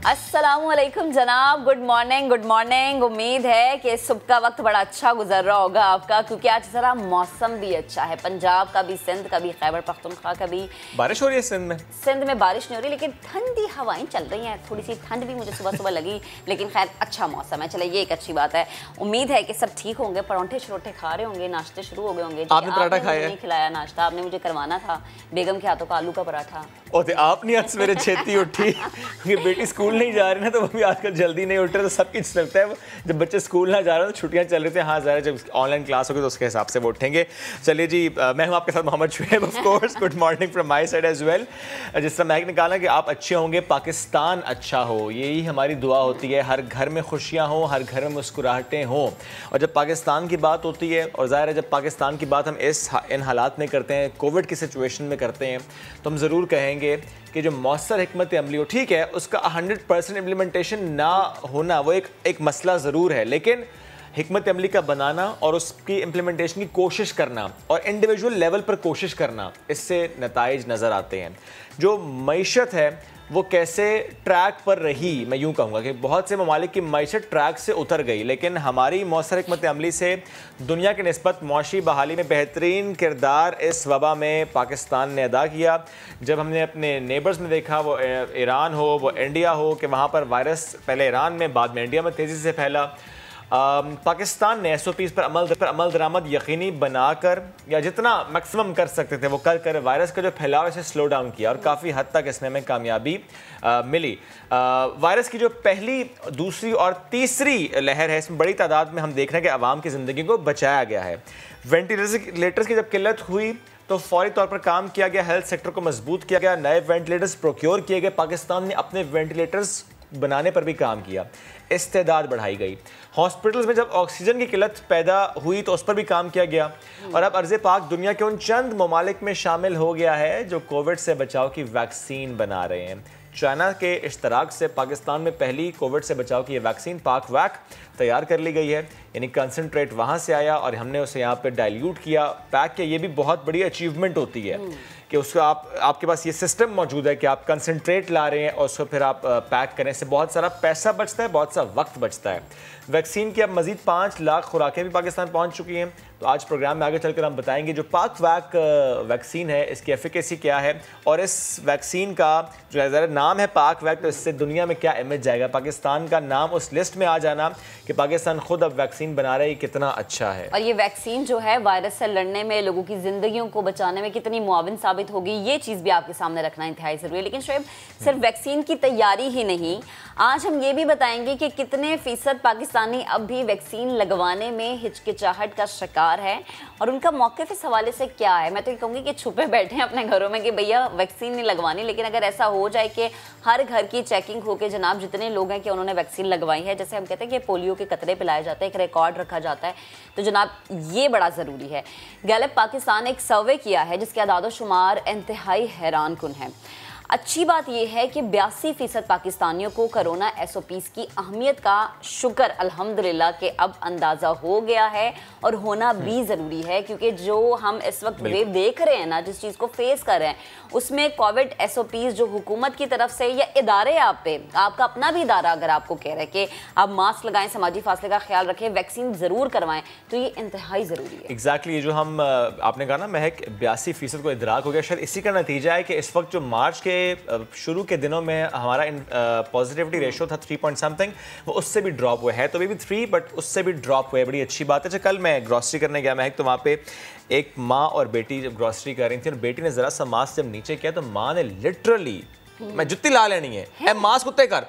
अस्सलामुअलैकुम जनाब, good morning. उम्मीद है कि सुबह का वक्त बड़ा अच्छा गुजर रहा होगा आपका, क्योंकि आज ज़रा मौसम भी अच्छा है। पंजाब का भी, सिंध का भी, खैबर पख्तूनख्वा का भी बारिश हो रही है। सिंध में बारिश नहीं हो रही, लेकिन ठंडी हवाएं चल रही हैं। थोड़ी सी ठंड भी मुझे सुबह सुबह लगी, लेकिन खैर अच्छा मौसम है। चले, ये एक अच्छी बात है। उम्मीद है कि सब ठीक होंगे, पराठे शरोठे खा रहे होंगे, नाश्ते शुरू हो गए होंगे। आपने पराठा खाया? नहीं खिलाया नाश्ता, आपने मुझे करवाना था बेगम के हाथों का आलू का पराठा। और आपने आज सवेरे छेती उठी क्योंकि बेटी स्कूल नहीं जा रही ना, तो वो भी आजकल जल्दी नहीं उठ रहे, तो सब कुछ लगता है जब बच्चे स्कूल ना जा रहे तो छुट्टियां चल रही थी। हाँ ज़रा जब ऑनलाइन क्लास होगी तो उसके हिसाब से वो उठेंगे। चलिए जी, मैं हूँ आपके साथ Mohammad Shoaib, of course. Good morning from my side as well. जिस तरह मैंने कहा कि आप अच्छे होंगे, पाकिस्तान अच्छा हो, यही हमारी दुआ होती है। हर घर में खुशियाँ हों, हर घर में मुस्कुराहटें हों। और जब पाकिस्तान की बात होती है, और ज़ाहिर है जब पाकिस्तान की बात हम इन हालात में करते हैं, कोविड की सिचुएशन में करते हैं, तो हम ज़रूर कहेंगे कि जो मौसर हिकमत अमली हो, ठीक है, उसका 100% इम्प्लीमेंटेशन ना होना वो एक मसला ज़रूर है, लेकिन हिकमत अमली का बनाना और उसकी इम्प्लीमेंटेशन की कोशिश करना और इंडिविजुअल लेवल पर कोशिश करना, इससे नताइज नज़र आते हैं। जो मईशत है वो कैसे ट्रैक पर रही, मैं यूँ कहूँगा कि बहुत से ममालिक की मईशत ट्रैक से उतर गई, लेकिन हमारी मौसर हिकमत अमली से दुनिया की निस्बत मौशी बहाली में बेहतरीन किरदार इस वबा में पाकिस्तान ने अदा किया। जब हमने अपने नेबर्स में देखा, वो ईरान हो, वो इंडिया हो, कि वहाँ पर वायरस पहले ईरान में, बाद में इंडिया में तेज़ी से फैला, पाकिस्तान ने SOPs पर अमल दरामद यकीनी बनाकर, या जितना मैक्सिमम कर सकते थे वो कर वायरस का जो फैलाव इसे स्लो डाउन किया, और काफ़ी हद तक इसमें हमें कामयाबी मिली। वायरस की जो पहली, दूसरी और तीसरी लहर है, इसमें बड़ी तादाद में हम देख रहे हैं कि आवाम की ज़िंदगी को बचाया गया है। वेंटिलेटर्स की जब किल्लत हुई तो फौरी तौर पर काम किया गया, हेल्थ सेक्टर को मजबूत किया गया, नए वेंटिलेटर्स प्रोक्योर किए गए। पाकिस्तान ने अपने वेंटिलेटर्स बनाने पर भी काम किया, इस्तेदाद बढ़ाई गई। हॉस्पिटल्स में जब ऑक्सीजन की किल्लत पैदा हुई तो उस पर भी काम किया गया, और अब अर्ज़ पाक दुनिया के उन चंद ममालिक में शामिल हो गया है जो कोविड से बचाव की वैक्सीन बना रहे हैं। चाइना के इश्तराक से पाकिस्तान में पहली कोविड से बचाव की ये वैक्सीन पाक वैक तैयार कर ली गई है, यानी कंसनट्रेट वहाँ से आया और हमने उसे यहाँ पे डाइल्यूट किया, पैक किया। ये भी बहुत बड़ी अचीवमेंट होती है कि उसको आपके पास ये सिस्टम मौजूद है कि आप कंसनट्रेट ला रहे हैं और उसको फिर आप पैक करने से बहुत सारा पैसा बचता है, बहुत सा वक्त बचता है। वैक्सीन की अब मज़ीद 5 लाख खुराकें भी पाकिस्तान पहुँच चुकी हैं। तो आज प्रोग्राम में आगे चलकर हम बताएंगे जो पाक वैक वैक्सीन है, इसकी एफिकेसी क्या है, और इस वैक्सीन का जो नाम है पाक वैक, तो इससे दुनिया में क्या इमेज जाएगा। पाकिस्तान का नाम उस लिस्ट में आ जाना कि पाकिस्तान खुद अब वैक्सीन बना रहा है, कितना अच्छा है। और ये वैक्सीन जो है वायरस से लड़ने में, लोगों की जिंदगियों को बचाने में कितनी मुआविन साबित होगी, ये चीज़ भी आपके सामने रखना इंतहाई ज़रूरी है। लेकिन शुएब, सिर्फ वैक्सीन की तैयारी ही नहीं, आज हम ये भी बताएंगे कि कितने फीसद पाकिस्तानी अब भी वैक्सीन लगवाने में हिचकिचाहट का शिकार है और उनका मौक़िफ़ इस हवाले से क्या है। मैं तो ये कहूँगी कि छुपे बैठे हैं अपने घरों में कि भैया वैक्सीन नहीं लगवानी, लेकिन अगर ऐसा हो जाए कि हर घर की चेकिंग हो के जनाब जितने लोग हैं कि उन्होंने वैक्सीन लगवाई है, जैसे हम कहते हैं कि पोलियो के कतरे पिलाए जाते हैं, एक रिकॉर्ड रखा जाता है, तो जनाब ये बड़ा ज़रूरी है। गैलप पाकिस्तान एक सर्वे किया है जिसके आदाद-ओ-शुमार इंतहाई हैरानकुन है। अच्छी बात यह है कि 82% पाकिस्तानियों को कोरोना SOPs की अहमियत का शुक्र अल्हम्दुलिल्लाह के अब अंदाज़ा हो गया है, और होना भी ज़रूरी है, क्योंकि जो हम इस वक्त वेव देख रहे हैं ना, जिस चीज़ को फेस कर रहे हैं, उसमें कोविड SOPs जो हुकूमत की तरफ से या इदारे आप पे, आपका अपना भी इदारा अगर आपको कह रहे हैं कि आप मास्क लगाएं, समाजी फासले का ख्याल रखें, वैक्सीन ज़रूर करवाएं, तो ये इंतहाई ज़रूरी है। एग्जैक्टली, ये जो हम आपने कहा ना महक, 82% को इदराक हो गया, शायद इसी का नतीजा है कि इस वक्त जो मार्च के शुरू के दिनों में हमारा पॉजिटिविटी रेशो था 3 पॉइंट समथिंग, वो उससे भी ड्रॉप हुआ है, तो भी 3 बट उससे भी ड्रॉप हुआ है, बड़ी अच्छी बात है। अच्छा, कल मैं ग्रॉसरी करने गया महक, तो वहाँ पे एक माँ और बेटी जब ग्रॉसरी कर रही थी, और बेटी ने ज़रा सा मास्क जब नीचे किया तो माँ ने लिटरली, मैं जुत्ती ला लेनी है मास्क उत्ते कर,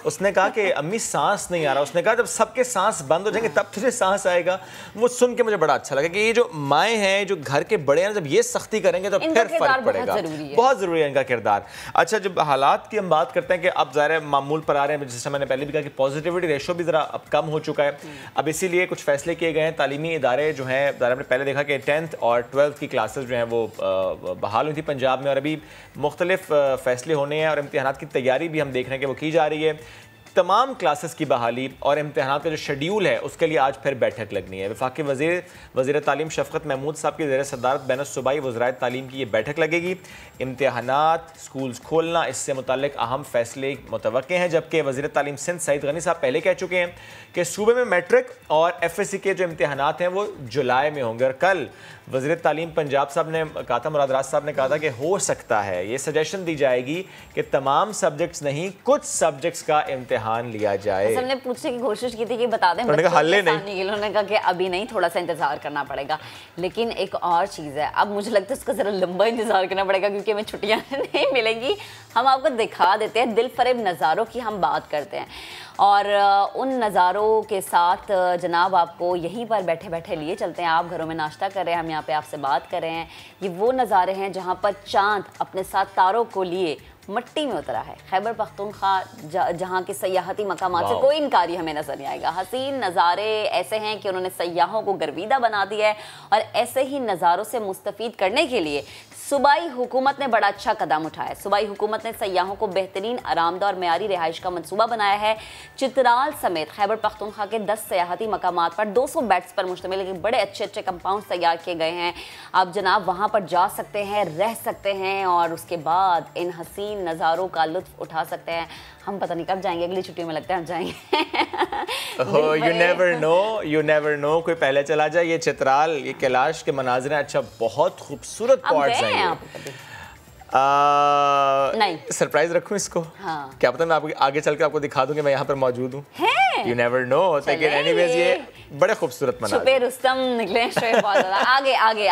उसने कहा कि अम्मी सांस नहीं आ रहा। उसने कहा जब सबके सांस बंद हो जाएंगे तब तुझे सांस आएगा। वो सुन के मुझे बड़ा अच्छा लगा कि ये जो माएँ हैं, जो घर के बड़े हैं, जब ये सख्ती करेंगे तो फिर फर्क पड़ेगा। बहुत ज़रूरी है इनका किरदार। अच्छा, जब हालात की हम बात करते हैं कि अब ज़ाहिर मामूल पर आ रहे हैं, जैसे मैंने पहले भी कहा कि पॉजिटिविटी रेशो भी ज़रा अब कम हो चुका है। अब इसीलिए कुछ फैसले किए गए हैं। तालीमी इदारे जो हैं, हमने पहले देखा कि 10th और 12th की क्लासेस जो हैं वो बहाल हुई थी पंजाब में, और अभी मुख्तलिफ फैसले होने हैं और इम्तिहानात की तैयारी भी हम देख रहे हैं कि वो की जा रही है। तमाम क्लासेस की बहाली और इम्तहानात का जो शेड्यूल है उसके लिए आज फिर बैठक लगनी है। वफाकी वज़ीर तालीम शफ़क़त महमूद साहब की ज़ेर सदारत बैनुस्सूबाई वज़राए तालीम की ये बैठक लगेगी। इम्तहानात, स्कूल्स खोलना, इससे मुताल्लिक़ अहम फैसले मुतवक्के हैं, जबकि वज़ीर तालीम सिंध सईद गनी साहब पहले कह चुके हैं कि सूबे में मैट्रिक और FSC के जो इम्तहानात हैं वो जुलाई में होंगे। और कल वज़ीर तालीम पंजाब साहब ने कहा था, मुराद राज साहब ने कहा था कि हो सकता है ये सजेशन दी जाएगी कि तमाम सब्जेक्ट्स नहीं, कुछ सब्जेक्ट्स का इम्तिहान लिया जाए। हमने पूछने की कोशिश की थी कि बता दें, उन्होंने कहा कि अभी नहीं, थोड़ा सा इंतजार करना पड़ेगा। लेकिन एक और चीज़ है, अब मुझे लगता है उसका ज़रा लंबा इंतजार करना पड़ेगा क्योंकि हमें छुट्टियाँ नहीं मिलेंगी। हम आपको दिखा देते हैं, दिल फरेब नज़ारों की हम बात करते हैं और उन नज़ारों के साथ जनाब आपको यहीं पर बैठे बैठे लिए चलते हैं। आप घरों में नाश्ता कर रहे हैं, हम यहाँ पे आपसे बात कर रहे हैं। ये वो नज़ारे हैं जहाँ पर चाँद अपने साथ तारों को लिए मिट्टी में उतरा है। खैबर पख्तूनख्वा जहाँ के सयाहती मकामात से कोई इनकारी हमें नजर नहीं आएगा। हसीन नज़ारे ऐसे हैं कि उन्होंने सयाहों को गर्विदा बना दिया है और ऐसे ही नज़ारों से मुस्तफ़ीद करने के लिए सूबाई हुकूमत ने बड़ा अच्छा कदम उठाया है। सूबाई हुकूमत ने सयाहों को बेहतरीन, आरामदा और मेयारी रिहाइश का मंसूबा बनाया है। चित्राल समेत खैबर पख्तूनख्वा के 10 सयाहती मकामात पर 200 बेड्स पर मुश्तमिल लेकिन बड़े अच्छे अच्छे कंपाउंड तैयार किए गए हैं। आप जनाब वहाँ पर जा सकते हैं, रह सकते हैं और उसके बाद इन हसीन नज़ारों का लुत्फ उठा सकते हैं। हम पता नहीं कब जाएंगे, अगली छुट्टियों में लगता है हम जाएंगे। यू नेवर नो, कोई पहले चला जाए। ये चित्राल, ये कैलाश के मनाज़िर हैं। अच्छा, बहुत खूबसूरत पॉट्स हैं ये। नहीं, सरप्राइज रखूं इसको? हाँ। क्या पता मैं आपको आगे चल के आपको दिखा दूं कि मैं यहाँ पर मौजूद हूँ। You never know. लेकिन एनीवेज ये बड़े खूबसूरत मनाज़िर। छुपे रुस्तम निकले बहुत ज़्यादा।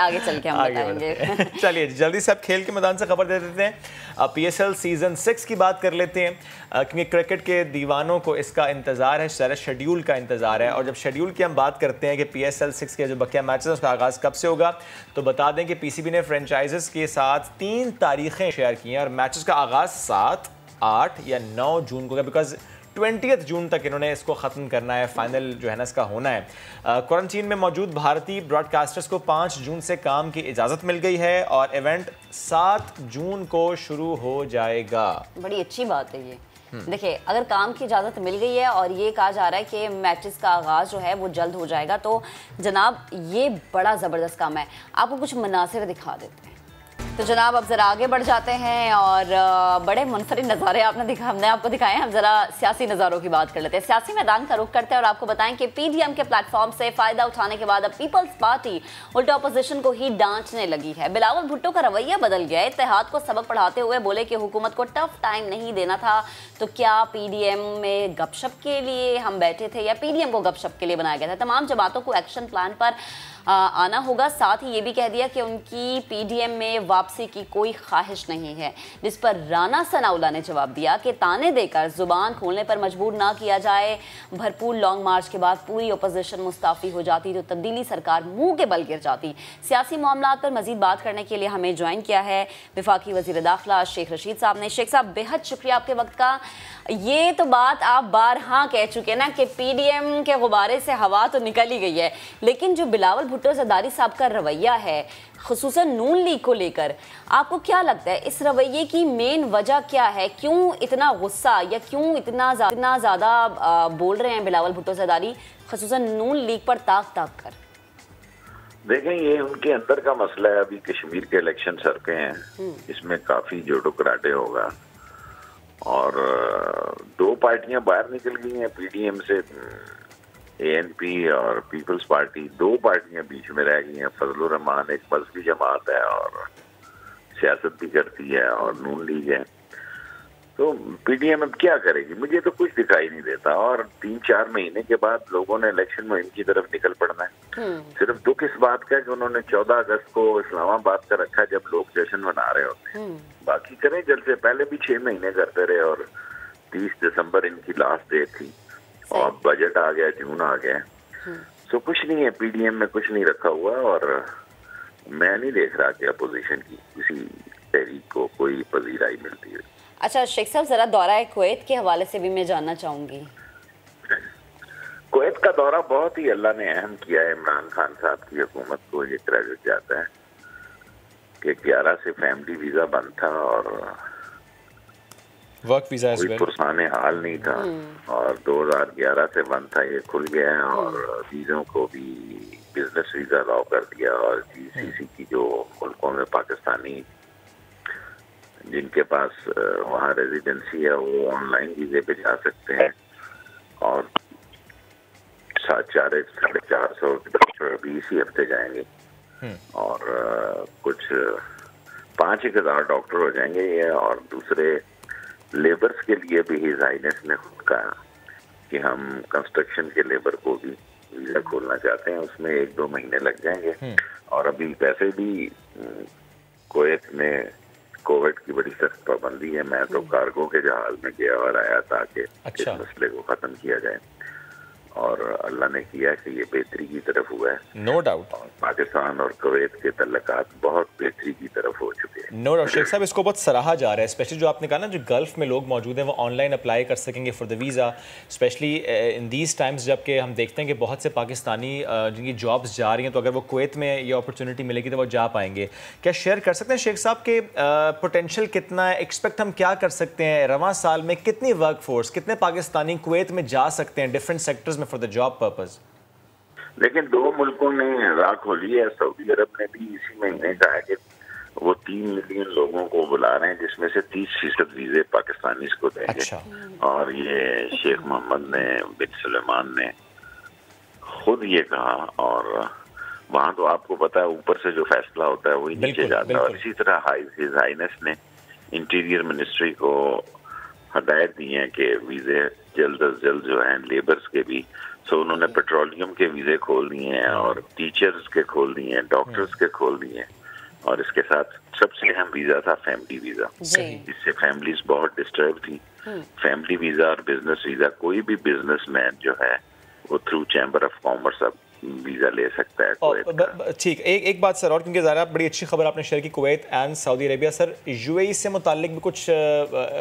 आगे चल के हम बताएंगे। चलिए जल्दी से अब खेल के मैदान से खबर दे देते हैं। PSL सीज़न 6 की बात कर लेते हैं क्योंकि क्रिकेट के दीवानों को इसका इंतज़ार है, सारे शेड्यूल का इंतज़ार है। और जब शेड्यूल की हम बात करते हैं कि PSL 6 के जो बकिया मैचेस हैं उसका आगाज़ कब से होगा, तो बता दें कि PCB ने फ्रेंचाइजेस के साथ 3 तारीखें शेयर की हैं और मैचेस का आगाज़ 7, 8 या 9 जून को होगा। बिकॉज 20 जून तक इन्होंने इसको ख़त्म करना है, फाइनल जो है ना इसका होना है। क्वारंटीन में मौजूद भारतीय ब्रॉडकास्टर्स को 5 जून से काम की इजाज़त मिल गई है और इवेंट 7 जून को शुरू हो जाएगा। बड़ी अच्छी बात है ये। देखिए, अगर काम की इजाज़त मिल गई है और ये कहा जा रहा है कि मैचेस का आगाज़ जो है वो जल्द हो जाएगा, तो जनाब ये बड़ा ज़बरदस्त काम है। आपको कुछ मनासिर दिखा देते हैं। तो जनाब अब ज़रा आगे बढ़ जाते हैं और बड़े मुनफरिद नज़ारे हमने आपको दिखाए हैं। हम ज़रा सियासी नज़ारों की बात कर लेते हैं, सियासी मैदान का रुख करते हैं और आपको बताएं कि PDM के प्लेटफॉर्म से फ़ायदा उठाने के बाद अब पीपल्स पार्टी उल्टा अपोजिशन को ही डांटने लगी है। बिलावल भुट्टो का रवैया बदल गया है। इत्तेहाद को सबक पढ़ाते हुए बोले कि हुकूमत को टफ टाइम नहीं देना था, तो क्या PDM में गपशप के लिए हम बैठे थे या PDM को गपशप के लिए बनाया गया था? तमाम जमातों को एक्शन प्लान पर आना होगा। साथ ही ये भी कह दिया कि उनकी PDM में वापसी की कोई ख्वाहिश नहीं है, जिस पर राना सनाउल्लाह ने जवाब दिया कि ताने देकर जुबान खोलने पर मजबूर ना किया जाए। भरपूर लॉन्ग मार्च के बाद पूरी अपोजिशन मुस्ताफ़ी हो जाती तो तब्दीली सरकार मुंह के बल गिर जाती। सियासी मामलात पर मजीद बात करने के लिए हमें ज्वाइन किया है वफाकी वज़ीर दाखिला शेख रशीद साहब ने। शेख साहब, बेहद शुक्रिया आपके वक्त का। ये तो बात आप बारहा कह चुके ना कि PDM के गुब्बारे से हवा तो निकल ही गई है, लेकिन जो बिलावल भुट्टो ज़रदारी साहब का रवैया है खुसूसन नून लीग को लेकर, आपको क्या लगता है इस रवैये की मेन वजह क्या है? क्यों इतना गुस्सा या क्यों इतना ज़्यादा बोल रहे हैं बिलावल भुट्टो ज़रदारी खुसूसन नून लीग पर ताक कर? देखें, ये उनके अंदर का मसला है। अभी कश्मीर के इलेक्शन सर के हैं, इसमें काफ़ी जोड़ो कराटे होगा और 2 पार्टियां बाहर निकल गई हैं PDM से, ANP और पीपल्स पार्टी। 2 पार्टियां बीच में रह गई हैं। फजलुर रहमान एक मजहबी जमात है और सियासत भी करती है और नून लीग है, तो PDM अब क्या करेगी? मुझे तो कुछ दिखाई नहीं देता। और 3-4 महीने के बाद लोगों ने इलेक्शन मुहिम की तरफ निकल पड़ना है। सिर्फ दुख इस बात का है कि उन्होंने 14 अगस्त को इस्लामाबाद का रखा जब लोग जश्न मना रहे होते हैं। बाकी करें जल्द से पहले भी 6 महीने करते रहे और 30 दिसंबर इनकी लास्ट डेट थी और बजट आ गया, जून आ गया। सो कुछ नहीं है, PDM में कुछ नहीं रखा हुआ और मैं नहीं देख रहा कि अपोजिशन की किसी तहरीक को कोई पजीराई मिलती है। अच्छा शेख साहब, जरा दौरा कुवैत के हवाले से भी मैं जानना चाहूंगी। कुवैत का दौरा बहुत ही अल्लाह ने अहम किया है। इमरान खान साहब की हुकूमत को ये क्रेडिट जाता है कि 11 से फैमिली वीज़ा बंद था और वर्क वीजा एज कोई वेल। पुरसाने हाल नहीं था और 2011 से बंद था, ये खुल गया है और वीज़ों को भी बिजनेस वीज़ा अलाउ कर दिया और जीसीसी की जो मुल्कों में पाकिस्तानी जिनके पास वहाँ रेजिडेंसी है वो ऑनलाइन वीज़े पे जा सकते हैं और 450 डॉक्टर अभी इसी हफ्ते जाएंगे और कुछ 5,000 डॉक्टर हो जाएंगे ये। और दूसरे लेबर्स के लिए भी हिज हाइनेस ने खुद कहा कि हम कंस्ट्रक्शन के लेबर को भी वीज़ा खोलना चाहते हैं, उसमें 1-2 महीने लग जाएंगे। और अभी वैसे भी कुवैत में कोविड की बड़ी सख्त पाबंदी है। मैं तो कार्गो के जहाज में गया और आया ताकि इस मसले को ख़त्म किया जाए और अल्लाह ने किया कि ये बेहतरी की तरफ हुआ है, नो डाउट। और पाकिस्तान और कुवैत के तल्लुकात बहुत बेहतरी की तरफ हो चुके हैं। नो डाउट शेख साहब, इसको बहुत सराहा जा रहा है, स्पेशली जो आपने कहा ना, जो गल्फ में लोग मौजूद हैं वो ऑनलाइन अप्लाई कर सकेंगे for the visa, specially in these times जबकि हम देखते हैं कि बहुत से पाकिस्तानी जिनकी जॉब्स जा रही हैं, तो अगर वो कुवैत में ये अपॉर्चुनिटी मिलेगी तो वो जा पाएंगे। क्या शेयर कर सकते हैं शेख साहब के पोटेंशियल कितना है, एक्सपेक्ट हम क्या कर सकते हैं रवां साल में, कितनी वर्क फोर्स, कितने पाकिस्तानी कुवैत में जा सकते हैं डिफरेंट सेक्टर्स में फॉर द जॉब पर्पस? लेकिन 2 मुल्कों ने राह खोली है। सऊदी अरब ने भी इसी महीने कहा कि वो 3 मिलियन लोगों को बुला रहे हैं, जिसमें से 30% वीजे पाकिस्तानी को देंगे। अच्छा। और ये शेख मोहम्मद ने बिन सलमान ने खुद ये कहा। और वहाँ तो आपको पता है ऊपर से जो फैसला होता है वही नीचे जाता है। और इसी तरह हिज हाइनेस ने इंटीरियर मिनिस्ट्री को हदायत दी है कि वीजे जल्द अज जल्द जो है लेबर्स के भी, सो उन्होंने पेट्रोलियम के वीजे खोल दिए हैं और टीचर्स के खोल दिए हैं, डॉक्टर्स के खोल दिए हैं। और इसके साथ सबसे अहम वीजा था फैमिली वीजा, इससे फैमिलीज बहुत डिस्टर्ब थी। फैमिली वीजा और बिजनेस वीजा, कोई भी बिजनेसमैन जो है वो थ्रू चैम्बर ऑफ कॉमर्स अब वीज़ा ले सकता है। ठीक, एक बात सर और, क्योंकि ज़रा बड़ी अच्छी खबर आपने शेयर की Kuwait and Saudi Arabia. Sir UAE से मुतालिक भी कुछ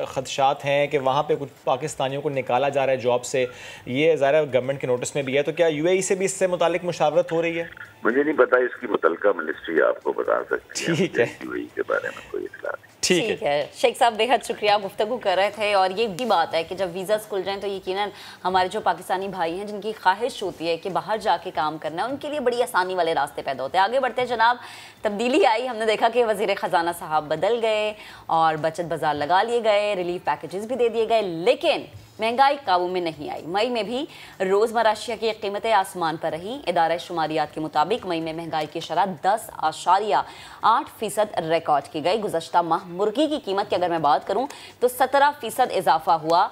खदशात हैं कि वहाँ पे कुछ पाकिस्तानियों को निकाला जा रहा है जॉब से, ये ज़रा गवर्नमेंट के नोटिस में भी है, तो क्या यूएई से भी इससे मुतालिक मुशावरत हो रही है? मुझे नहीं पता, इसकी मुतलका मिनिस्ट्री आपको बता सकती है। ठीक है, यूएई के बारे में कोई इत्तला नहीं। ठीक है शेख साहब, बेहद शुक्रिया, गुफ्तगू कर रहे थे। और ये भी बात है कि जब वीज़ास खुल जाएं तो यकीनन हमारे जो पाकिस्तानी भाई हैं जिनकी ख्वाहिश होती है कि बाहर जाके काम करना है, उनके लिए बड़ी आसानी वाले रास्ते पैदा होते हैं। आगे बढ़ते हैं जनाब, तब्दीली आई, हमने देखा कि वज़ीर ख़जाना साहब बदल गए और बचत बाजार लगा लिए गए, रिलीफ पैकेजेस भी दे दिए गए, लेकिन महंगाई काबू में नहीं आई। मई में भी रोज़मर्रा अशिया की कीमतें आसमान पर रहीं। इदारा शुमारियात के मुताबिक मई में महंगाई की शरह 10.8% रिकॉर्ड की गई। गुज़श्ता माह मुर्गी की कीमत की अगर मैं बात करूं तो 17% इजाफा हुआ।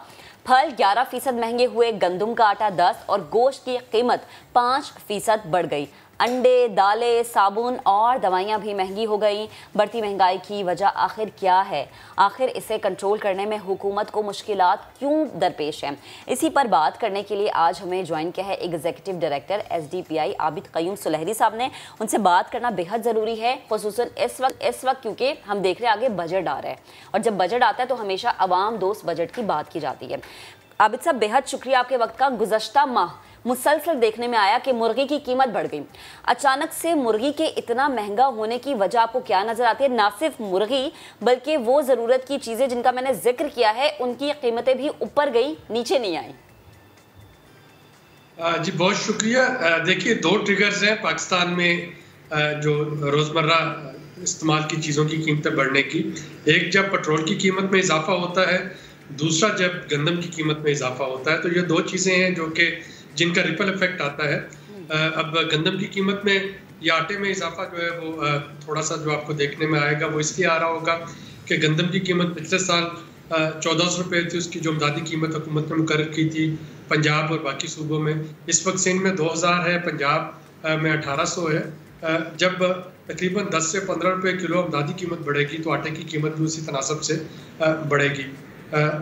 फल 11% महंगे हुए, गंदम का आटा 10% और गोश्त की कीमत 5% बढ़ गई। अंडे, दालें, साबुन और दवाइयाँ भी महंगी हो गई। बढ़ती महंगाई की वजह आखिर क्या है? आखिर इसे कंट्रोल करने में हुकूमत को मुश्किलात क्यों दरपेश हैं? इसी पर बात करने के लिए आज हमें ज्वाइन किया है executive director SDPI Abid Qayyum Sulehri साहब ने। उनसे बात करना बेहद ज़रूरी है, ख़ुसूसन इस वक्त क्योंकि हम देख रहे हैं आगे बजट आ रहा है और जब बजट आता है तो हमेशा अवाम दोस्त बजट की बात की जाती है। आबिद साहब, बेहद शुक्रिया आपके वक्त का। गुज़श्ता माह मुसलसल देखने में आया कि मुर्गी की कीमत बढ़ गई। अचानक से मुर्गी के इतना महंगा होने की वजह आपको क्या नजर आती है? ना सिर्फ मुर्गी बल्कि वो ज़रूरत की चीज़ें जिनका मैंने जिक्र किया है उनकी कीमतें भी ऊपर गई, नीचे नहीं आई। जी बहुत शुक्रिया। देखिए, 2 ट्रिगर्स हैं पाकिस्तान में जो रोज़मर्रा इस्तेमाल की चीज़ों की कीमतें बढ़ने की। एक जब पेट्रोल की कीमत में इजाफा होता है, दूसरा जब गंदम की कीमत में इजाफा होता है। तो ये 2 चीज़ें हैं जो कि जिनका रिपल इफेक्ट आता है। अब गंदम की कीमत में या आटे में इजाफा जो है वो थोड़ा सा जो आपको देखने में आएगा वो इसलिए आ रहा होगा कि गंदम की कीमत पिछले साल 1400 रुपये थी, उसकी जो अमदादी कीमत हुकूमत ने मुकर्रर की थी पंजाब और बाकी सूबों में। इस वक्त सिंध में 2000 है, पंजाब में 1800 है। जब तकरीबन 10 से 15 रुपये किलो अमदादी कीमत बढ़ेगी तो आटे की कीमत भी उसी तनासब से बढ़ेगी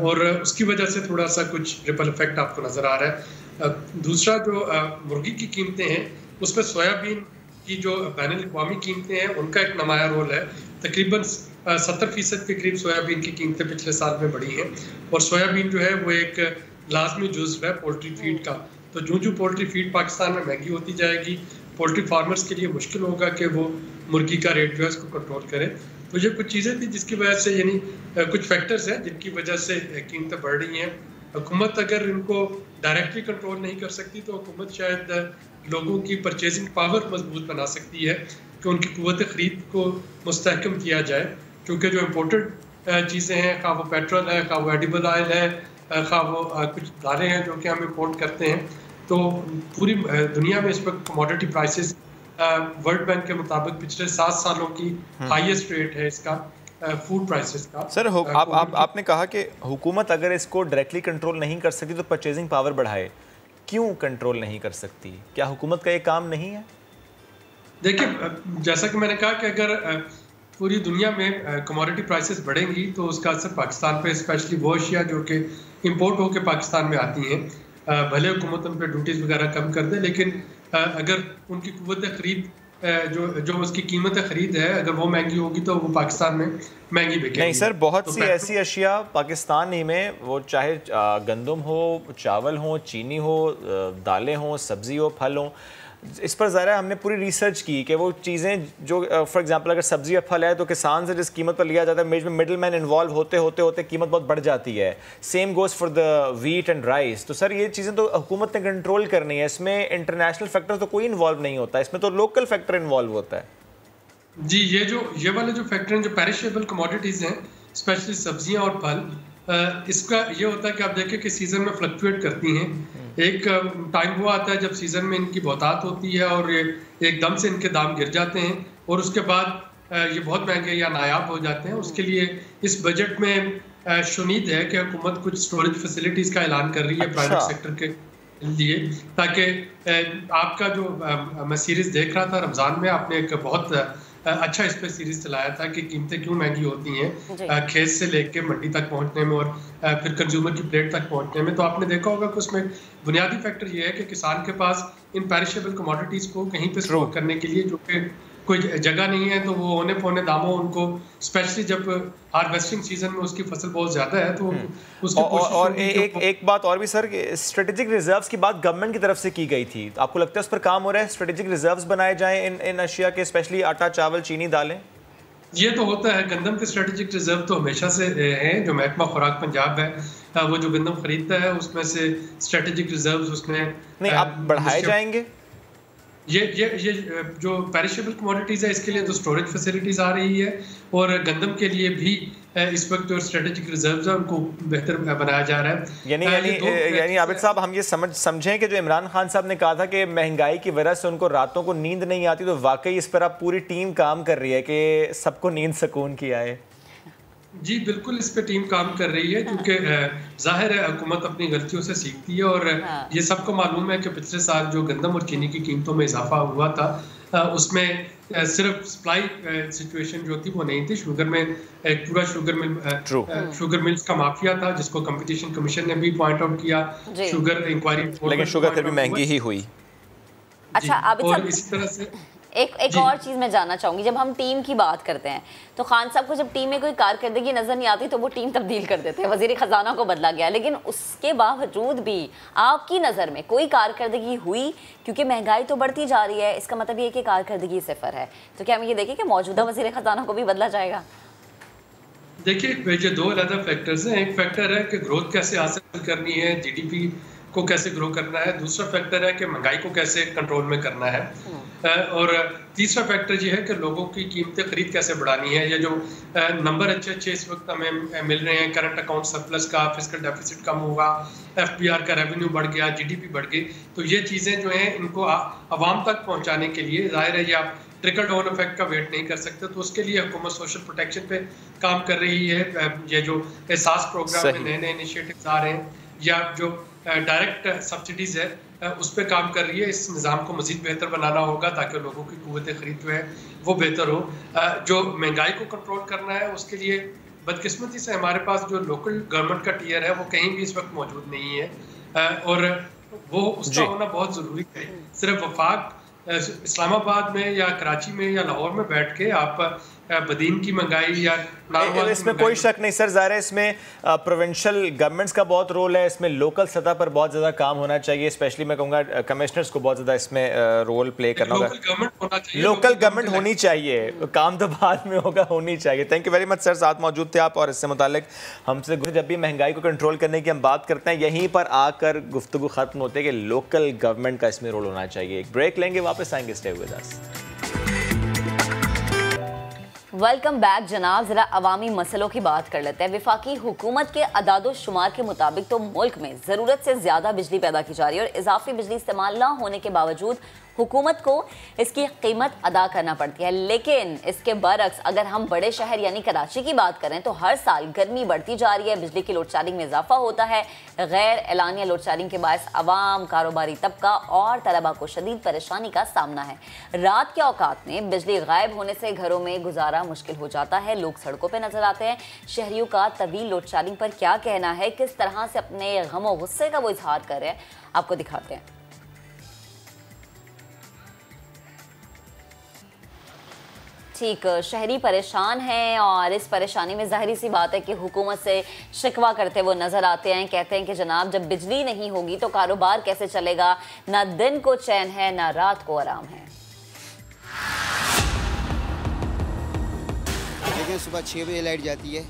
और उसकी वजह से थोड़ा सा कुछ रिपल इफेक्ट आपको नज़र आ रहा है। दूसरा जो मुर्गी की कीमतें हैं उसमें सोयाबीन की जो बैनुल-अक़वामी कीमतें हैं उनका एक नुमाया रोल है। तकरीबन 70% के करीब सोयाबीन की कीमतें पिछले साल में बढ़ी हैं और सोयाबीन जो है वो एक लाजमी जुज़्व है पोल्ट्री फीड का। तो जो पोल्ट्री फीड पाकिस्तान में महंगी होती जाएगी, पोल्ट्री फार्मर्स के लिए मुश्किल होगा कि वो मुर्गी का रेट जो है उसको कंट्रोल करें। तो ये कुछ चीज़ें थी जिसकी वजह से, यानी कुछ फैक्टर्स हैं जिनकी वजह से कीमतें बढ़ रही हैं। हुकूमत अगर इनको डायरेक्टली कंट्रोल नहीं कर सकती तो हुकूमत शायद लोगों की परचेजिंग पावर मजबूत बना सकती है कि उनकी क़ुव्वत ख़रीद को मुस्तहकम किया जाए, क्योंकि जो इम्पोर्टेड चीज़ें हैं, खा वो पेट्रोल है, खा वो एडिबल ऑयल है, खा वो कुछ दालें हैं जो कि हम इम्पोर्ट करते हैं, तो पूरी दुनिया में इस वक्त कमोडिटी प्राइसेस वर्ल्ड बैंक के मुताबिक पिछले 7 सालों की हाईएस्ट रेट है इसका फूड प्राइसेस का। सर आपने कहा कि हुकूमत अगर इसको डायरेक्टली कंट्रोल नहीं कर सकती तो परचेजिंग पावर बढ़ाए, क्यों कंट्रोल नहीं कर सकती? क्या हुकूमत का ये काम नहीं है? देखिए, जैसा कि मैंने कहा कि अगर पूरी दुनिया में कमोडिटी प्राइसेस बढ़ेंगी तो उसका असर पाकिस्तान पे, स्पेशली वो अशिया जो कि इंपोर्ट होकर पाकिस्तान में आती हैं, भले हुकूमत उन पर ड्यूटीज़ वगैरह कम कर दे, लेकिन अगर उनकी क़ुव्वत ख़रीद जो उसकी कीमत ख़रीद है अगर वो महंगी होगी तो वो पाकिस्तान में महंगी बिकेगी। नहीं सर, बहुत सी ऐसी अशिया पाकिस्तान ही में, वो चाहे गंदम हो, चावल हो, चीनी हो, दालें हो, सब्ज़ी हो, फल हो, इस पर ज़रा हमने पूरी रिसर्च की कि वो चीज़ें जो फॉर एग्जांपल अगर सब्ज़ी या फल है तो किसान से जिस कीमत पर लिया जाता है, मिडल मैन इन्वॉल्व होते होते कीमत बहुत बढ़ जाती है। Same goes for the wheat and rice. तो सर ये चीज़ें तो हुकूमत ने कंट्रोल करनी है, इसमें इंटरनेशनल फैक्टर तो कोई इन्वॉल्व नहीं होता, इसमें तो लोकल फैक्टर इन्वॉल्व होता है। जी, ये वाले जो फैक्टर हैं, जो पेरिशेबल कमोडिटीज़ हैं, स्पेशली सब्जियाँ और फल, इसका ये होता है कि आप देखें कि सीज़न में फ्लक्चुएट करती हैं। एक टाइम वो आता है जब सीज़न में इनकी बहुतात होती है और ये एकदम से इनके दाम गिर जाते हैं और उसके बाद ये बहुत महंगे या नायाब हो जाते हैं। उसके लिए इस बजट में शुनीद है कि हुकूमत कुछ स्टोरेज फैसिलिटीज़ का ऐलान कर रही है प्राइवेट सेक्टर के लिए, ताकि आपका जो मैं सीरीज़ देख रहा था रमज़ान में, आपने एक बहुत अच्छा इस पर सीरीज चलाया था कि कीमतें क्यों महंगी होती हैं खेत से लेके मंडी तक पहुंचने में और फिर कंज्यूमर की प्लेट तक पहुंचने में। तो आपने देखा होगा कि उसमें बुनियादी फैक्टर ये है कि किसान के पास इन पेरिशेबल कमोडिटीज को कहीं पे स्टोर करने के लिए जो कि कोई जगह नहीं है, तो वो होने पौने दामों उनको, स्पेशली जब हार्वेस्टिंग सीजन में उसकी फसल बहुत ज्यादा है तो उसकी और एक बात और भी सर, स्ट्रेटेजिक रिजर्व्स की बात गवर्नमेंट की तरफ से की गई थी, आपको लगता है उस पर काम हो रहा है? स्ट्रेटेजिक रिजर्व्स बनाए जाएं इन अशिया के, स्पेशली आटा, चावल, चीनी, दालें। ये तो होता है, गंदम के स्ट्रेटेजिक रिजर्व तो हमेशा से हैं, जो महकमा खुराक पंजाब है वो जो गंदम खरीदता है उसमें से स्ट्रेटेजिक रिजर्व्स उसमें नहीं आप बढ़ाए जाएंगे। ये जो पेरिशेबल कमोडिटीज़ है इसके लिए तो स्टोरेज फैसिलिटीज़ आ रही है और गंदम के लिए भी इस वक्त जो स्ट्रेटेजिक रिजर्व्स है उनको बेहतर बनाया जा रहा है। यानी आबिद साहब, हम ये समझें कि जो इमरान खान साहब ने कहा था कि महंगाई की वजह से उनको रातों को नींद नहीं आती, तो वाकई इस पर अब पूरी टीम काम कर रही है कि सबको नींद सुकून की आए। जी बिल्कुल, इस पे टीम काम कर रही है क्योंकि जाहिर है हुकूमत अपनी गलतियों से सीखती है और ये सबको मालूम है कि पिछले साल जो गंदम और चीनी की कीमतों में इजाफा हुआ था उसमें सिर्फ सप्लाई सिचुएशन जो थी वो नहीं थी, शुगर में एक पूरा शुगर मिल्स का माफिया था जिसको कंपटीशन कमीशन ने भी पॉइंट आउट किया, शुगर इंक्वायरी, लेकिन शुगर फिर भी महंगी ही हुई। अच्छा, और इसी तरह से एक और चीज़ मैं जानना चाहूँगी, जब हम टीम की बात करते हैं तो खान साहब को जब टीम में कोई कारकर्दगी नज़र नहीं आती तो वो टीम तब्दील कर देते हैं, वज़ीर ख़जाना को बदला गया, लेकिन उसके बावजूद भी आपकी नज़र में कोई कारकर्दगी हुई? क्योंकि महंगाई तो बढ़ती जा रही है, इसका मतलब ये कि कारकर्दगी सिफर है, तो क्या हम ये देखें कि मौजूदा वज़ीर ख़जाना को भी बदला जाएगा? देखिए, ये दो अलग फैक्टर्स हैं। एक फैक्टर है कि ग्रोथ कैसे हासिल करनी है, जीडीपी को कैसे ग्रो करना है, दूसरा फैक्टर है कि महंगाई को कैसे कंट्रोल में करना है, और तीसरा फैक्टर ये है कि लोगों की कीमतें खरीद कैसे बढ़ानी है। ये जो नंबर अच्छे इस वक्त हमें मिल रहे हैं, करंट अकाउंट सरप्लस का, फिस्कल डेफिसिट कम हुआ, एफपीआर का रेवेन्यू बढ़ गया, जीडीपी बढ़ गई, तो ये चीज़ें जो हैं इनको आवाम तक पहुँचाने के लिए जाहिर है ये आप ट्रिकल डाउन इफेक्ट का वेट नहीं कर सकते, तो उसके लिए हुकूमत सोशल प्रोटेक्शन पे काम कर रही है। ये जो एहसास प्रोग्राम में नए इनिशिएटिव्स आ रहे हैं या जो डायरेक्ट सब्सिडीज है उस पर काम कर रही है। इस निज़ाम को मज़ीद बेहतर बनाना होगा ताकि लोगों की क़ुव्वत ख़रीद जो है वो बेहतर हो। जो महंगाई को कंट्रोल करना है उसके लिए बदकिस्मती से हमारे पास जो लोकल गवर्नमेंट का टियर है वो कहीं भी इस वक्त मौजूद नहीं है और वो उसका होना बहुत ज़रूरी है। सिर्फ वफाक इस्लामाबाद में या कराची में या लाहौर में बैठ के आप बदीन की महंगाई या इसमें कोई शक नहीं सर, ज़ाहिर है इसमें प्रोविंशियल गवर्नमेंट्स का बहुत रोल है, इसमें लोकल सतह पर बहुत ज़्यादा काम होना चाहिए, स्पेशली मैं कहूँगा कमिश्नर्स को बहुत ज़्यादा इसमें रोल प्ले करना होगा। लोकल गवर्नमेंट होनी चाहिए, काम तो बाद में होगा, होनी चाहिए। Thank you very much sir, साथ मौजूद थे आप और इससे मुतालिक हमसे जब भी महंगाई को कंट्रोल करने की हम बात करते हैं यहीं पर आकर गुफ्तगू ख़त्म होती है कि लोकल गवर्नमेंट का इसमें रोल होना चाहिए। एक ब्रेक लेंगे, वापस आएंगे, stay with us. Welcome back जनाब। जरा अवामी मसलों की बात कर लेते हैं। विफाकी हुकूमत के अदादो शुमार के मुताबिक तो मुल्क में ज़रूरत से ज़्यादा बिजली पैदा की जा रही है और इजाफी बिजली इस्तेमाल ना होने के बावजूद हुकूमत को इसकी कीमत अदा करना पड़ती है। लेकिन इसके बरक्स अगर हम बड़े शहर यानी कराची की बात करें तो हर साल गर्मी बढ़ती जा रही है, बिजली की लोड शेडिंग में इजाफा होता है। गैर एलानिया लोड शेडिंग के बायस अवाम, कारोबारी तबका और तलबा को शदीद परेशानी का सामना है। रात के औकात में बिजली गायब होने से घरों में गुजारा मुश्किल हो जाता है, लोग सड़कों पर नजर आते हैं। शहरियों का तवील लोड शेडिंग पर क्या कहना है, किस तरह से अपने गम और गुस्से का वो इजहार कर रहे हैं, आपको दिखाते हैं। ठीक, शहरी परेशान हैं और इस परेशानी में जाहिर सी बात है कि हुकूमत से शिकवा करते वो नज़र आते हैं। कहते हैं कि जनाब जब बिजली नहीं होगी तो कारोबार कैसे चलेगा, ना दिन को चैन है ना रात को आराम है। लेकिन सुबह 6 बजे लाइट जाती है,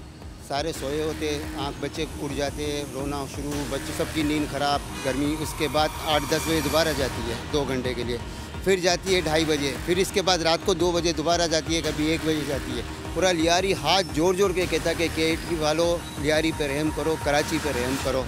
सारे सोए होते, आँख बच्चे उड़ जाते, रोना शुरू, बच्चे सबकी नींद ख़राब, गर्मी। उसके बाद 8-10 बजे दोबारा जाती है 2 घंटे के लिए, फिर जाती है 2:30 बजे, फिर इसके बाद रात को 2 बजे दोबारा जाती है, कभी 1 बजे जाती है। पूरा लियारी हाथ जोड़ जोड़ के कहता कि केटी वालों लियारी पे रहम करो, कराची पे रहम करो।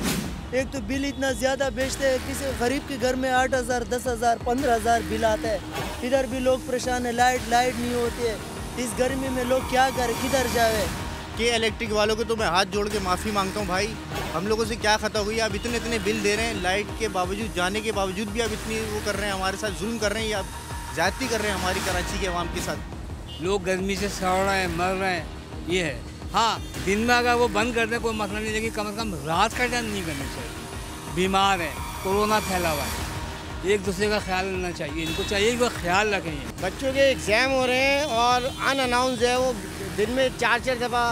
एक तो बिल इतना ज़्यादा बेचते हैं, किसी गरीब के घर में 8,000, 10,000, 15,000 बिल आता है। इधर भी लोग परेशान है, लाइट नहीं होती है। इस गर्मी में लोग क्या करें, किधर जाए। कि इलेक्ट्रिक वालों को तो मैं हाथ जोड़ के माफ़ी मांगता हूँ भाई, हम लोगों से क्या खता हुई, आप इतने बिल दे रहे हैं, लाइट के बावजूद, जाने के बावजूद भी आप इतनी वो कर रहे हैं, हमारे साथ जुल्म कर रहे हैं, या ज़्यादती कर रहे हैं हमारी कराची के अवाम के साथ। लोग गर्मी से सड़ रहे हैं, मर रहे हैं, ये है। हाँ, दिन में अगर वो बंद कर दें कोई मसला नहीं, लेकिन कम से कम रात का टाइम नहीं करना चाहिए। बीमार है, कोरोना फैला हुआ है, एक दूसरे का ख्याल रखना चाहिए, इनको चाहिए कि वो ख्याल रखें। बच्चों के एग्ज़ाम हो रहे हैं और अनअनाउंस है, वो दिन में 4-4 दफ़ा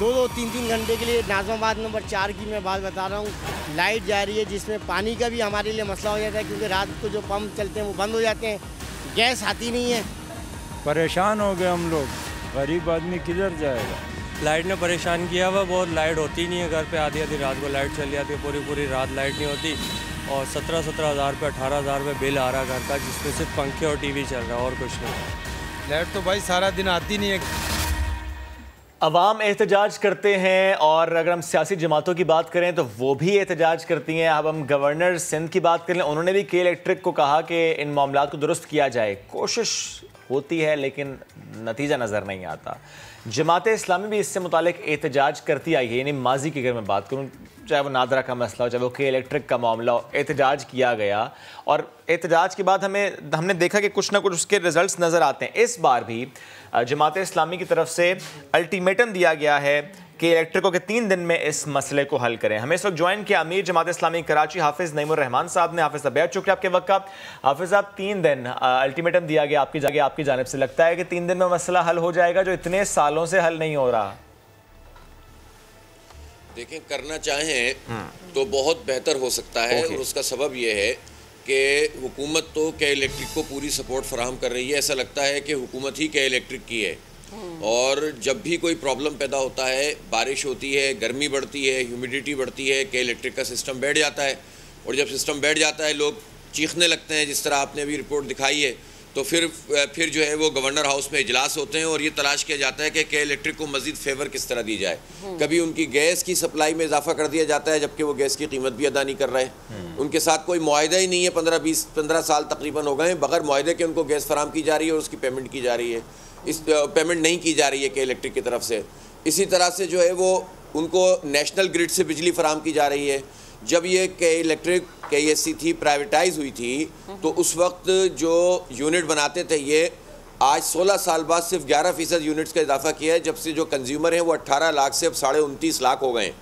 2-2, 3-3 घंटे के लिए। नाज़िमाबाद नंबर 4 की मैं बात बता रहा हूँ, लाइट जा रही है, जिसमें पानी का भी हमारे लिए मसला हो जाता है, क्योंकि रात को जो पंप चलते हैं वो बंद हो जाते हैं, गैस आती नहीं है। परेशान हो गए हम लोग, गरीब आदमी किधर जाएगा। लाइट ने परेशान किया हुआ बहुत, लाइट होती नहीं है घर पे, आधी रात को लाइट चली जाती है, पूरी रात लाइट नहीं होती और 17-17 हज़ार रुपये 18 हज़ार रुपये बिल आ रहा है घर का, जिसमें सिर्फ पंखे और टीवी चल रहा है और कुछ नहीं। लाइट तो भाई सारा दिन आती नहीं है। अवाम एहतजाज करते हैं और अगर हम सियासी जमातों की बात करें तो वो भी एहतजाज करती हैं। अब हम गवर्नर सिंध की बात करें, उन्होंने भी के इलेक्ट्रिक को कहा कि इन मामलात को दुरुस्त किया जाए। कोशिश होती है लेकिन नतीजा नज़र नहीं आता। जमात इस्लामी भी इससे मुतालिक एहतजाज करती आई है, यानी माजी की अगर मैं बात करूँ, चाहे वो नादरा का मसला हो, चाहे वो के इलेक्ट्रिक का मामला हो, एहतजाज किया गया और एहतजाज के बाद हमने देखा कि कुछ ना कुछ उसके रिजल्ट्स नज़र आते हैं। इस बार भी जमात इस्लामी की तरफ से अल्टीमेटम दिया गया है कि इलेक्ट्रिकों के 3 दिन में इस मसले को हल करें। हमें इस वक्त ज्वाइन किया अमीर जमात इस्लामी कराची हाफिज़ नईमुर रहमान साहब ने। हाफिज़ साहब बेहद शुक्रिया आपके वक्त का। हाफिज़ साहब, 3 दिन अल्टीमेटम दिया गया आपकी जानिब से, लगता है कि 3 दिन में मसला हल हो जाएगा जो इतने सालों से हल नहीं हो रहा? देखें, करना चाहें तो बहुत बेहतर हो सकता है और उसका सबब यह है कि हुकूमत तो के इलेक्ट्रिक को पूरी सपोर्ट फराहम कर रही है। ऐसा लगता है कि हुकूमत ही के इलेक्ट्रिक की है और जब भी कोई प्रॉब्लम पैदा होता है, बारिश होती है, गर्मी बढ़ती है, ह्यूमिडिटी बढ़ती है, के इलेक्ट्रिक का सिस्टम बैठ जाता है और जब सिस्टम बैठ जाता है लोग चीखने लगते हैं, जिस तरह आपने अभी रिपोर्ट दिखाई है। तो फिर जो है वो गवर्नर हाउस में इजलास होते हैं और ये तलाश किया जाता है कि के इलेक्ट्रिक को मज़ीद फेवर किस तरह दी जाए। कभी उनकी गैस की सप्लाई में इजाफा कर दिया जाता है जबकि वो गैस की कीमत भी अदा नहीं कर रहे, उनके साथ कोई मुआहदा ही नहीं है। 15 साल तकरीबन हो गए बगैर मुआहदे के उनको गैस फराम की जा रही है और उसकी पेमेंट की जा रही है, इस पेमेंट नहीं की जा रही है के इलेक्ट्रिक की तरफ से। इसी तरह से जो है वो उनको नेशनल ग्रिड से बिजली फराम की जा रही है। जब ये के इलेक्ट्रिक KESC थी, प्राइवेटाइज हुई थी, तो उस वक्त जो यूनिट बनाते थे ये आज 16 साल बाद सिर्फ 11% यूनिट्स का इजाफा किया है, जब से जो कंज्यूमर हैं वो 18 लाख से अब 29.5 लाख हो गए।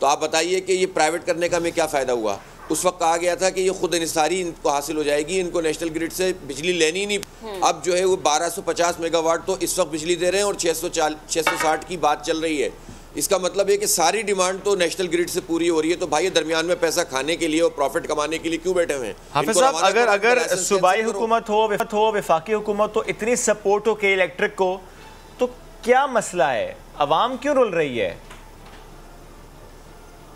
तो आप बताइए कि ये प्राइवेट करने का हमें क्या फ़ायदा हुआ। उस वक्त कहा गया था कि ये खुद इंसारी इनको हासिल हो जाएगी, इनको नेशनल ग्रिड से बिजली लेनी नहीं। अब जो है वो 1250 मेगावाट तो इस वक्त बिजली दे रहे हैं और 660 की बात चल रही है। इसका मतलब है कि सारी डिमांड तो नेशनल ग्रिड से पूरी हो रही है। तो भाई दरमियान में पैसा खाने के लिए और प्रॉफिट कमाने के लिए क्यों बैठे हुए हैं? हाफिज साहब, अगर सूबाई हुकूमत हो, वफाकी हुकूमत हो, इतनी सपोर्ट हो के इलेक्ट्रिक को, तो क्या मसला है? अवाम क्यों रुल रही है?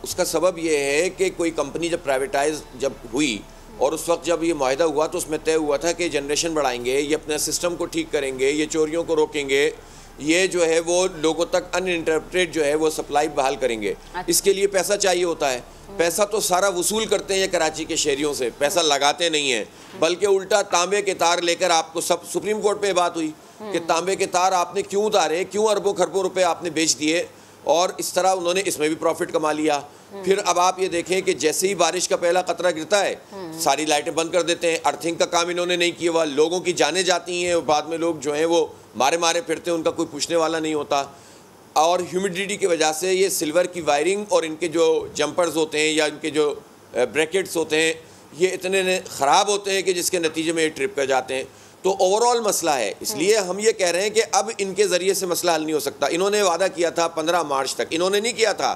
उसका सबब यह है कि कोई कंपनी जब प्राइवेटाइज जब हुई और उस वक्त जब ये माहिदा हुआ तो उसमें तय हुआ था कि जनरेशन बढ़ाएंगे, ये अपने सिस्टम को ठीक करेंगे, ये चोरियों को रोकेंगे, ये जो है वो लोगों तक अनइंटरप्टेड जो है वो सप्लाई बहाल करेंगे। इसके लिए पैसा चाहिए होता है। पैसा तो सारा वसूल करते हैं ये कराची के शहरियों से, पैसा लगाते नहीं हैं, बल्कि उल्टा तांबे के तार लेकर आपको सब सुप्रीम कोर्ट पे बात हुई कि तांबे के तार आपने क्यों उतारे, क्यों अरबों खरबों रुपए आपने बेच दिए, और इस तरह उन्होंने इसमें भी प्रॉफिट कमा लिया। फिर अब आप ये देखें कि जैसे ही बारिश का पहला कतरा गिरता है सारी लाइटें बंद कर देते हैं। अर्थिंग का काम इन्होंने नहीं किया हुआ, लोगों की जानें जाती हैं और बाद में लोग जो हैं वो मारे मारे फिरते हैं, उनका कोई पूछने वाला नहीं होता। और ह्यूमिडिटी की वजह से ये सिल्वर की वायरिंग और इनके जो जंपर्स होते हैं या इनके जो ब्रैकेट्स होते हैं ये इतने ख़राब होते हैं कि जिसके नतीजे में ये ट्रिप कर जाते हैं। तो ओवरऑल मसला है, इसलिए हम ये कह रहे हैं कि अब इनके ज़रिए से मसला हल नहीं हो सकता। इन्होंने वादा किया था 15 मार्च तक, इन्होंने नहीं किया था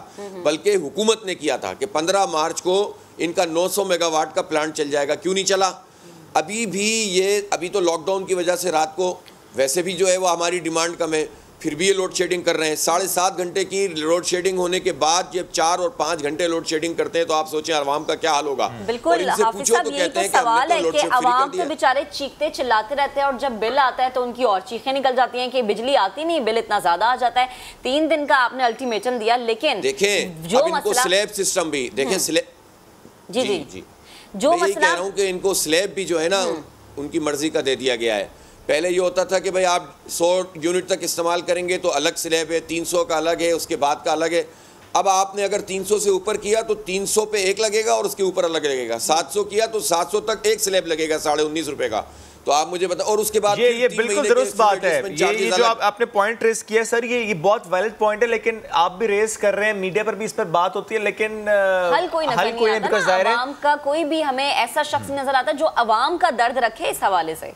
बल्कि हुकूमत ने किया था कि 15 मार्च को इनका 900 मेगावाट का प्लांट चल जाएगा। क्यों नहीं चला? अभी तो लॉकडाउन की वजह से रात को वैसे भी जो है वो हमारी डिमांड कम है, फिर भी ये लोड शेडिंग कर रहे हैं। 7.5 घंटे की लोड शेडिंग होने के बाद जब 4 और 5 घंटे लोड शेडिंग करते हैं तो आप सोचें आवाम का क्या हाल होगा। बिल्कुल हाफिज साहब, यही तो सवाल है कि आवाम तो बेचारे चीखते चिल्लाते रहते हैं और जब बिल आता है तो उनकी और चीखें निकल जाती हैं कि बिजली आती नहीं, बिल इतना ज्यादा आ जाता है। 3 दिन का आपने अल्टीमेटम दिया, लेकिन देखें जो इनको स्लैब सिस्टम भी देखें, जी जो मैं कह रहा हूँ कि इनको स्लैब भी जो है ना उनकी मर्जी का दे दिया गया है। पहले ये होता था कि भाई आप 100 यूनिट तक इस्तेमाल करेंगे तो अलग स्लैब है, 300 का अलग है, उसके बाद का अलग है। अब आपने अगर 300 से ऊपर किया तो 300 पे एक लगेगा और उसके ऊपर अलग लगेगा। 700 किया तो 700 तक एक स्लैब लगेगा 19.5 रुपए का। तो आप मुझे बताओ, और उसके बाद ये बिल्कुल दुरुस्त बात है। ये जो आपने पॉइंट रेस किया सर, ये बहुत वैलिड पॉइंट है, लेकिन आप भी रेस कर रहे हैं, मीडिया पर भी इस पर बात होती है, लेकिन हल कोई नहीं आता। अवाम का कोई भी हमें ऐसा शख्स नजर आता है जो अवाम का दर्द रखे इस हवाले से।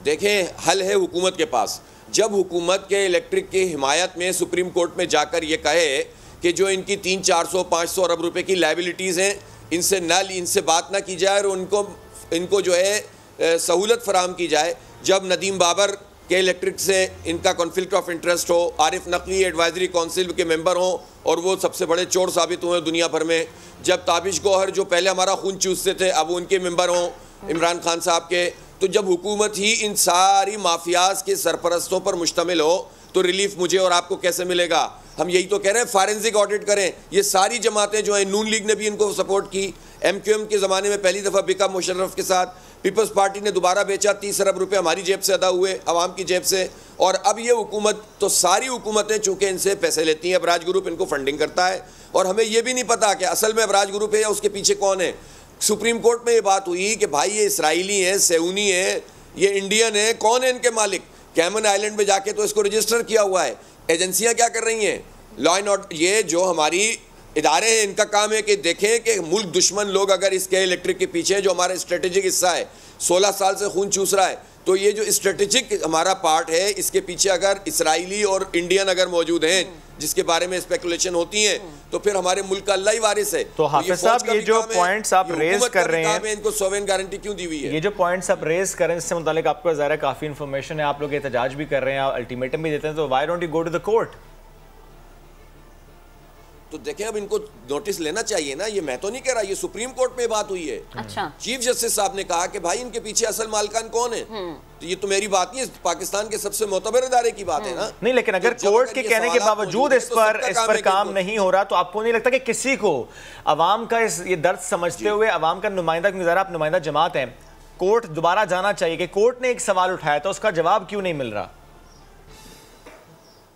देखें, हल है हुकूमत के पास। जब हुकूमत के इलेक्ट्रिक की हिमायत में सुप्रीम कोर्ट में जाकर ये कहे कि जो इनकी 300-400-500 अरब रुपए की लायबिलिटीज़ हैं इनसे बात ना की जाए और इनको जो है सहूलत फराम की जाए। जब नदीम बाबर के इलेक्ट्रिक से इनका कॉन्फ्लिक्ट ऑफ इंटरेस्ट हो, आरिफ नकवी एडवाइजरी काउंसिल के मेंबर हों और वो सबसे बड़े चोर साबित हुए दुनिया भर में, जब ताबिश गौहर जो पहले हमारा खून चूसते थे अब उनके मेंबर हों इमरान खान साहब के, तो जब हुकूमत ही इन सारी माफियाज के सरपरस्तों पर मुश्तमिल हो तो रिलीफ मुझे और आपको कैसे मिलेगा? हम यही तो कह रहे हैं, फॉरेंसिक ऑडिट करें। ये सारी जमातें जो हैं, नून लीग ने भी इनको सपोर्ट की, MQM के ज़माने में पहली दफ़ा बिका मुशर्रफ के साथ, पीपल्स पार्टी ने दोबारा बेचा, 30 अरब रुपये हमारी जेब से अदा हुए, आवाम की जेब से। और अब ये हुकूमत, तो सारी हुकूमतें चूँकि इनसे पैसे लेती हैं, अबराज ग्रुप इनको फंडिंग करता है और हमें ये भी नहीं पता कि असल में अबराज ग्रुप है या उसके पीछे कौन है। सुप्रीम कोर्ट में ये बात हुई कि भाई ये इसराइली हैं, सेऊनी है, ये इंडियन है, कौन है इनके मालिक? कैमन आइलैंड में जाके तो इसको रजिस्टर किया हुआ है। एजेंसियां क्या कर रही हैं? लॉ एंड ऑर्डर, ये जो हमारी इदारे हैं इनका काम है कि देखें कि मुल्क दुश्मन लोग अगर इसके इलेक्ट्रिक के पीछे हैं, जो हमारा स्ट्रेटेजिक हिस्सा है, 16 साल से खून चूस रहा है, तो ये जो स्ट्रेटेजिक हमारा पार्ट है इसके पीछे अगर इसराइली और इंडियन अगर मौजूद हैं जिसके बारे में स्पेकुलेशन होती हैं, तो फिर हमारे मुल्क का अल्लाह ही वारिस है। तो हाफिज साहब, ये जो पॉइंट्स आप रेज कर रहे हैं, इनको सोवेरेन गारंटी क्यों दी हुई है? ये जो पॉइंट्स आप रेज कर रहे हैं इससे मुतालिक आपको ज़ाहिर है काफ़ी इन्फॉर्मेशन है, आप लोग एहतजाज भी कर रहे हैं, अल्टीमेटम भी देते हैं, तो why don't you go to the court? तो देखें, अब इनको नोटिस लेना चाहिए ना। ये मैं तो नहीं कह रहा, ये सुप्रीम कोर्ट में बात हुई है। अच्छा। चीफ जस्टिस साहब ने कहा कि भाई इनके पीछे असल मालिकान कौन है। तो ये तो मेरी बात नहीं है, पाकिस्तान के सबसे मोतबर इदारे की बात है ना। नहीं, लेकिन अगर कोर्ट के कहने के बावजूद इस पर काम नहीं हो रहा, तो आपको नहीं लगता कि किसी को अवाम का ये दर्द समझते हुए अवाम का नुमाइंदा, क्योंकि ज़रा आप नुमाइंदा जमात हैं, कोर्ट दोबारा जाना चाहिए कि कोर्ट ने एक सवाल उठाया था उसका जवाब क्यों नहीं मिल रहा?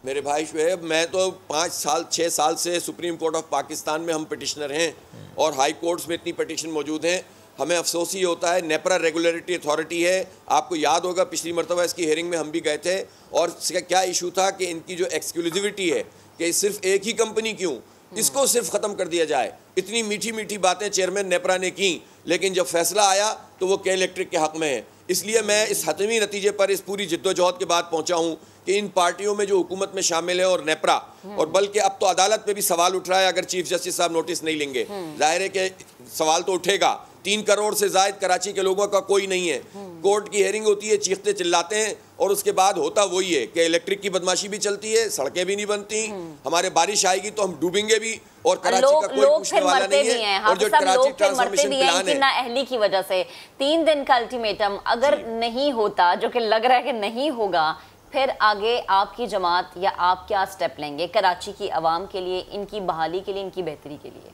मेरे भाई शुएब, मैं तो 6 साल से सुप्रीम कोर्ट ऑफ पाकिस्तान में हम पिटिशनर हैं और हाई कोर्ट्स में इतनी पिटिशन मौजूद हैं। हमें अफसोस ये होता है, नेपरा रेगुलेटरी अथॉरिटी है, आपको याद होगा पिछली मरतबा इसकी हेयरिंग में हम भी गए थे, और इसका क्या इशू था कि इनकी जो एक्सक्लूसिविटी है कि सिर्फ एक ही कंपनी क्यों, इसको सिर्फ ख़त्म कर दिया जाए। इतनी मीठी मीठी बातें चेयरमैन नेपरा ने की, लेकिन जब फैसला आया तो वो के इलेक्ट्रिक के हक में है। इसलिए मैं इस हतमी नतीजे पर इस पूरी जिद्दोजहद के बाद पहुंचा हूं कि इन पार्टियों में जो हुकूमत में शामिल है और नेपरा, और बल्कि अब तो अदालत पे भी सवाल उठ रहा है अगर चीफ जस्टिस साहब नोटिस नहीं लेंगे। जाहिर है कि सवाल तो उठेगा। 3 करोड़ से जायद कराची के लोगों का कोई नहीं है। कोर्ट की हेयरिंग होती है, चीखते चिल्लाते हैं, और उसके बाद होता वही है कि इलेक्ट्रिक की बदमाशी भी चलती है, सड़कें भी नहीं बनती, हमारे बारिश आएगी तो हम डूबेंगे भी, और कराची का कोई पूछने वाला नहीं है। और जो कराची ट्रांसफॉर्मेशन प्लान है, नाअहली की वजह से 3 दिन का अल्टीमेटम अगर नहीं होता, जो कि लग रहा है कि नहीं होगा, फिर आगे आपकी जमात या आप क्या स्टेप लेंगे कराची की आवाम के लिए, इनकी बहाली के लिए, इनकी बेहतरी के लिए?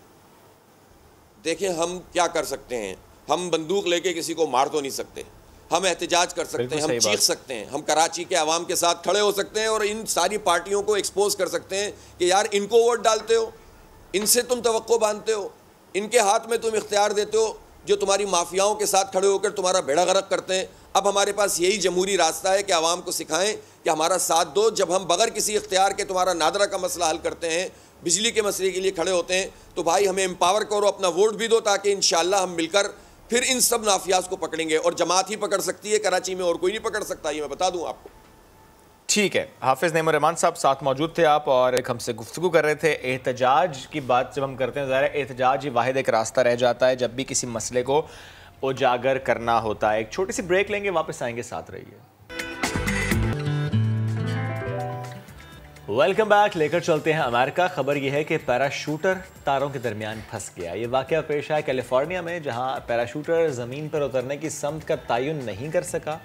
देखिए, हम क्या कर सकते हैं? हम बंदूक लेके किसी को मार तो नहीं सकते। हम एहतजाज कर सकते हैं, हम चीख सकते हैं, हम कराची के आवाम के साथ खड़े हो सकते हैं और इन सारी पार्टियों को एक्सपोज कर सकते हैं कि यार इनको वोट डालते हो, इनसे तुम तवक्को बांधते हो, इनके हाथ में तुम इख्तियार देते हो जो तुम्हारी माफियाओं के साथ खड़े होकर तुम्हारा बेड़ा गर्क करते हैं। अब हमारे पास यही जमहूरी रास्ता है कि आवाम को सिखाएं कि हमारा साथ दो। जब हम बगैर किसी इख्तियार के तुम्हारा नादरा का मसला हल करते हैं, बिजली के मसले के लिए खड़े होते हैं, तो भाई हमें एम्पावर करो, अपना वोट भी दो, ताकि इंशाअल्लाह हम मिलकर फिर इन सब नाफियाज को पकड़ेंगे। और जमात ही पकड़ सकती है कराची में, और कोई नहीं पकड़ सकता, ये मैं बता दूं आपको। ठीक है, हाफिज़ नईमुर रहमान साहब साथ मौजूद थे आप, और एक हमसे गुफ्तगू कर रहे थे। एहतजाज की बात जब हम करते हैं, ज़ाहिर है एहतजाज ही वाहिद एक रास्ता रह जाता है जब भी किसी मसले को उजागर करना होता है। एक छोटी सी ब्रेक लेंगे, वापस आएंगे, साथ रहिए। Welcome back. लेकर चलते हैं अमेरिका। खबर यह है कि पैराशूटर तारों के दरमियान फंस गया। ये वाक़या पेश आया कैलिफोर्निया में, जहां पैराशूटर ज़मीन पर उतरने की समत का तयन नहीं कर सका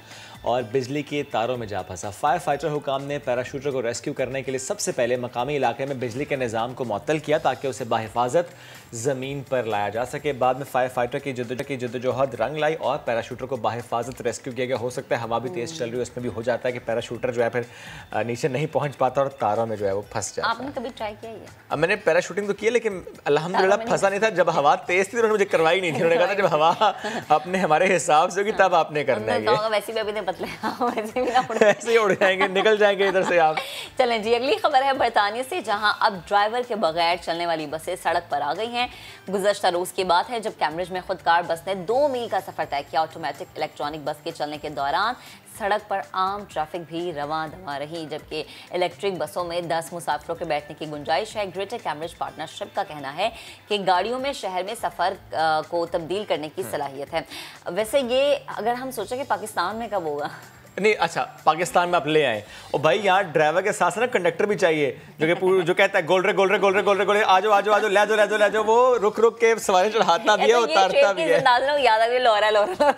और बिजली के तारों में जा फंसा। फायर फाइटर हुकाम ने पैराशूटर को रेस्क्यू करने के लिए सबसे पहले मकामी इलाके में बिजली के निज़ाम को मुअत्तल किया ताकि उसे बाहिफाजत ज़मीन पर लाया जा सके। बाद में फायर फाइटर की जद्दोजहद रंग लाई और पैराशूटर को बाहिफाजत रेस्क्यू किया गया। हो सकता है हवा भी तेज़ चल रही है, उसमें भी हो जाता है कि पैराशूटर जो है फिर नीचे नहीं पहुँच पाता और तारों में जो है वो फंस जाता है। आपने कभी ट्राई किया है? अब मैंने पैराशूटिंग तो की, लेकिन अल्हम्दुलिल्लाह फंसा नहीं था। जब हवा तेज़ थी तो उन्होंने मुझे करवाई नहीं थी। उन्होंने कहा था जब हवा अपने हमारे हिसाब से होगी तब आपने करना है। वैसे भी अभी पतले ऐसे ही उड़ जाएंगे, निकल जाएंगे इधर से आप। चलें जी, अगली खबर है बरतानिया से, जहां अब ड्राइवर के बगैर चलने वाली बसें सड़क पर आ गई हैं। गुज़श्ता रोज़ की बात है जब कैम्ब्रिज में खुदकार बस ने 2 मील का सफर तय किया। ऑटोमेटिक इलेक्ट्रॉनिक बस के चलने के दौरान सड़क पर आम ट्रैफिक भी रवां दवा रही, जबकि इलेक्ट्रिक बसों में 10 मुसाफिरों के बैठने की गुंजाइश है। ग्रेटर कैम्ब्रिज पार्टनरशिप का कहना है कि गाड़ियों में शहर में सफ़र को तब्दील करने की सलाहियत है। वैसे ये अगर हम सोचें कि पाकिस्तान में कब होगा? नहीं, अच्छा पाकिस्तान में आप ले आए और भाई यहाँ ड्राइवर के साथ ना कंडक्टर भी चाहिए जो कहता है गोल रे गोल रे गोल रे गोल रे गोल रे, आजो आजो आजो ले जाओ ले जाओ ले जाओ। वो रुक रुक के सवारी चढ़ाता भी है, उतारता भी है। याद आ गई लोरा लोरा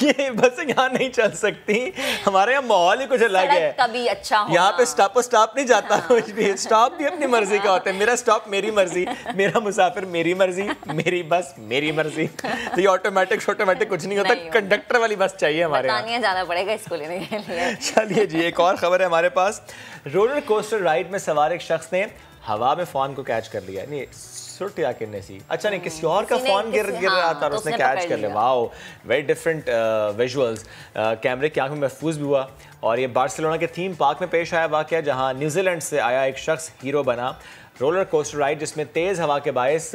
ये बस यहाँ नहीं चल सकती, हमारे यहाँ माहौल ही कुछ अलग है। कभी अच्छा यहाँ पे स्टॉप नहीं जाता कुछ भी। स्टॉप भी अपनी मर्जी का होता है। मेरा स्टॉप मेरी मर्जी, मेरा मुसाफिर मेरी मर्जी, मेरी बस मेरी मर्जी। तो ये ऑटोमेटिक कुछ नहीं होता। कंडक्टर वाली बस चाहिए हमारे यहाँ, जाना पड़ेगा इसको लेने के लिए। चलिए जी, एक और खबर है हमारे पास। रोलर कोस्टर राइड में सवार एक शख्स ने हवा में फोन को कैच कर लिया। नहीं सुटिया किन्ने सी, अच्छा नहीं किसी और का फोन गिर रहा था और उसने कैच कर लिया। Wow, very different visuals. कैमरे की आंख में महफूज भी हुआ। और ये बार्सिलोना के थीम पार्क में पेश आया वाक़या, जहां न्यूजीलैंड से आया एक शख्स हीरो बना। रोलर कोस्टर राइड जिसमें तेज़ हवा के बायस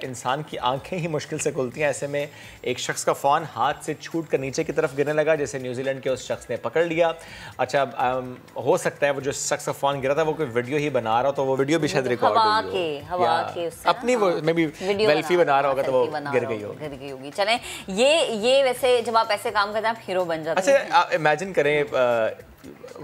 इंसान की आंखें ही मुश्किल से खुलती हैं। ऐसे में एक शख्स का फ़ोन हाथ से छूट कर नीचे की तरफ गिरने लगा, जिसे न्यूजीलैंड के उस शख्स ने पकड़ लिया। अच्छा, हो सकता है वो जो शख्स का फ़ोन गिरा था वो कोई वीडियो ही बना रहा हो, तो वो वीडियो भी शायद रिकॉर्ड हुई अपनी वो मे बी वेल्फी बना रहा होगा तो वो गिर गई होगी। चलें, ये वैसे जब आप ऐसे काम करते हैं आप हीरो बन जाते हैं। अच्छा, इमेजिन करें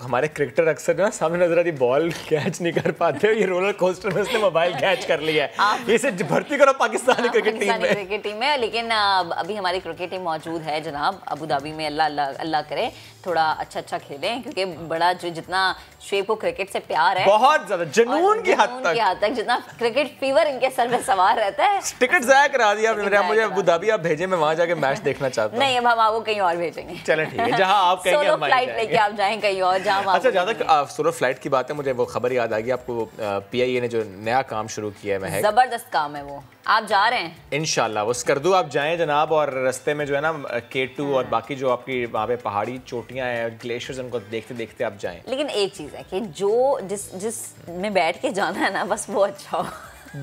हमारे क्रिकेटर अक्सर ना सामने नजर आती बॉल कैच नहीं कर पाते, ये रोलर कोस्टर में उसने मोबाइल कैच कर लिया है। इसे भर्ती करो पाकिस्तानी क्रिकेट टीम में। लेकिन अभी हमारी क्रिकेट टीम मौजूद है जनाब अबू धाबी में। अल्लाह करे थोड़ा अच्छा खेलें, क्योंकि बड़ा जो जितना शेब को क्रिकेट से प्यार है, बहुत ज्यादा जुनून की हद तक जितना क्रिकेट फीवर इनके सर में सवार रहता है। टिकट ज़ाया करा दिया मुझे अबू धाबी, आप भेजे, मैं वहाँ जाके मैच देखना चाहता हूँ। नहीं, अब हम आपको कहीं और भेजेंगे। चलें ठीक है, जहाँ आप कहेंगे फ्लाइट लेके आप जाएं कहीं और जहाँ। अच्छा, जहाँ तक सोलो फ्लाइट की बात है, मुझे वो खबर याद आ गई आपको, PIA ने जो नया काम शुरू किया है महक, जबरदस्त काम है वो, आप जा रहे हैं? इंशाल्लाह वो स्कर्दू आप जाएं जनाब, और रास्ते में जो है ना K2 और बाकी जो आपकी वहाँ पे पहाड़ी चोटियाँ हैं, ग्लेशियर्स, उनको देखते देखते आप जाएं। लेकिन एक चीज़ है कि जो जिस में बैठ के जाना है ना, बस वो अच्छा हो।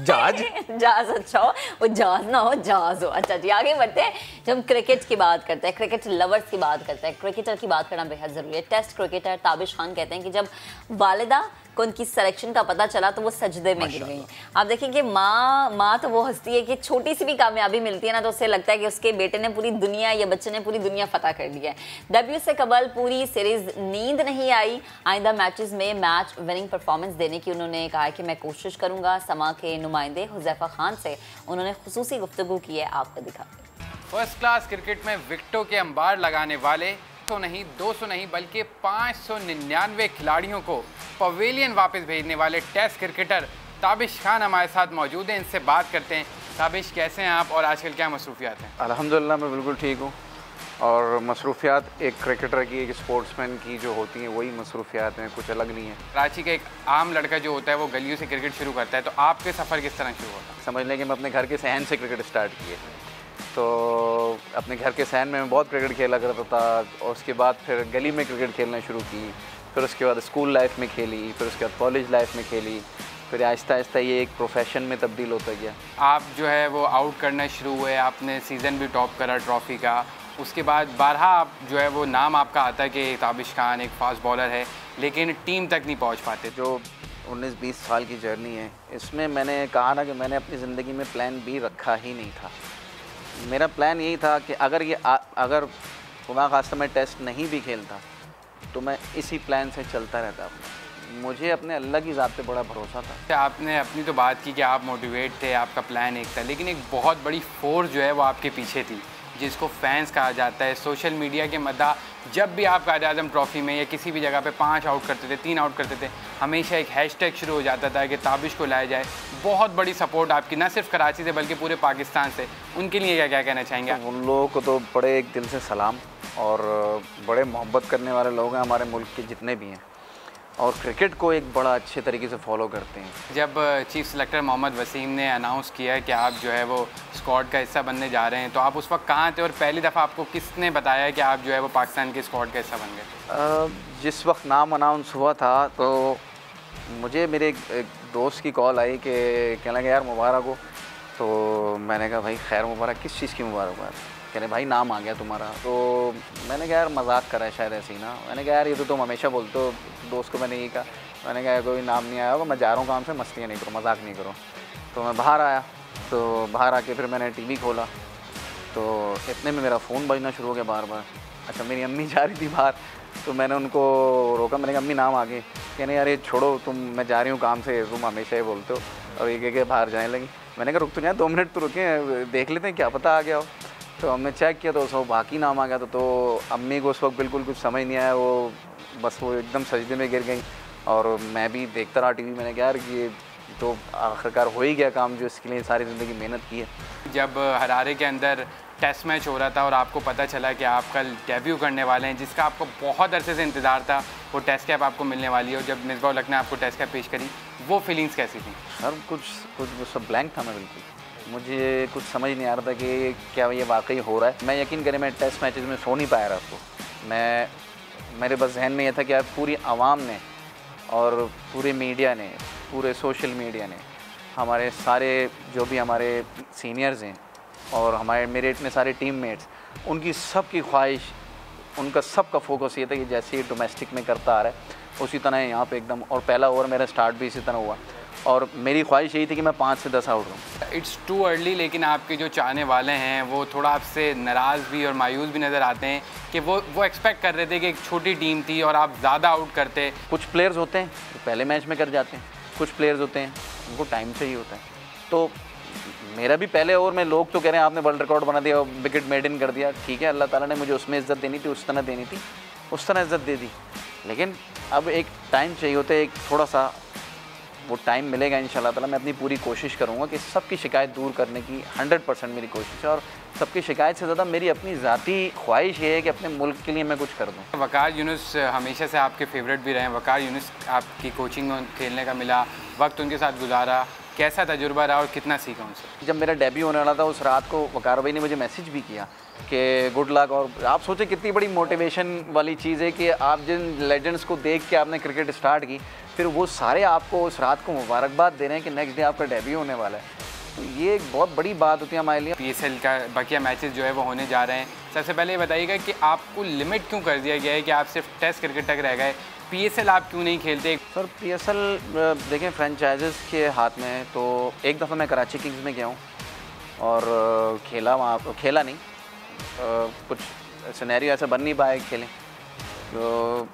जहाज अच्छा हो, वो जहाज ना हो, जहाज हो। अच्छा जी, आगे बढ़ते हैं। जब हम क्रिकेट की बात करते हैं, क्रिकेट लवर्स की बात करते हैं, क्रिकेटर की बात करना बेहद ज़रूरी है। टेस्ट क्रिकेटर ताबिश खान कहते हैं कि जब वालिदा को उनकी सिलेक्शन का पता चला तो वो सजदे में गिर गई। आप देखेंगे माँ तो वो हंसती है कि छोटी सी भी कामयाबी मिलती है ना तो उससे लगता है कि उसके बेटे ने पूरी दुनिया या बच्चे ने पूरी दुनिया फतह कर लिया है। डेब्यू से कबल पूरी सीरीज नींद नहीं आई। आइंदा मैचेस में मैच विनिंग परफॉर्मेंस देने की उन्होंने कहा कि मैं कोशिश करूंगा। समा के नुमाइंदे हुज़ैफा खान से उन्होंने खुसूसी गुफ्तगू की है, आपको दिखाते। फर्स्ट क्लास क्रिकेट में विकेटों के अंबार लगाने वाले तो नहीं 200 नहीं बल्कि 599 खिलाड़ियों को पवेलियन वापस भेजने वाले टेस्ट क्रिकेटर ताबिश खान हमारे साथ मौजूद हैं। इनसे बात करते हैं। ताबिश, कैसे हैं आप और आजकल क्या मसरूफियात हैं? अल्हम्दुलिल्लाह मैं बिल्कुल ठीक हूँ। और मसरूफियात एक क्रिकेटर की, एक स्पोर्ट्समैन की जो होती हैं वही मसरूफियात हैं, कुछ अलग नहीं है। कराची का एक आम लड़का जो होता है वो गलियों से क्रिकेट शुरू करता है, तो आपके सफ़र किस तरह शुरू होता है? समझ लें कि मैं अपने घर के सहन से क्रिकेट स्टार्ट किए। तो अपने घर के सहन में मैं बहुत क्रिकेट खेला करता था, और उसके बाद फिर गली में क्रिकेट खेलना शुरू की, फिर उसके बाद स्कूल लाइफ में खेली, फिर उसके बाद कॉलेज लाइफ में खेली, फिर आहिस्ता आहिस्ता ये एक प्रोफेशन में तब्दील होता गया। आप जो है वो आउट करना शुरू हुए, आपने सीज़न भी टॉप करा ट्रॉफ़ी का, उसके बाद बारहा आप जो है वो नाम आपका आता है कि ताबिश खान एक फास्ट बॉलर है, लेकिन टीम तक नहीं पहुँच पाते। जो 19-20 साल की जर्नी है, इसमें मैंने कहा ना कि मैंने अपनी ज़िंदगी में प्लान बी रखा ही नहीं था। मेरा प्लान यही था कि अगर खुदा खास्ता मैं टेस्ट नहीं भी खेलता तो मैं इसी प्लान से चलता रहता। मुझे अपने अल्लाह की ज़ात पे बड़ा भरोसा था। आपने अपनी तो बात की कि आप मोटिवेट थे, आपका प्लान एक था, लेकिन एक बहुत बड़ी फोर्स जो है वो आपके पीछे थी, जिसको फैंस कहा जाता है। सोशल मीडिया के मद्दा जब भी आप कायद आज़म ट्रॉफ़ी में या किसी भी जगह पे 5 आउट करते थे, 3 आउट करते थे, हमेशा एक हैशटैग शुरू हो जाता था कि ताबिश को लाया जाए। बहुत बड़ी सपोर्ट आपकी ना सिर्फ कराची से बल्कि पूरे पाकिस्तान से। उनके लिए क्या क्या कहना चाहेंगे? उन लोगों को तो बड़े एक दिल से सलाम, और बड़े मोहब्बत करने वाले लोग हैं हमारे मुल्क के जितने भी हैं, और क्रिकेट को एक बड़ा अच्छे तरीके से फॉलो करते हैं। जब चीफ सेलेक्टर मोहम्मद वसीम ने अनाउंस किया कि आप जो है वो स्क्वाड का हिस्सा बनने जा रहे हैं, तो आप उस वक्त कहाँ थे और पहली दफ़ा आपको किसने बताया कि आप जो है वो पाकिस्तान के स्क्वाड का हिस्सा बन गए? जिस वक्त नाम अनाउंस हुआ था तो मुझे मेरे एक दोस्त की कॉल आई कि कहने लगे यार मुबारक हो। तो मैंने कहा भाई खैर मुबारक, किस चीज़ की मुबारक? कह रहे भाई नाम आ गया तुम्हारा। तो मैंने कहा यार मजाक करा है शायद ऐसे ही ना। मैंने कहा यार ये तो तुम हमेशा बोलते हो। दोस्त को मैंने यही कहा, मैंने कहा कोई नाम नहीं आया होगा, मैं जा रहा हूँ काम से, मस्तियाँ नहीं करो, मजाक नहीं करो। तो मैं बाहर आया, तो बाहर आके फिर मैंने टीवी खोला, तो इतने में मेरा फ़ोन बजना शुरू हो गया बार बार। अच्छा, मेरी अम्मी जा रही थी बाहर, तो मैंने उनको रोका, मैंने कहा अम्मी नाम आ गए। कहने यार ये छोड़ो तुम, मैं जा रही हूँ काम से, तुम हमेशा ही बोलते हो। और ये कह के बाहर जाने लगी। मैंने कहा रुक तो नहीं, 2 मिनट तो रुके, देख लेते हैं क्या पता आ गया हो। तो हमने चेक किया तो सब बाकी नाम आ गया। तो अम्मी को उस वक्त बिल्कुल कुछ समझ नहीं आया, वो बस वो एकदम सजदे में गिर गई, और मैं भी देखता रहा टीवी। मैंने कहा यार ये तो आखिरकार हो ही गया काम जो इसके लिए सारी ज़िंदगी मेहनत की है। जब हरारे के अंदर टेस्ट मैच हो रहा था और आपको पता चला कि आप कल डेब्यू करने वाले हैं, जिसका आपको बहुत अरसे से इंतज़ार था, वो टेस्ट कैप आपको मिलने वाली है, और जब मिसबाह उल हक ने आपको टेस्ट कैप पेश करी, वो फीलिंग्स कैसी थी? सर कुछ सब ब्लैंक था। मैं बिल्कुल, मुझे कुछ समझ नहीं आ रहा था कि क्या ये वाकई हो रहा है। मैं यकीन करें मैं टेस्ट मैचेस में सो नहीं पाया रात को। मेरे बस जहन में यह था कि यार पूरी आवाम ने और पूरे मीडिया ने, पूरे सोशल मीडिया ने, हमारे सारे जो भी हमारे सीनियर्स हैं और मेरे इतने सारे टीममेट्स, उनकी सब की ख्वाहिश, उनका सब का फोकस ये था कि जैसे ही डोमेस्टिक में करता आ रहा है उसी तरह यहाँ पे एकदम। और पहला ओवर मेरा स्टार्ट भी इसी तरह हुआ, और मेरी ख्वाहिश यही थी कि मैं 5 से 10 आउट हूँ। इट्स टू अर्ली, लेकिन आपके जो चाहने वाले हैं वो थोड़ा आपसे नाराज़ भी और मायूस भी नज़र आते हैं कि वो एक्सपेक्ट कर रहे थे कि एक छोटी टीम थी और आप ज़्यादा आउट करते। कुछ प्लेयर्स होते हैं तो पहले मैच में कर जाते हैं, कुछ प्लेयर्स होते हैं उनको टाइम से ही होता है। तो मेरा भी पहले ओवर में लोग तो कह रहे हैं आपने वर्ल्ड रिकॉर्ड बना दिया, विकेट मेडन कर दिया। ठीक है, अल्लाह ताला ने मुझे उसमें इज़्ज़त देनी थी, उस तरह देनी थी, उस तरह इज़्ज़त दे दी। लेकिन अब एक टाइम चाहिए होता है, एक थोड़ा सा वो टाइम मिलेगा इंशाल्लाह ताला। मैं अपनी पूरी कोशिश करूँगा कि सबकी शिकायत दूर करने की 100% मेरी कोशिश है, और सबकी शिकायत से ज़्यादा मेरी अपनी ज़ाती ख्वाहिश ये है कि अपने मुल्क के लिए मैं कुछ कर दूँ। वकार यूनुस हमेशा से आपके फेवरेट भी रहे हैं। वकार यूनुस आपकी कोचिंग में खेलने का मिला, वक्त उनके साथ गुजारा, कैसा तजुर्बा रहा और कितना सीखा उनसे? जब मेरा डेब्यू होने वाला था उस रात को वकार भाई ने मुझे मैसेज भी किया कि गुड लक, और आप सोचें कितनी बड़ी मोटिवेशन वाली चीज़ है कि आप जिन लेजेंड्स को देख के आपने क्रिकेट स्टार्ट की, फिर वो सारे आपको उस रात को मुबारकबाद दे रहे हैं कि नेक्स्ट डे आपका डेब्यू होने वाला है। तो ये एक बहुत बड़ी बात होती है हमारे लिए। PSL का बकिया मैचेस जो है वो होने जा रहे हैं। सबसे पहले ये बताइएगा कि आपको लिमिट क्यों कर दिया गया है कि आप सिर्फ टेस्ट क्रिकेट तक रह गए? PSL आप क्यों नहीं खेलते? सर PSL देखें फ्रेंचाइजेस के हाथ में है। तो एक दफ़ा मैं कराची किंग्स में गया हूँ और खेला, वहाँ खेला नहीं, कुछ सिनेरियो ऐसा बन नहीं पाया खेलें, तो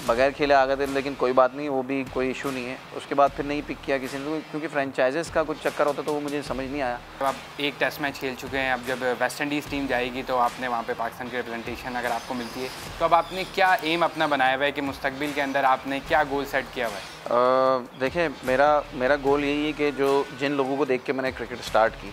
बगैर खेले आ गए थे, लेकिन कोई बात नहीं, वो भी कोई इशू नहीं है। उसके बाद फिर नहीं पिक किया किसी ने, क्योंकि फ्रेंचाइजेस का कुछ चक्कर होता तो वो मुझे समझ नहीं आया। तो आप एक टेस्ट मैच खेल चुके हैं, अब जब वेस्ट इंडीज़ टीम जाएगी तो आपने वहाँ पे पाकिस्तान की रिप्रेजेंटेशन अगर आपको मिलती है, तो अब आपने क्या एम अपना बनाया हुआ है कि मुस्तकबिल के अंदर आपने क्या गोल सेट किया हुआ है? देखिए मेरा गोल यही है कि जिन लोगों को देख के मैंने क्रिकेट स्टार्ट की,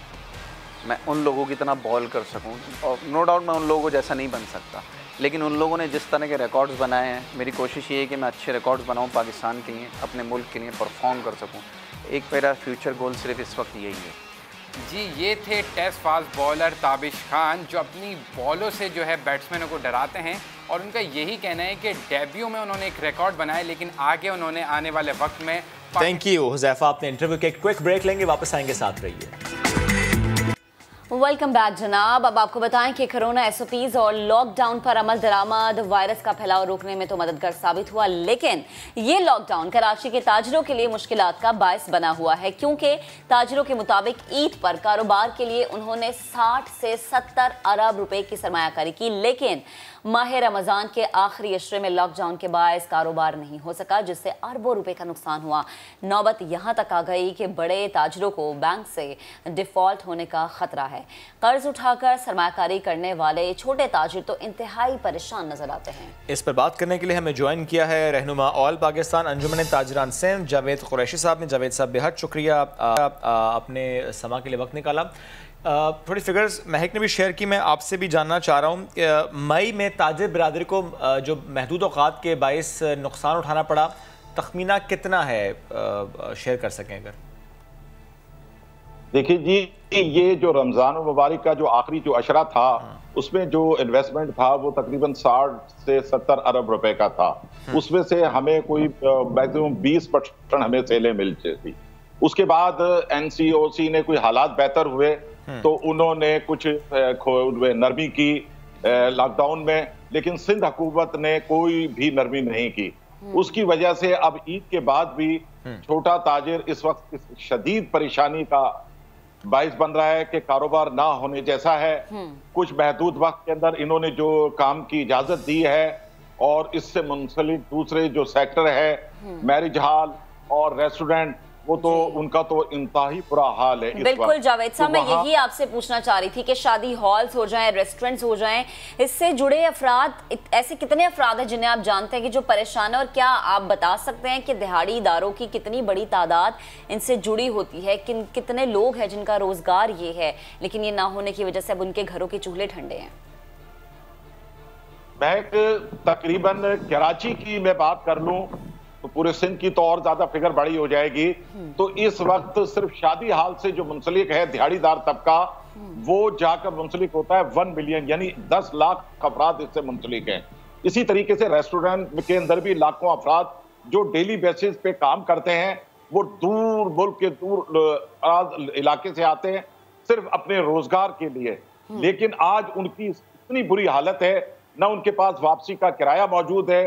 मैं उन लोगों की तरह बॉल कर सकूं। और नो डाउट मैं उन लोगों को जैसा नहीं बन सकता, लेकिन उन लोगों ने जिस तरह के रिकॉर्ड्स बनाए हैं, मेरी कोशिश ये है कि मैं अच्छे रिकॉर्ड्स बनाऊं पाकिस्तान के लिए, अपने मुल्क के लिए परफॉर्म कर सकूं। एक मेरा फ्यूचर गोल सिर्फ इस वक्त यही है। जी, ये थे test fast bowler Tabish Khan, जो अपनी बॉलों से जो है बैट्समैनों को डराते हैं, और उनका यही कहना है कि डेब्यू में उन्होंने एक रिकॉर्ड बनाया, लेकिन आगे उन्होंने आने वाले वक्त में। थैंक यू हुज़ैफा, आपने इंटरव्यू के क्विक ब्रेक लेंगे, वापस आएंगे, साथ रहिए। वेलकम बैक जनाब। अब आपको बताएं कि कोरोना SOPs और लॉकडाउन पर अमल दरामद वायरस का फैलाव रोकने में तो मददगार साबित हुआ, लेकिन ये लॉकडाउन कराची के ताजरों के लिए मुश्किलात का बायस बना हुआ है, क्योंकि ताजरों के मुताबिक ईद पर कारोबार के लिए उन्होंने 60 से 70 अरब रुपए की सरमायाकारी की, लेकिन माह रमज़ान के आखिरी अशरे में लॉकडाउन के बायस कारोबार नहीं हो सका, जिससे अरबों रुपए का नुकसान हुआ। नौबत यहाँ तक आ गई कि बड़े ताजरों को बैंक से डिफ़ॉल्ट होने का खतरा है। कर्ज उठाकर सरमायाकारी करने वाले छोटे ताजिर तो इंतहाई परेशान नजर आते हैं। इस पर बात करने के लिए हमें ज्वाइन किया है रहनुमा ऑल पाकिस्तान अंजुमन ताजरान सिंध जावेद कुरैशी साहब ने। जावेद साहब, बेहद शुक्रिया अपने समा के लिए वक्त निकाला। थोड़ी फिगर्स महक ने भी शेयर की, मैं आपसे भी जानना चाह रहा हूँ, मई में ताजिर बिरादरी को जो महदूद औकात के बायस नुकसान उठाना पड़ा, तखमीना कितना है, शेयर कर सकें अगर? देखिए जी, ये जो रमज़ान मुबारक का जो आखिरी जो अशरा था, उसमें जो इन्वेस्टमेंट था वो तकरीबन 60 से 70 अरब रुपए का था। उसमें से हमें कोई मैक्सिमम 20% हमें सेलें मिलती थी। उसके बाद NCOC ने कोई हालात बेहतर हुए तो उन्होंने कुछ नरमी की लॉकडाउन में, लेकिन सिंध हुकूमत ने कोई भी नरमी नहीं की। उसकी वजह से अब ईद के बाद भी छोटा ताजिर इस वक्त इस शदीद परेशानी का बाइस बन रहा है कि कारोबार ना होने जैसा है। कुछ महदूद वक्त के अंदर इन्होंने जो काम की इजाजत दी है, और इससे मुंसलिक दूसरे जो सेक्टर है, मैरिज हॉल और रेस्टोरेंट, वो तो उनका तो इंतहाई बुरा हाल है। बिल्कुल जावेद साहब, मैं यही आपसे पूछना चाह रही थी कि शादी हॉल्स हो जाएं, रेस्टोरेंट्स हो जाएं, इससे जुड़े अफराद, ऐसे कितने अफराद हैं जिन्हें आप जानते हैं कि जो परेशान है, और क्या आप बता सकते हैं कि दिहाड़ी इदारों की कितनी बड़ी तादाद इनसे जुड़ी होती है? कितने लोग हैं जिनका रोजगार ये है, लेकिन ये ना होने की वजह से अब उनके घरों के चूल्हे ठंडे हैं? मैं तकरीबन कराची की मैं बात कर लूं तो पूरे सिंध की तो और ज्यादा फिगर बड़ी हो जाएगी। तो इस वक्त सिर्फ शादी हाल से जो मुंसलिक है दिहाड़ीदार तबका, वो जाकर मुंसलिक होता है 1 मिलियन, यानी 10 लाख अफराद इससे मुंसलिक हैं। इसी तरीके से रेस्टोरेंट के अंदर भी लाखों अफराद जो डेली बेसिस पे काम करते हैं, वो दूर मुल्क के दूर इलाके से आते हैं सिर्फ अपने रोजगार के लिए। लेकिन आज उनकी इतनी बुरी हालत है, ना उनके पास वापसी का किराया मौजूद है,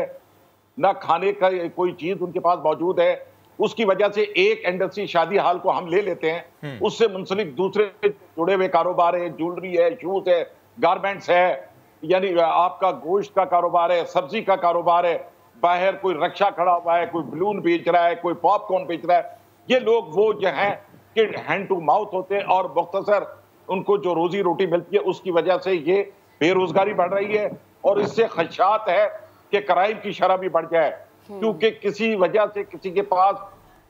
ना खाने का कोई चीज उनके पास मौजूद है। उसकी वजह से एक इंडस्ट्री शादी हाल को हम ले लेते हैं, उससे मुंसलिक दूसरे जुड़े हुए कारोबार है, ज्वेलरी है, शूज है, गारमेंट्स है, यानी आपका गोश्त का कारोबार है, सब्जी का कारोबार है, बाहर कोई रक्षा खड़ा हुआ है, कोई बलून बेच रहा है, कोई पॉपकॉर्न बेच रहा है। ये लोग वो जो हैं कि हैंड टू माउथ होते हैं, और मुख्तसर उनको जो रोजी रोटी मिलती है उसकी वजह से ये बेरोजगारी बढ़ रही है, और इससे खदशात है कि क्राइम की शरह भी बढ़ जाए, क्योंकि किसी वजह से किसी के पास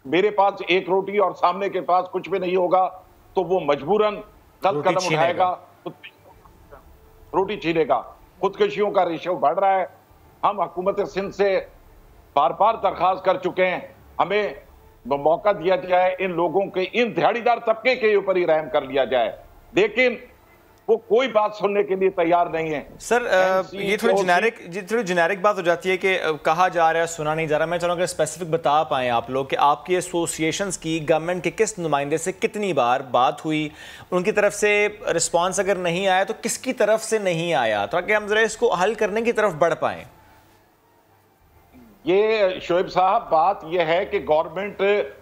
मेरे पास एक रोटी और सामने के पास कुछ भी नहीं होगा तो वो मजबूरन गलत कदम उठाएगा, रोटी छीनेगा। खुदकुशियों का रेशियो बढ़ रहा है। हम हुकूमत सिंध से बार बार दरखास्त कर चुके हैं, हमें मौका दिया जाए, इन लोगों के, इन दिहाड़ीदार तबके के ऊपर ही रहम कर लिया जाए, लेकिन वो कोई बात सुनने के लिए तैयार नहीं है। सर ये थोड़ी जेनेरिक बात हो जाती है कि कहा जा रहा है, सुना नहीं जा रहा। मैं चाहूँगा स्पेसिफिक बता पाएँ आप लोग कि आपकी एसोसिएशंस की गवर्नमेंट के किस नुमाइंदे से कितनी बार बात हुई, उनकी तरफ से रिस्पॉन्स अगर नहीं आया तो किसकी तरफ से नहीं आया, ताकि हम जरा इसको हल करने की तरफ बढ़ पाएँ। ये शोएब साहब, बात यह है कि गवर्नमेंट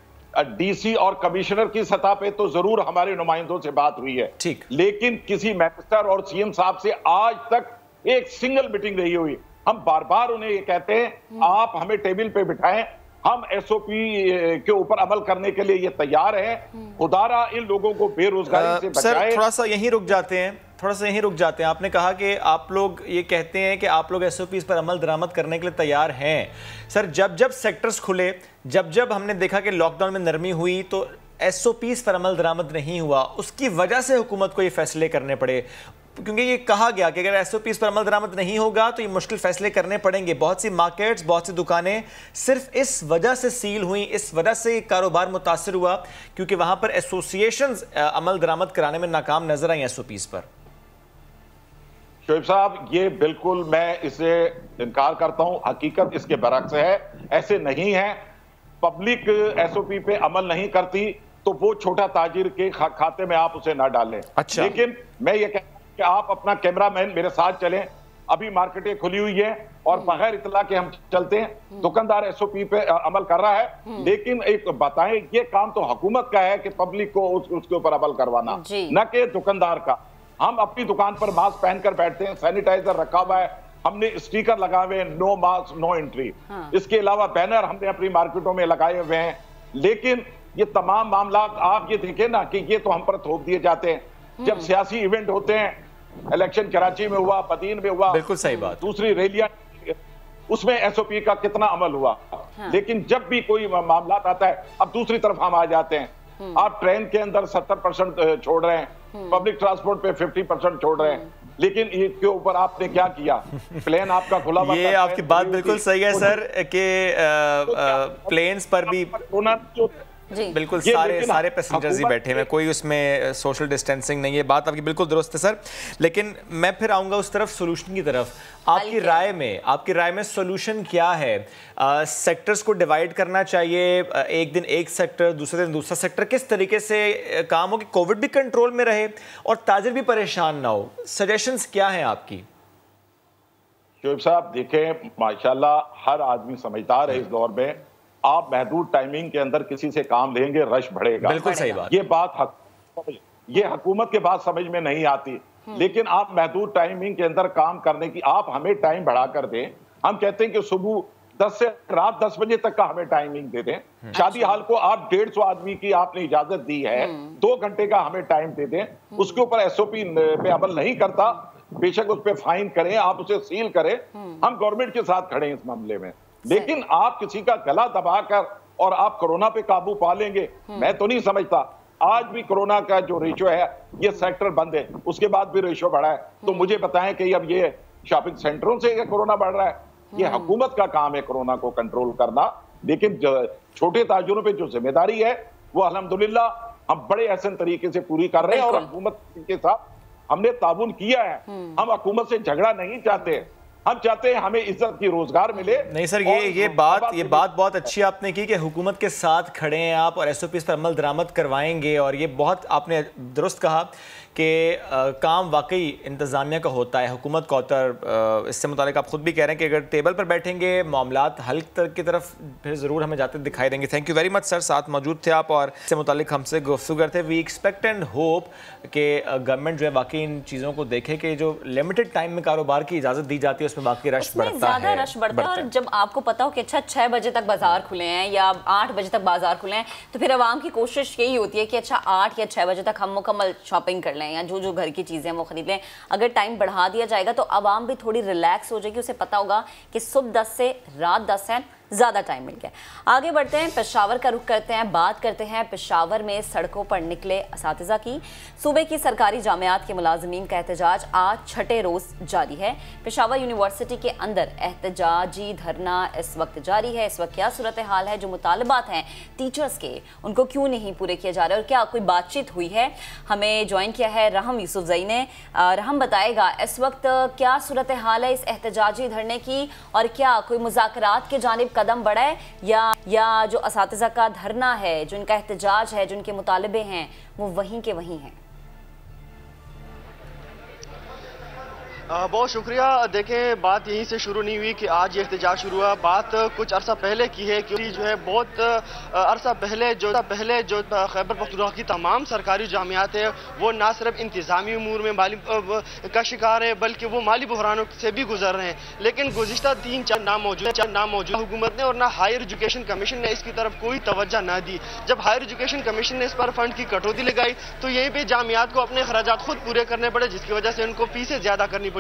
डीसी और कमिश्नर की सतह पे तो जरूर हमारे नुमाइंदों से बात हुई है, ठीक, लेकिन किसी मिनिस्टर और सीएम साहब से आज तक एक सिंगल मीटिंग नहीं हुई। हम बार बार उन्हें ये कहते हैं आप हमें टेबल पे बिठाएं, हम एसओपी के ऊपर अमल करने के लिए ये तैयार हैं। खुदारा इन लोगों को बेरोजगारी से बचाएं। सर थोड़ा सा यहीं रुक जाते हैं, आपने कहा कि आप लोग ये कहते हैं कि आप लोग एसओपीज पर अमल दरामद करने के लिए तैयार हैं। सर जब जब सेक्टर्स खुले, जब हमने देखा कि लॉकडाउन में नरमी हुई तो एसओपीज पर अमल दरामद नहीं हुआ, उसकी वजह से हुकूमत को ये फैसले करने पड़े, क्योंकि ये कहा गया कि अगर एसओपीज पर अमल दरामद नहीं होगा तो ये मुश्किल फैसले करने पड़ेंगे। बहुत सी मार्केट्स, बहुत सी दुकानें सिर्फ इस वजह से सील हुई, इस वजह से कारोबार मुतासर हुआ क्योंकि वहां पर एसोसिएशंस अमल दरामद कराने में नाकाम नजर आई एसओपीज पर। शोएब साहब, ये बिल्कुल मैं इसे इनकार करता हूं, हकीकत इसके बरक्स है, ऐसे नहीं है। पब्लिक एसओपी पे अमल नहीं करती तो वो छोटा ताजिर के खाते में आप उसे ना डालें। अच्छा। लेकिन मैं ये कहता हूं कि आप अपना कैमरामैन मेरे साथ चलें, अभी मार्केटें खुली हुई है और बगैर इतला के हम चलते हैं। दुकानदार एसओपी पे अमल कर रहा है, लेकिन एक बताएं, ये काम तो हुकूमत का है कि पब्लिक को उसके ऊपर अमल करवाना, न कि दुकानदार का। हम अपनी दुकान पर मास्क पहनकर बैठते हैं, सैनिटाइजर रखा हुआ है, हमने स्टिकर लगाए हुए हैं, नो मास्क नो एंट्री। इसके अलावा बैनर हमने अपनी मार्केटों में लगाए हुए हैं। लेकिन ये तमाम मामला आप ये देखें ना कि ये तो हम पर थोप दिए जाते हैं। जब सियासी इवेंट होते हैं, इलेक्शन कराची में हुआ, बदीन में हुआ, बिल्कुल सही बात, दूसरी रैलियां, उसमें एसओपी का कितना अमल हुआ। लेकिन जब भी कोई मामला आता है, अब दूसरी तरफ हम आ जाते हैं। आप ट्रेन के अंदर 70% छोड़ रहे हैं, पब्लिक ट्रांसपोर्ट पे 50% छोड़ रहे हैं, लेकिन इसके ऊपर आपने क्या किया? प्लेन आपका खुला हुआ, ये आपकी बात बिल्कुल सही है सर कि प्लेन्स पर भी बिल्कुल सारे पैसेंजर्स ही बैठे हुए हैं, कोई उसमें सोशल डिस्टेंसिंग नहीं है। बात आपकी बिल्कुल दुरुस्त है सर, लेकिन मैं फिर आऊंगा उस तरफ, सोल्यूशन की तरफ। आपकी राय में सोल्यूशन क्या है? सेक्टर्स को डिवाइड करना चाहिए, एक दिन एक सेक्टर, दूसरे दिन दूसरा सेक्टर, किस तरीके से काम हो कि कोविड भी कंट्रोल में रहे और ताजिर भी परेशान ना हो? सजेशंस क्या हैं आपकी? शोएब साहब देखें, माशाल्लाह हर आदमी समझदार है इस दौर में। आप महदूद टाइमिंग के अंदर किसी से काम लेंगे, रश बढ़ेगा। बिल्कुल सही बात। ये हुकूमत के बात समझ में नहीं आती, लेकिन आप महदूद टाइमिंग के अंदर काम करने की, आप हमें टाइम बढ़ा कर दें। हम कहते हैं कि सुबह 10 से रात 10 बजे तक का हमें टाइमिंग दे दें। शादी हाल को आप 150 आदमी की आपने इजाजत दी है, 2 घंटे का हमें टाइम दे दें। उसके ऊपर एसओपी पे अमल नहीं करता, बेशक उस पर फाइन करें, आप उसे सील करें, हम गवर्नमेंट के साथ खड़े हैं इस मामले में। लेकिन आप किसी का गला दबाकर और आप कोरोना पे काबू पा लेंगे, मैं तो नहीं समझता। आज भी कोरोना का जो रेशो है, ये सेक्टर बंद है, उसके बाद भी रेशो बढ़ा है। तो मुझे बताएं कि अब ये शॉपिंग सेंटरों से कोरोना बढ़ रहा है? ये हुकूमत का काम है कोरोना को कंट्रोल करना, लेकिन छोटे ताजिरों पे जो जिम्मेदारी है वो अल्हम्दुलिल्लाह हम बड़े एहसन तरीके से पूरी कर रहे हैं और हुकूमत के साथ हमने ताबून किया है। हम हुकूमत से झगड़ा नहीं चाहते, हम चाहते हैं हमें इज्जत की रोजगार मिले। नहीं सर, ये बात बहुत अच्छी आपने की कि हुकूमत के साथ खड़े हैं आप और एसओपीज पर अमल दरामद करवाएंगे, और ये बहुत आपने दुरुस्त कहा कि काम वाकई इंतज़ामिया का होता है, हुकूमत का होता है। इससे मुतालिक आप खुद भी कह रहे हैं कि अगर टेबल पर बैठेंगे मामलात हल की तरफ फिर ज़रूर हमें जाते दिखाई देंगे। Thank you very much sir, साथ मौजूद थे आप और इससे मुतालिक हमसे गुफ्तगू करते। वी एक्सपेक्ट एंड होप कि गवर्नमेंट जो है बाकी इन चीज़ों को देखे कि जो लिमिटेड टाइम में कारोबार की इजाज़त दी जाती है उसमें बाकी रश बढ़ता है। और जब आपको पता हो कि अच्छा 6 बजे तक बाजार खुले हैं या 8 बजे तक बाजार खुले हैं, तो फिर आवाम की कोशिश यही होती है कि अच्छा 8 या 6 बजे तक हम मुकम्मल शॉपिंग कर लें या जो घर की चीज़ें हैं वो खरीद लें। अगर टाइम बढ़ा दिया जाएगा तो आवाम भी थोड़ी रिलैक्स हो जाएगी, उसे पता होगा कि सुबह 10 से रात 10 है, ज़्यादा टाइम मिल गया। आगे बढ़ते हैं, पेशावर का रुख करते हैं, बात करते हैं पेशावर में सड़कों पर निकले असातिज़ा की। सूबे की सरकारी जामियात के मुलाजमीन का एहतजाज आज छठे रोज़ जारी है। पेशावर यूनिवर्सिटी के अंदर एहतजाजी धरना इस वक्त जारी है। इस वक्त क्या सूरत हाल है, जो मुतालबात हैं टीचर्स के, उनको क्यों नहीं पूरे किए जा रहे और क्या कोई बातचीत हुई है? हमें ज्वाइन किया है रहम यूसुफजई ने। रहम बताएगा इस वक्त क्या सूरत हाल है इस एहतजाजी धरने की और क्या कोई मुज़ाकरात के जानिब कदम बढ़ा है या जो असातिज़ा का धरना है, जो इनका एहतजाज है, जो इनके मुतालबे हैं, वो वहीं के वहीं हैं? बहुत शुक्रिया। देखें, बात यहीं से शुरू नहीं हुई कि आज ये एहतजाज शुरू हुआ। बात कुछ अरसा पहले की है, क्योंकि जो है बहुत अरसा पहले जो खैबर पख्तूनख्वा की तमाम सरकारी जामियात है वो ना सिर्फ इंतजामी उमूर में माली का शिकार है बल्कि वो माली बहरानों से भी गुजर रहे हैं। लेकिन गुज़िश्ता 3-4 नामौजूद हुकूमत ने और ना हायर एजुकेशन कमीशन ने इसकी तरफ कोई तवज्जो ना दी। जब हायर एजुकेशन कमीशन ने इस पर फंड की कटौती लगाई तो यहीं पर जामियात को अपने खर्चात खुद पूरे करने पड़े, जिसकी वजह से उनको फीसें ज्यादा करनी पड़ी।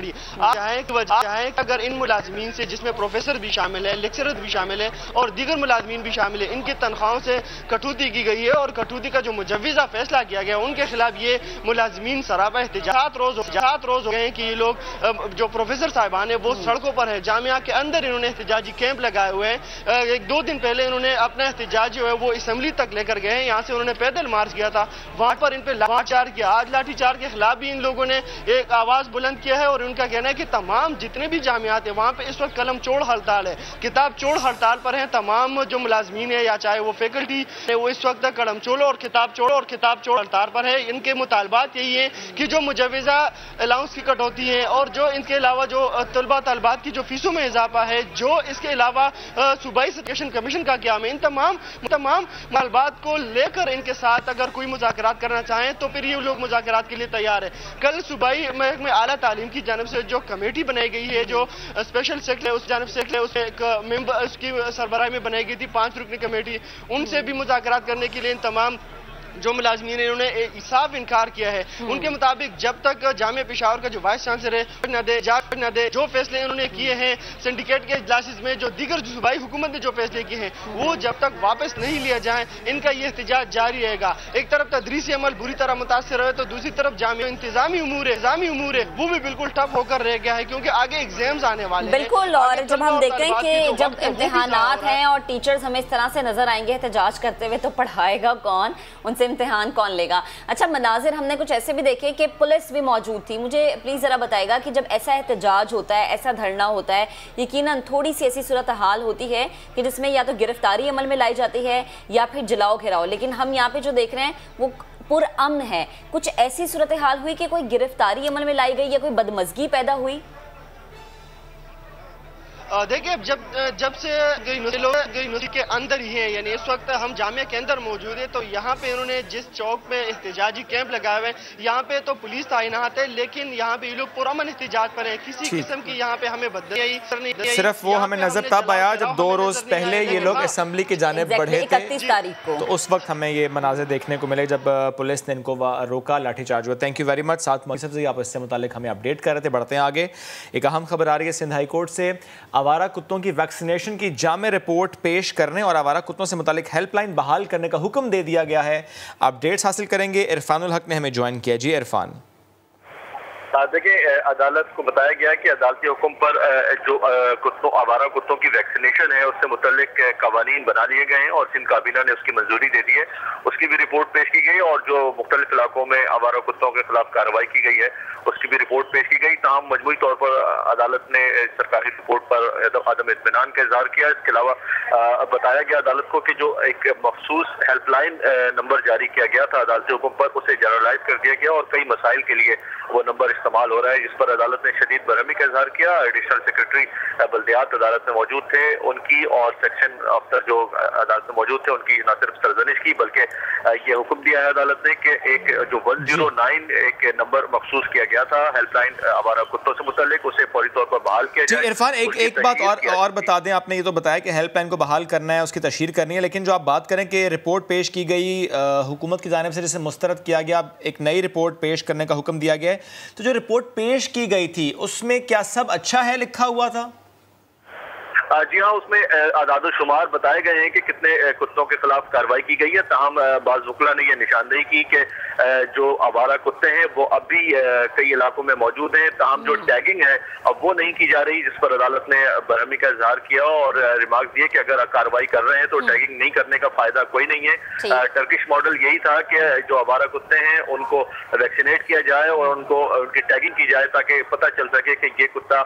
अगर इन मुलाजमीन से, जिसमें प्रोफेसर भी शामिल है, लेक्चरर भी शामिल है और दीगर मुलाजमीन भी शामिल है, इनकी तनख्वाहों से कटौती की गई है और कटौती का जो मुजव्विज़ा फैसला किया गया उनके खिलाफ ये मुलाजमीन सरापा एहतजाज 7 रोज हो गए हैं कि ये लोग जो प्रोफेसर साहिबान है वो सड़कों पर है। जामिया के अंदर इन्होंने एहतजाजी कैंप लगाए हुए हैं। 1-2 दिन पहले इन्होंने अपना एहतजाज जो है वो असम्बली तक लेकर गए हैं। यहाँ से उन्होंने पैदल मार्च किया था, वहां पर इन पर लाठीचार्ज किया। आज लाठीचार्ज के खिलाफ भी इन लोगों ने एक आवाज बुलंद किया है और उनका कहना है कि तमाम जितने भी जामियात है वहां पे इस वक्त कलम चोड़ हड़ताल है, किताब चोड़ हड़ताल पर है। तमाम जो मुलाजमीन है या चाहे वो फैकल्टी है वो इस वक्त कलम चोड़ और किताब चोड़ हड़ताल पर है। इनके मुतालबात यही है कि जो मुजव्विज़ा अलाउंस की कटौती है और जो इनके अलावा जो तलबात की जो फीसों में इजाफा है, जो इसके अलावा सूबाई एजुकेशन कमीशन का क्या है, इन तमाम मुतालबात को लेकर इनके साथ अगर कोई मुज़ाकरात करना चाहें तो फिर ये लोग मुज़ाकरात के लिए तैयार है। कल सूबाई में आला तालीम की जानिब से जो कमेटी बनाई गई है, जो स्पेशल सेक्रेटरी उस जानिब से उसमें एक मेंबर उसकी सरबराही में बनाई गई थी 5 रुकनी कमेटी, उनसे भी मुज़ाकरात करने के लिए इन तमाम जो मुलाजमीन है उन्होंने साफ इनकार किया है। उनके मुताबिक जब तक जामिया पेशावर का जो वाइस चांसलर है न दे जो फैसले उन्होंने किए हैं सिंडिकेट के इजलास में, जो दीगर सूबाई हुकूमत ने जो फैसले किए हैं वो जब तक वापस नहीं लिया जाए इनका ये एहतजाज जारी रहेगा। एक तरफ तदरीसी अमल बुरी तरह मुतासर है तो दूसरी तरफ जामिया इंतजामी उमूर है वो भी बिल्कुल ठप होकर रह गया है, क्योंकि आगे एग्जाम्स आने वाले हैं। बिल्कुल, और जब हम देखें कि जब इम्तिहानात हैं और टीचर्स हमें इस तरह से नजर आएंगे एहतजाज करते हुए, तो पढ़ाएगा कौन, उनसे इम्तिहान कौन लेगा? अच्छा मनाजिर हमने कुछ ऐसे भी देखे कि पुलिस भी मौजूद थी। मुझे प्लीज जरा बताएगा कि जब ऐसा एहतजाज होता है, ऐसा धरना होता है, यकीनन थोड़ी सी ऐसी सूरत हाल होती है कि जिसमें या तो गिरफ्तारी अमल में लाई जाती है या फिर जलाओ घेराओ, लेकिन हम यहाँ पे जो देख रहे हैं वो पुरअमन है। कुछ ऐसी सूरत हाल हुई कि कोई गिरफ्तारी अमल में लाई गई या कोई बदमज़गी पैदा हुई? देखिए, जब से यूनिवर्सिटी के अंदर ही है, यानी इस वक्त हम जामिया के अंदर मौजूद है, तो यहाँ पे इन्होंने जिस चौक पे एहतजाजी कैंप लगाए हुए हैं, यहाँ पे तो पुलिस तैनात है, लेकिन यहाँ पे ये लोग पुरअमन एहतजाज पर है। किसी किस्म की यहाँ पे हमें बदली सिर्फ वो हमें नजर तब आया जब 2 रोज पहले ये लोग असेंबली की जानिब बढ़े थे, 31 तारीख को, तो उस वक्त हमें ये मनाज़िर देखने को मिले जब पुलिस ने इनको रोका, लाठीचार्ज हुआ। Thank you very much. साथ में आप इससे मुतालिक हमें अपडेट कर रहे थे। बढ़ते हैं आगे। एक अहम खबर आ रही है सिंध हाई कोर्ट से। आवारा कुत्तों की वैक्सीनेशन की जामे रिपोर्ट पेश करने और आवारा कुत्तों से मुतालिक हेल्पलाइन बहाल करने का हुक्म दे दिया गया है। अपडेट्स हासिल करेंगे, इरफानुल हक ने हमें ज्वाइन किया। जी इरफान। देखिए, अदालत को बताया गया कि अदालती हुक्म पर जो आवारा कुत्तों की वैक्सीनेशन है उससे मुतल्लिक कवानीन बना लिए गए हैं और सिंध काबीना ने उसकी मंजूरी दे दी है। उसकी भी रिपोर्ट पेश की गई और जो मुख्तलिफ इलाकों में आवारा कुत्तों के खिलाफ कार्रवाई की गई है उसकी भी रिपोर्ट पेश की गई। तमाम मजमूई तौर पर अदालत ने सरकारी रिपोर्ट पर अदम इत्मीनान का इजहार किया। इसके अलावा बताया गया अदालत को कि जो एक मखसूस हेल्पलाइन नंबर जारी किया गया था अदालती हुक्म पर, उसे जनरलाइज कर दिया गया और कई मसाइल के लिए वो नंबर इस्तेमाल हो रहा है, जिस पर अदालत ने शदीद बरहमी का इजहार किया। एडिशनल सेक्रेटरी बल्दियात अदालत में मौजूद थे, उनकी और सेक्शन अफसर जो अदालत में मौजूद थे उनकी न सिर्फ सरजनिश की बल्कि ये हुक्म दिया है अदालत ने कि एक जो 109 एक नंबर मखसूस किया गया था हेल्पलाइन आवारा कुत्तों से मुतालिक, उसे फौरी तौर पर बहाल किया जाए। इरफान, एक बात और बता दें, आपने ये तो बताया कि हेल्पलाइन को बहाल करना है, उसकी तशहीर करनी है, लेकिन जो आप बात करें कि रिपोर्ट पेश की गई हुकूमत की जानिब से जिसे मुस्तरद किया गया, एक नई रिपोर्ट पेश करने का हुक्म दिया गया है, तो जो रिपोर्ट पेश की गई थी उसमें क्या सब अच्छा है लिखा हुआ था? जी हाँ, उसमें आदाद-ओ-शुमार बताए गए हैं कि कितने कुत्तों के खिलाफ कार्रवाई की गई है। ताहम बाज़ वकला ने यह निशानदेही की कि जो आवारा कुत्ते हैं वो अब भी कई इलाकों में मौजूद हैं। ताहम जो टैगिंग है अब वो नहीं की जा रही, जिस पर अदालत ने बरहमी का इजहार किया और रिमार्क दिए कि अगर कार्रवाई कर रहे हैं तो टैगिंग नहीं करने का फायदा कोई नहीं है। टर्किश मॉडल यही था कि जो आवारा कुत्ते हैं उनको वैक्सीनेट किया जाए और उनकी टैगिंग की जाए ताकि पता चल सके कि ये कुत्ता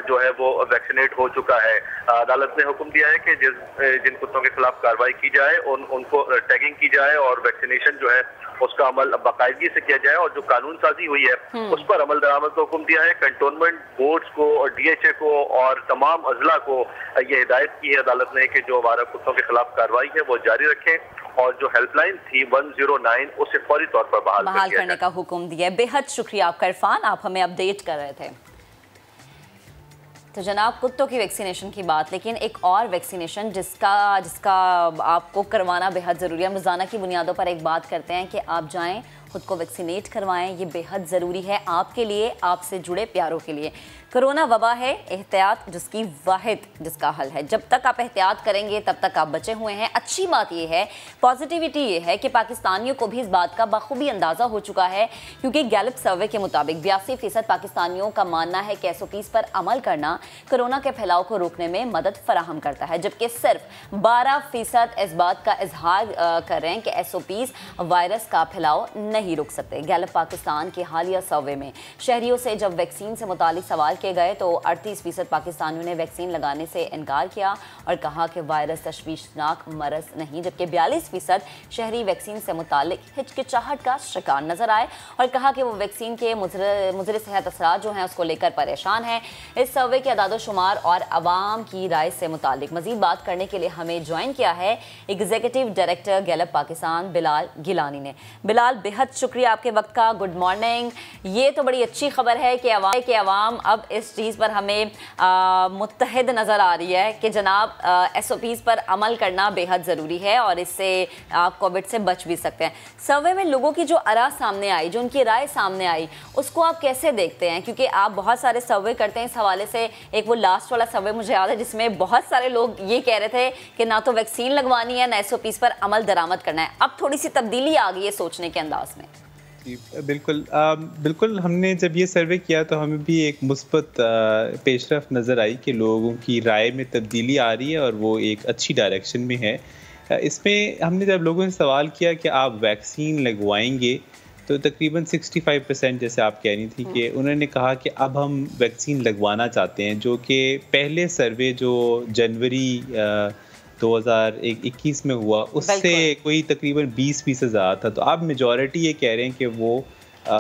जो है वो वैक्सीनेट हो चुका है। अदालत ने हुक्म दिया है कि जिन कुत्तों के खिलाफ कार्रवाई की जाए उनको टैगिंग की जाए और वैक्सीनेशन जो है उसका अमल बाकायदगी से किया जाए और जो कानून साजी हुई है उस पर अमल दरामद का हुक्म दिया है। कंटोनमेंट बोर्ड्स को और DHA को और तमाम अजला को ये हिदायत की है अदालत ने कि जो आवारा कुत्तों के खिलाफ कार्रवाई है वो जारी रखें और जो हेल्पलाइन थी 109 उसे फौरी तौर पर बहाल करने का हुक्म दिया है। बेहद शुक्रिया आपका इरफान, आप हमें अपडेट कर रहे थे। तो जनाब कुत्तों की वैक्सीनेशन की बात, लेकिन एक और वैक्सीनेशन जिसका आपको करवाना बेहद ज़रूरी है। हम रोज़ाना की बुनियादों पर एक बात करते हैं कि आप जाएं खुद को वैक्सीनेट करवाएं, ये बेहद ज़रूरी है आपके लिए, आपसे जुड़े प्यारों के लिए। कोरोना वबा है, एहतियात जिसका हल है। जब तक आप एहतियात करेंगे तब तक आप बचे हुए हैं। अच्छी बात यह है, पॉजिटिविटी ये है कि पाकिस्तानियों को भी इस बात का बखूबी अंदाज़ा हो चुका है, क्योंकि गैलप सर्वे के मुताबिक 82% पाकिस्तानियों का मानना है कि SOPs पर अमल करना कोरोना के फैलाव को रोकने में मदद फराहम करता है, जबकि सिर्फ 12% इस बात का इजहार कर रहे हैं कि SOPs वायरस का फैलाव नहीं रोक सकते। गैलप पाकिस्तान के हालिया सर्वे में शहरियों से जब वैक्सीन से मुतालिक सवाल किए गए तो 38% पाकिस्तानियों ने वैक्सीन लगाने से इनकार किया और कहा कि वायरस तशवीशनाक मरज नहीं, जबकि 42% शहरी वैक्सीन से मुतालिक हिचकिचाहट का शिकार नजर आए और कहा कि वो वैक्सीन के मुज़र सेहत असरात जो हैं उसको लेकर परेशान हैं। इस सर्वे के अदाद-ओ-शुमार और आवाम की राय से मुतालिक मजीद बात करने के लिए हमें ज्वाइन किया है executive director Gallup Pakistan Bilal Gilani ने। बिलाल, बेहद शुक्रिया आपके वक्त का, गुड मॉर्निंग। ये तो बड़ी अच्छी खबर है कि अवाम अब इस चीज़ पर हमें मुत्तहिद नज़र आ रही है कि जनाब SOPs पर अमल करना बेहद ज़रूरी है और इससे आप कोविड से बच भी सकते हैं। सर्वे में लोगों की जो आरा सामने आई, जो उनकी राय सामने आई, उसको आप कैसे देखते हैं? क्योंकि आप बहुत सारे सर्वे करते हैं इस हवाले से। एक वो लास्ट वाला सर्वे मुझे याद है जिसमें बहुत सारे लोग ये कह रहे थे कि ना तो वैक्सीन लगवानी है ना SOPs पर अमल दरामद करना है। अब थोड़ी सी तब्दीली आ गई है सोचने के अंदाज में। बिल्कुल हमने जब ये सर्वे किया तो हमें भी एक मुस्बत पेशरफ नज़र आई कि लोगों की राय में तब्दीली आ रही है और वो एक अच्छी डायरेक्शन में है। इसमें हमने जब लोगों से सवाल किया कि आप वैक्सीन लगवाएंगे तो तकरीबन 65% जैसे आप कह रही थी कि उन्होंने कहा कि अब हम वैक्सीन लगवाना चाहते हैं, जो कि पहले सर्वे जो जनवरी 2021 में हुआ उससे कोई तकरीबन 20% ज़्यादा था। तो अब मेजॉरिटी ये कह रहे हैं कि वो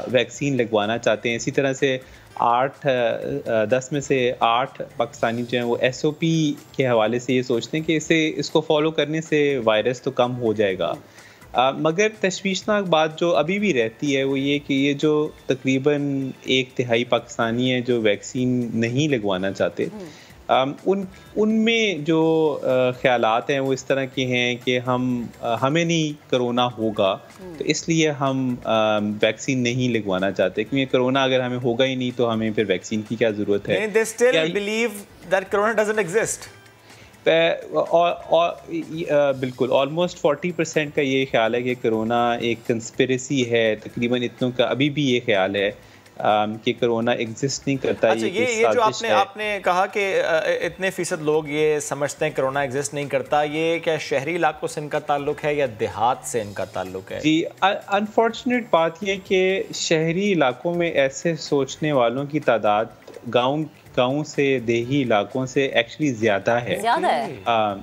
वैक्सीन लगवाना चाहते हैं। इसी तरह से 10 में से 8 पाकिस्तानी जो हैं वो SOP के हवाले से ये सोचते हैं कि इसको फॉलो करने से वायरस तो कम हो जाएगा। मगर तशवीशनाक बात जो अभी भी रहती है वो ये कि ये जो तकरीबन 1/3 पाकिस्तानी हैं जो वैक्सीन नहीं लगवाना चाहते, उनमें जो ख्यालात हैं वो इस तरह के हैं कि हमें नहीं कोरोना होगा तो इसलिए हम वैक्सीन नहीं लगवाना चाहते, क्योंकि कोरोना अगर हमें होगा ही नहीं तो हमें फिर वैक्सीन की क्या ज़रूरत है। They still believe that corona doesn't exist. बिल्कुल ऑलमोस्ट 40% का ये ख्याल है कि कोरोना एक कंस्पिरेसी है। तकरीबन इतनों का अभी भी ये ख्याल है कि कोरोना एग्जिस्ट नहीं करता। अच्छा, ये जो आपने कहा कि इतने फीसद लोग ये समझते हैं कोरोना एग्जिस्ट नहीं करता, ये क्या शहरी इलाकों से इनका ताल्लुक है या देहात से इनका ताल्लुक है? जी, अनफॉर्चुनेट बात ये कि शहरी इलाकों में ऐसे सोचने वालों की तादाद गाँव से देही इलाकों से एक्चुअली ज़्यादा है।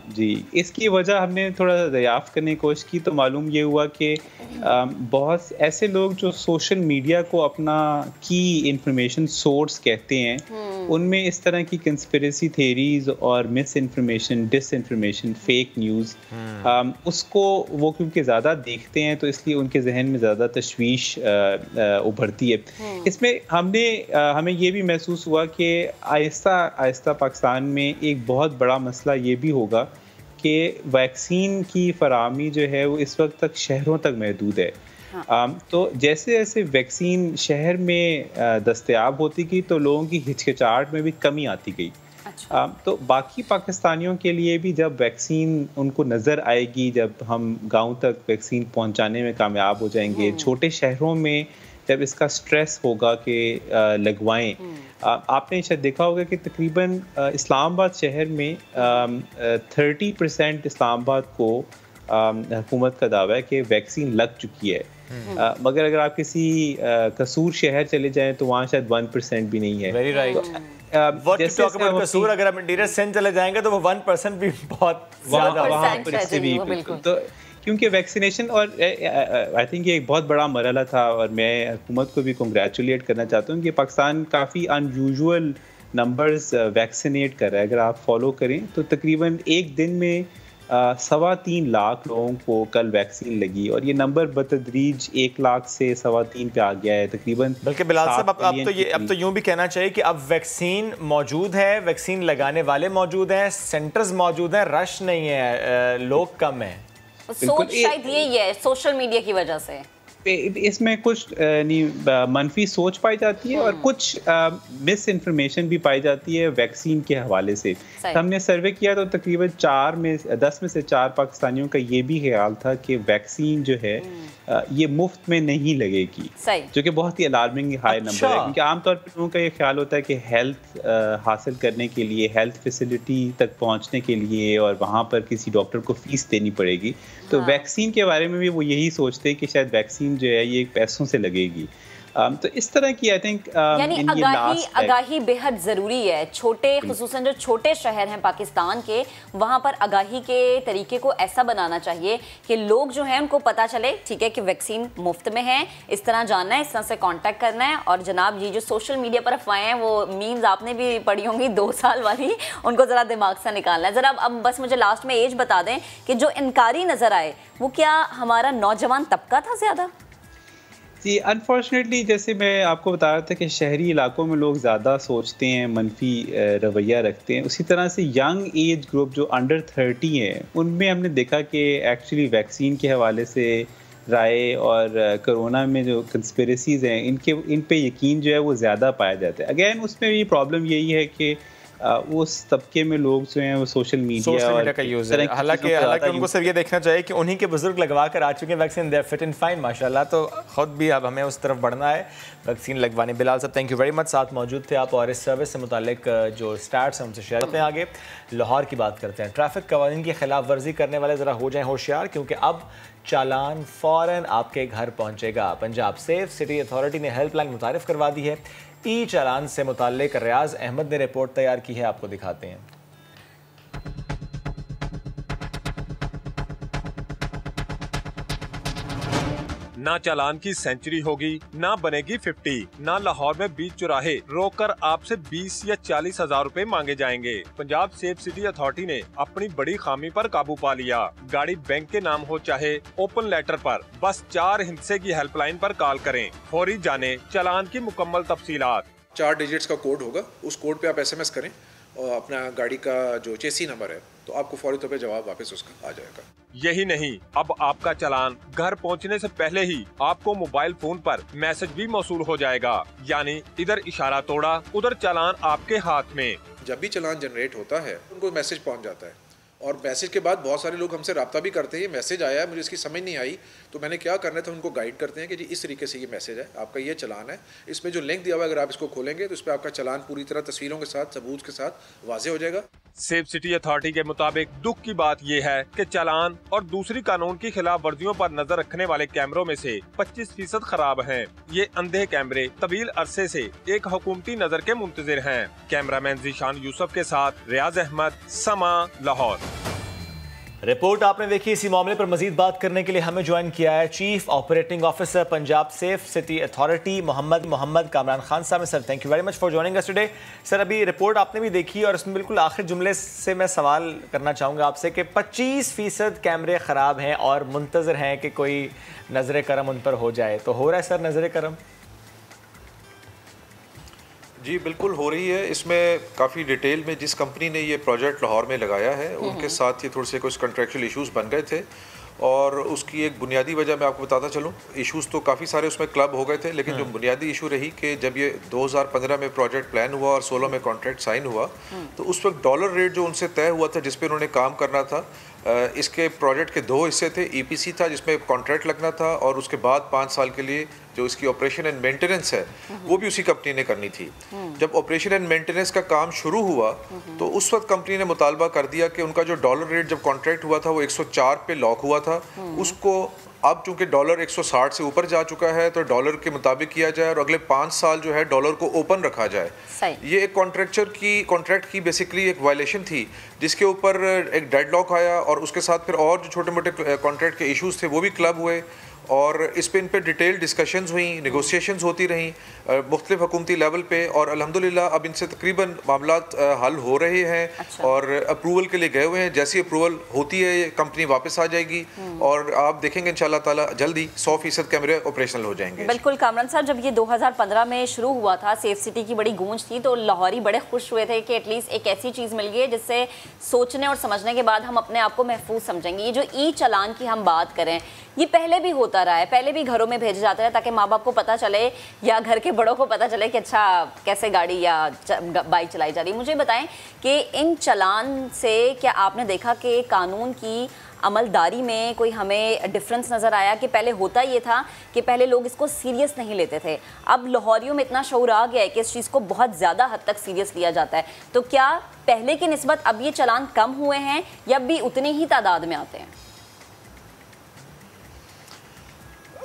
जी, इसकी वजह हमने थोड़ा दरियाफ्त करने की कोशिश की तो मालूम ये हुआ कि बहुत ऐसे लोग जो सोशल मीडिया को अपना की इंफॉर्मेशन सोर्स कहते हैं, उनमें इस तरह की कंस्पिरेसी थेरीज और miss information, disinformation, fake news उसको वो क्योंकि ज़्यादा देखते हैं तो इसलिए उनके जहन में ज़्यादा तशवीश उभरती है। इसमें हमें ये भी महसूस हुआ कि आहिस्ता पाकिस्तान में एक बहुत बड़ा मसला ये भी होगा कि वैक्सीन की फराहमी जो है वो इस वक्त तक शहरों तक महदूद है। तो जैसे जैसे वैक्सीन शहर में दस्तयाब होती गई तो लोगों की हिचकिचाहट में भी कमी आती गई। अच्छा। तो बाकी पाकिस्तानियों के लिए भी जब वैक्सीन उनको नज़र आएगी, जब हम गांव तक वैक्सीन पहुंचाने में कामयाब हो जाएंगे, छोटे शहरों में जब इसका स्ट्रेस होगा कि लगवाएं, आपने शायद देखा होगा कि तकरीबन इस्लामाबाद शहर में 30% इस्लामाबाद को हुकूमत का दावा है कि वैक्सीन लग चुकी है, मगर अगर आप किसी कसूर शहर चले जाएं तो वहाँ शायद 1% भी नहीं है। Very right. कसूर अगर आप इंटीरियर सिंध चले जाएंगे तो वो 1% भी बहुत वहाँ पर इससे भी तो क्योंकि वैक्सीनेशन और आई थिंक ये एक बहुत बड़ा मरहला था और मैं हुकूमत को भी कंग्रेचुलेट करना चाहता हूँ कि पाकिस्तान काफ़ी अनयूजुअल नंबर्स वैक्सीनेट कर रहा है। अगर आप फॉलो करें तो तकरीबन एक दिन में 3.25 लाख लोगों को कल वैक्सीन लगी और ये नंबर बतदरीज 1 लाख से 3.25 पे आ गया है तकरीबन। बल्कि बिलाल साहब अब तो यूं भी कहना चाहिए कि अब वैक्सीन मौजूद है, वैक्सीन लगाने वाले मौजूद हैं, सेंटर्स मौजूद हैं, रश नहीं है, लोग कम हैं। सोच शायद यही है सोशल मीडिया की वजह से। इसमें कुछ मनफी सोच पाई जाती है और कुछ मिस इन्फॉर्मेशन भी पाई जाती है वैक्सीन के हवाले से। हमने सर्वे किया तो तकरीबन 10 में से 4 पाकिस्तानियों का ये भी ख्याल था कि वैक्सीन जो है ये मुफ्त में नहीं लगेगी, जो कि बहुत ही अलार्मिंग हाई नंबर है, क्योंकि आमतौर पर लोगों का ये ख्याल होता है कि हेल्थ हासिल करने के लिए, हेल्थ फैसिलिटी तक पहुंचने के लिए और वहाँ पर किसी डॉक्टर को फीस देनी पड़ेगी। तो वैक्सीन के बारे में भी वो यही सोचते हैं कि शायद वैक्सीन जो है ये पैसों से लगेगी। तो इस तरह की आई थिंक यानी आगाही बेहद ज़रूरी है। छोटे खुसूसन जो छोटे शहर हैं पाकिस्तान के, वहाँ पर आगाही के तरीके को ऐसा बनाना चाहिए कि लोग जो हैं उनको पता चले ठीक है कि वैक्सीन मुफ्त में है, इस तरह जानना है, इस तरह से कांटेक्ट करना है। और जनाब ये जो सोशल मीडिया पर अफवाहें हैं वो मीम्स आपने भी पढ़ी होंगी 2 साल वाली, उनको ज़रा दिमाग से निकालना है। ज़रा अब बस मुझे लास्ट में एज बता दें कि जो इनकारी नज़र आए वो क्या हमारा नौजवान तबका था ज़्यादा? जी अनफॉर्चुनेटली जैसे मैं आपको बता रहा था कि शहरी इलाकों में लोग ज़्यादा सोचते हैं, मनफी रवैया रखते हैं, उसी तरह से यंग एज ग्रुप जो अंडर 30 हैं उनमें हमने देखा कि एक्चुअली वैक्सीन के हवाले से राय और कोरोना में जो कंस्पिरेसीज़ हैं इन पे यकीन जो है वो ज़्यादा पाया जाता है। अगेन उसमें भी प्रॉब्लम यही है कि उस तबके में लोग जो हैं वो सोशल मीडिया का यूज़ है। हालांकि उनको सिर्फ ये देखना चाहिए कि उन्हीं के बुजुर्ग लगवा कर आ चुके हैं vaccine, they are fit and fine माशाल्लाह, तो ख़ुद भी अब हमें उस तरफ बढ़ना है वैक्सीन लगवाने। बिलाल साहब थैंक यू वेरी मच, साथ मौजूद थे आप और इस सर्विस से मुतालिक जो स्टार्ट्स हैं उनसे शेयर करते हैं। आगे लाहौर की बात करते हैं। ट्रैफिक कवानीन की खिलाफ वर्जी करने वाले ज़रा हो जाएं होशियार, क्योंकि अब चालान फ़ौरन आपके घर पहुँचेगा। पंजाब सेफ सिटी अथॉरिटी ने हेल्पलाइन मुतारिफ करवा दी है। ई चालान से मुताल्लिक रियाज अहमद ने रिपोर्ट तैयार की है, आपको दिखाते हैं। ना चालान की सेंचुरी होगी, ना बनेगी 50, ना लाहौर में बीच चौराहे रोककर आपसे 20 या 40 हजार रुपए मांगे जाएंगे। पंजाब सेफ सिटी अथॉरिटी ने अपनी बड़ी खामी पर काबू पा लिया। गाड़ी बैंक के नाम हो चाहे ओपन लेटर पर, बस 4 हिस्से की हेल्पलाइन पर कॉल करें। फौरी जाने चालान की मुकम्मल तफसीलात। 4 डिजिट्स का कोड होगा, उस कोड पे आप SMS करें और अपना गाड़ी का जो चेसी नंबर है तो आपको फौरी तौर पे जवाब वापस उसका आ जाएगा। यही नहीं, अब आपका चालान घर पहुंचने से पहले ही आपको मोबाइल फोन पर मैसेज भी मौसूल हो जाएगा, यानी इधर इशारा तोड़ा उधर चालान आपके हाथ में। जब भी चालान जनरेट होता है उनको मैसेज पहुंच जाता है और मैसेज के बाद बहुत सारे लोग हमसे रब्ता भी करते हैं, ये मैसेज आया है मुझे इसकी समझ नहीं आई, तो मैंने क्या करना था उनको गाइड करते हैं कि जी इस तरीके से ये मैसेज है, आपका ये चालान है, इसमें जो लिंक दिया हुआ है अगर आप इसको खोलेंगे तो इस पर आपका चालान पूरी तरह तस्वीरों के साथ सबूत के साथ वाजे हो जाएगा। सेफ सिटी अथॉरिटी के मुताबिक दुख की बात यह है कि चालान और दूसरी कानून की खिलाफ वर्जियों पर नजर रखने वाले कैमरों में से 25% खराब हैं। ये अंधे कैमरे तवील अरसे से एक हुकूमती नजर के मुंतजिर हैं। कैमरामैन जीशान यूसुफ के साथ रियाज अहमद, समा, लाहौर। रिपोर्ट आपने देखी। इसी मामले पर मजीद बात करने के लिए हमें ज्वाइन किया है chief operating officer Punjab safe city authority Mohammad Kamran Khan साहब। Sir thank you very much for joining us today. Sir अभी रिपोर्ट आपने भी देखी और उसमें बिल्कुल आखिर जुमले से मैं सवाल करना चाहूँगा आपसे कि 25% कैमरे ख़राब हैं और मुंतज़र हैं कि कोई नज़र करम उन पर हो जाए, तो हो रहा है सर नज़र करम? जी बिल्कुल हो रही है। इसमें काफ़ी डिटेल में जिस कंपनी ने ये प्रोजेक्ट लाहौर में लगाया है उनके साथ ये थोड़े से कुछ कॉन्ट्रेक्चुअल इश्यूज बन गए थे और उसकी एक बुनियादी वजह मैं आपको बताता चलूँ, इश्यूज़ तो काफ़ी सारे उसमें क्लब हो गए थे, लेकिन जो बुनियादी इशू रही कि जब ये 2015 में प्रोजेक्ट प्लान हुआ और 16 में कॉन्ट्रैक्ट साइन हुआ, तो उस वक्त डॉलर रेट जो उनसे तय हुआ था जिस पे उन्होंने काम करना था, इसके प्रोजेक्ट के 2 हिस्से थे। ईपीसी था जिसमें कॉन्ट्रैक्ट लगना था और उसके बाद 5 साल के लिए जो इसकी ऑपरेशन एंड मेंटेनेंस है वो भी उसी कंपनी ने करनी थी। जब ऑपरेशन एंड मेंटेनेंस का काम शुरू हुआ तो उस वक्त कंपनी ने मुतालबा कर दिया कि उनका जो डॉलर रेट जब कॉन्ट्रैक्ट हुआ था वो 104 पे लॉक हुआ था, उसको अब चूंकि डॉलर 160 से ऊपर जा चुका है तो डॉलर के मुताबिक किया जाए और अगले 5 साल जो है डॉलर को ओपन रखा जाए। ये एक कॉन्ट्रैक्ट की बेसिकली एक वायलेशन थी जिसके ऊपर एक डेडलॉक आया और उसके साथ फिर और जो छोटे मोटे कॉन्ट्रैक्ट के इश्यूज थे वो भी क्लब हुए और इस पे इन पे डिटेल डिस्कशंस हुई, नेगोशिएशंस होती रहीं मुख्तलिफ हुकूमती लेवल पे और अल्हम्दुलिल्लाह अब इनसे तकरीबन मामलात हल हो रहे हैं और अप्रूवल के लिए गए हुए हैं। जैसी अप्रूवल होती है ये कंपनी वापस आ जाएगी और आप देखेंगे इंशाल्लाह ताला जल्दी 100% कैमरे ऑपरेशनल हो जाएंगे। बिल्कुल कामरान साहब, जब ये 2015 में शुरू हुआ था, सेफ सिटी की बड़ी गूंज थी, तो लाहौरी बड़े खुश हुए थे कि एटलीस्ट एक ऐसी चीज़ मिल गई है जिससे सोचने और समझने के बाद हम अपने आप को महफूज समझेंगे। ये जो ई चालान की हम बात करें, ये पहले भी होता रहा है, पहले भी घरों में भेजे जाते रहे ताकि माँ बाप को पता चले या घर के बड़ों को पता चले कि अच्छा कैसे गाड़ी या बाइक चलाई जा रही है। मुझे बताएं कि इन चालान से क्या आपने देखा कि कानून की अमलदारी में कोई हमें डिफरेंस नज़र आया? कि पहले होता ये था कि पहले लोग इसको सीरियस नहीं लेते थे, अब लाहौरियों में इतना शऊर आ गया है कि इस चीज़ को बहुत ज़्यादा हद तक सीरियस लिया जाता है। तो क्या पहले की निस्बत अब ये चालान कम हुए हैं या भी उतनी ही तादाद में आते हैं?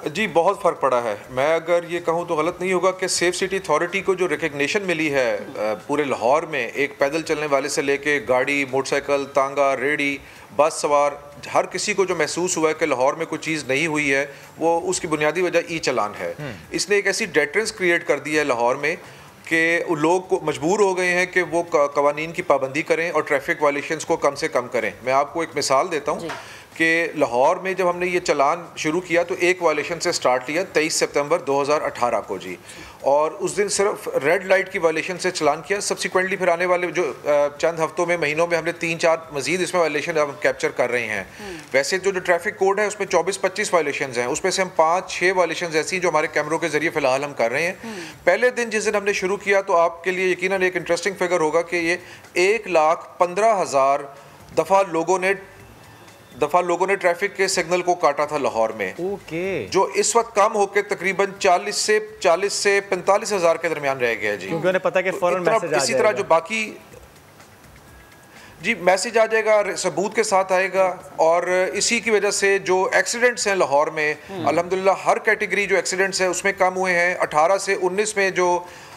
जी बहुत फ़र्क पड़ा है। मैं अगर ये कहूँ तो गलत नहीं होगा कि सेफ सिटी अथॉरिटी को जो रिकग्निशन मिली है पूरे लाहौर में, एक पैदल चलने वाले से लेके गाड़ी, मोटरसाइकिल, तांगा, रेडी, बस सवार, हर किसी को जो महसूस हुआ है कि लाहौर में कोई चीज़ नहीं हुई है, वो उसकी बुनियादी वजह ई चालान है। इसने एक ऐसी डेटरेंस क्रिएट कर दी है लाहौर में कि लोग को मजबूर हो गए हैं कि वो कवानीन की पाबंदी करें और ट्रैफिक वायलेशंस को कम से कम करें। मैं आपको एक मिसाल देता हूँ कि लाहौर में जब हमने ये चालान शुरू किया तो एक वायलेशन से स्टार्ट लिया 23 सितंबर 2018 को जी, और उस दिन सिर्फ रेड लाइट की वायलेशन से चालान किया। सब्सिक्वेंटली फिर आने वाले जो चंद हफ्तों में, महीनों में हमने 3-4 मजीद इसमें वायलेशन हम कैप्चर कर रहे हैं। वैसे जो ट्रैफिक कोड है उसमें 24-25 वायलेशन हैं, उसमें से हम 5-6 वायलेशन ऐसी जो हमारे कैमरों के जरिए फ़िलहाल हम कर रहे हैं। पहले दिन जिस दिन हमने शुरू किया तो आपके लिए यकीनन एक इंटरेस्टिंग फिगर होगा कि ये 1,15,000 दफ़ा लोगों ने ट्रैफिक के सिग्नल को काटा था लाहौर में। जो इस वक्त कम होकर तकरीबन 40 से 45 हज़ार के दरमियान रह गया जी, क्योंकि उन्हें पता कि फौरन मैसेज आ इसी तरह जो बाकी जी मैसेज आ जाएगा, सबूत के साथ आएगा। और इसी की वजह से जो एक्सीडेंट्स हैं लाहौर में, अल्हम्दुलिल्लाह हर कैटेगरी जो एक्सीडेंट्स है उसमें कम हुए हैं। 18 से 19 में जो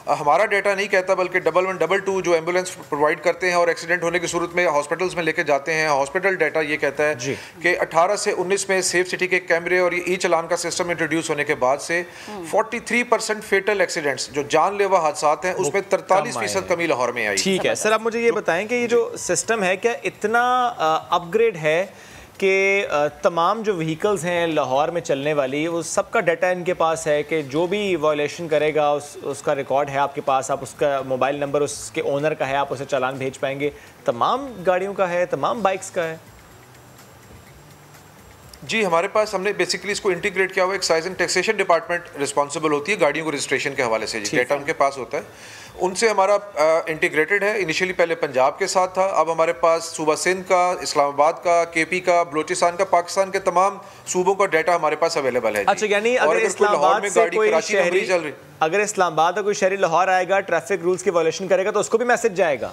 हमारा डेटा नहीं कहता बल्कि 1122 जो एम्बुलेंस प्रोवाइड करते हैं और एक्सीडेंट होने की सूरत में हॉस्पिटल्स में लेके जाते हैं, हॉस्पिटल डेटा ये कहता है कि 18 से 19 में सेफ सिटी के कैमरे और ये ई चालान का सिस्टम इंट्रोड्यूस होने के बाद से 43% फेटल एक्सीडेंट्स जो जानलेवा हादसा हैं उसमें 43% कमी लाहौर में आई। ठीक है सर, आप मुझे ये बताएं कि ये जो सिस्टम है क्या इतना अपग्रेड है कि तमाम जो व्हीकल्स हैं लाहौर में चलने वाली, वो सबका डाटा इनके पास है कि जो भी वायलेशन करेगा उसका रिकॉर्ड है आपके पास, आप उसका मोबाइल नंबर उसके ओनर का है, आप उसे चालान भेज पाएंगे? तमाम गाड़ियों का है, तमाम बाइक्स का है? जी हमारे पास हमने बेसिकली इसको इंटीग्रेट किया हुआ। Excise and taxation department responsible होती है गाड़ियों को रजिस्ट्रेशन के हवाले से, जी डेटा उनके पास होता है, उनसे हमारा इंटीग्रेटेड है। इनिशियली पहले पंजाब के साथ था, अब हमारे पास सूबा सिंध का, इस्लामाबाद का, केपी का, बलूचिस्तान का, पाकिस्तान के तमाम सूबों का डाटा हमारे पास अवेलेबल है। अच्छा, यानी अगर इस्लामाबाद से कोई शहरी, अगर इस्लामाबाद का कोई शहरी लाहौर आएगा, ट्रैफिक रूल्स की वायलेशन करेगा तो उसको भी मैसेज जाएगा?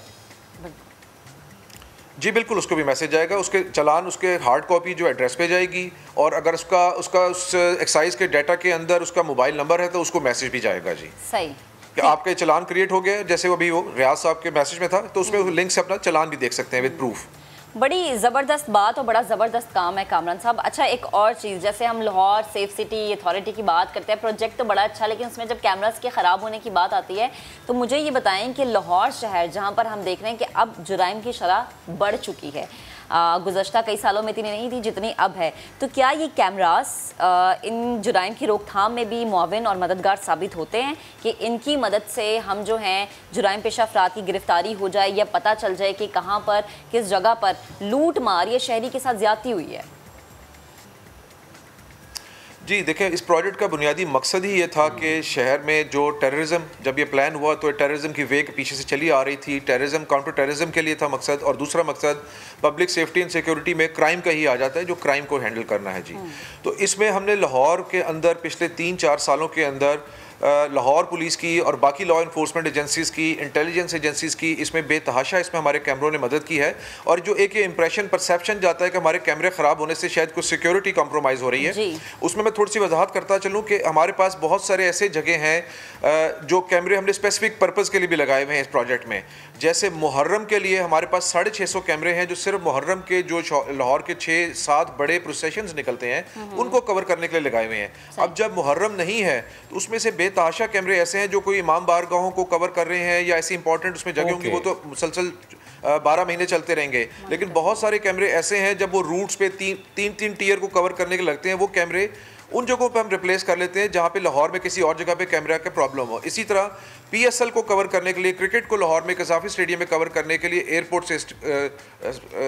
जी बिल्कुल, उसको भी मैसेज जाएगा, उसके चालान, उसके हार्ड कॉपी जो एड्रेस पे जाएगी, और अगर उसका उस एक्साइज के डाटा के अंदर उसका मोबाइल नंबर है तो उसको मैसेज भी जाएगा। जी सही कि आपका चालान क्रिएट हो गया, जैसे वो अभी वो रियाज साहब के मैसेज में था, तो उसमें लिंक से अपना चालान भी देख सकते हैं विद प्रूफ। बड़ी ज़बरदस्त बात और बड़ा ज़बरदस्त काम है कामरान साहब। अच्छा, एक और चीज़, जैसे हम लाहौर सेफ सिटी अथॉरिटी की बात करते हैं, प्रोजेक्ट तो बड़ा अच्छा, लेकिन उसमें जब कैमरास के ख़राब होने की बात आती है तो मुझे ये बताएं कि लाहौर शहर जहाँ पर हम देख रहे हैं कि अब जुराइम की शरह बढ़ चुकी है, गुज़श्ता कई सालों में इतनी नहीं थी जितनी अब है, तो क्या ये कैमरास इन जुराइम की रोकथाम में भी मुआविन और मददगार साबित होते हैं कि इनकी मदद से हम जो हैं जुराइम पेशा अफराद की गिरफ्तारी हो जाए या पता चल जाए कि कहाँ पर, किस जगह पर लूट मार या शहरी के साथ ज़्यादती हुई है? जी देखिए, इस प्रोजेक्ट का बुनियादी मकसद ही ये था कि शहर में जो टेररिज्म, जब ये प्लान हुआ तो टेररिज्म की वेग पीछे से चली आ रही थी, टेररिज्म काउंटर टेररिज्म के लिए था मकसद, और दूसरा मकसद पब्लिक सेफ्टी एंड सिक्योरिटी में क्राइम का ही आ जाता है, जो क्राइम को हैंडल करना है जी। तो इसमें हमने लाहौर के अंदर पिछले 3-4 सालों के अंदर लाहौर पुलिस की और बाकी लॉ इन्फोर्समेंट एजेंसीज़ की, इंटेलिजेंस एजेंसीज़ की इसमें बेतहाशा इसमें हमारे कैमरों ने मदद की है। और जो एक ये इंप्रेशन परसेप्शन जाता है कि हमारे कैमरे ख़राब होने से शायद कुछ सिक्योरिटी कॉम्प्रोमाइज़ हो रही है, उसमें मैं थोड़ी सी वजाहत करता चलूँ कि हमारे पास बहुत सारे ऐसे जगह हैं जो कैमरे हमने स्पेसिफिक पर्पज़ के लिए भी लगाए हुए हैं इस प्रोजेक्ट में। जैसे मुहर्रम के लिए हमारे पास 650 कैमरे हैं जो सिर्फ मुहर्रम के जो लाहौर के 6-7 बड़े प्रोसेशंस निकलते हैं उनको कवर करने के लिए लगाए हुए हैं। अब जब मुहर्रम नहीं है तो उसमें से बेतहाशा कैमरे ऐसे हैं जो कोई इमाम बारगाहों को कवर कर रहे हैं या ऐसी इंपॉर्टेंट उसमें जगह होंगी, वो तो मुसलसल 12 महीने चलते रहेंगे। लेकिन बहुत सारे कैमरे ऐसे हैं जब वो रूट्स पे तीन टीयर को कवर करने के लगते हैं, वो कैमरे उन जगहों पे हम रिप्लेस कर लेते हैं जहाँ पे लाहौर में किसी और जगह पे कैमरा का प्रॉब्लम हो। इसी तरह PSL को कवर करने के लिए, क्रिकेट को लाहौर में कसाफी स्टेडियम में कवर करने के लिए, एयरपोर्ट से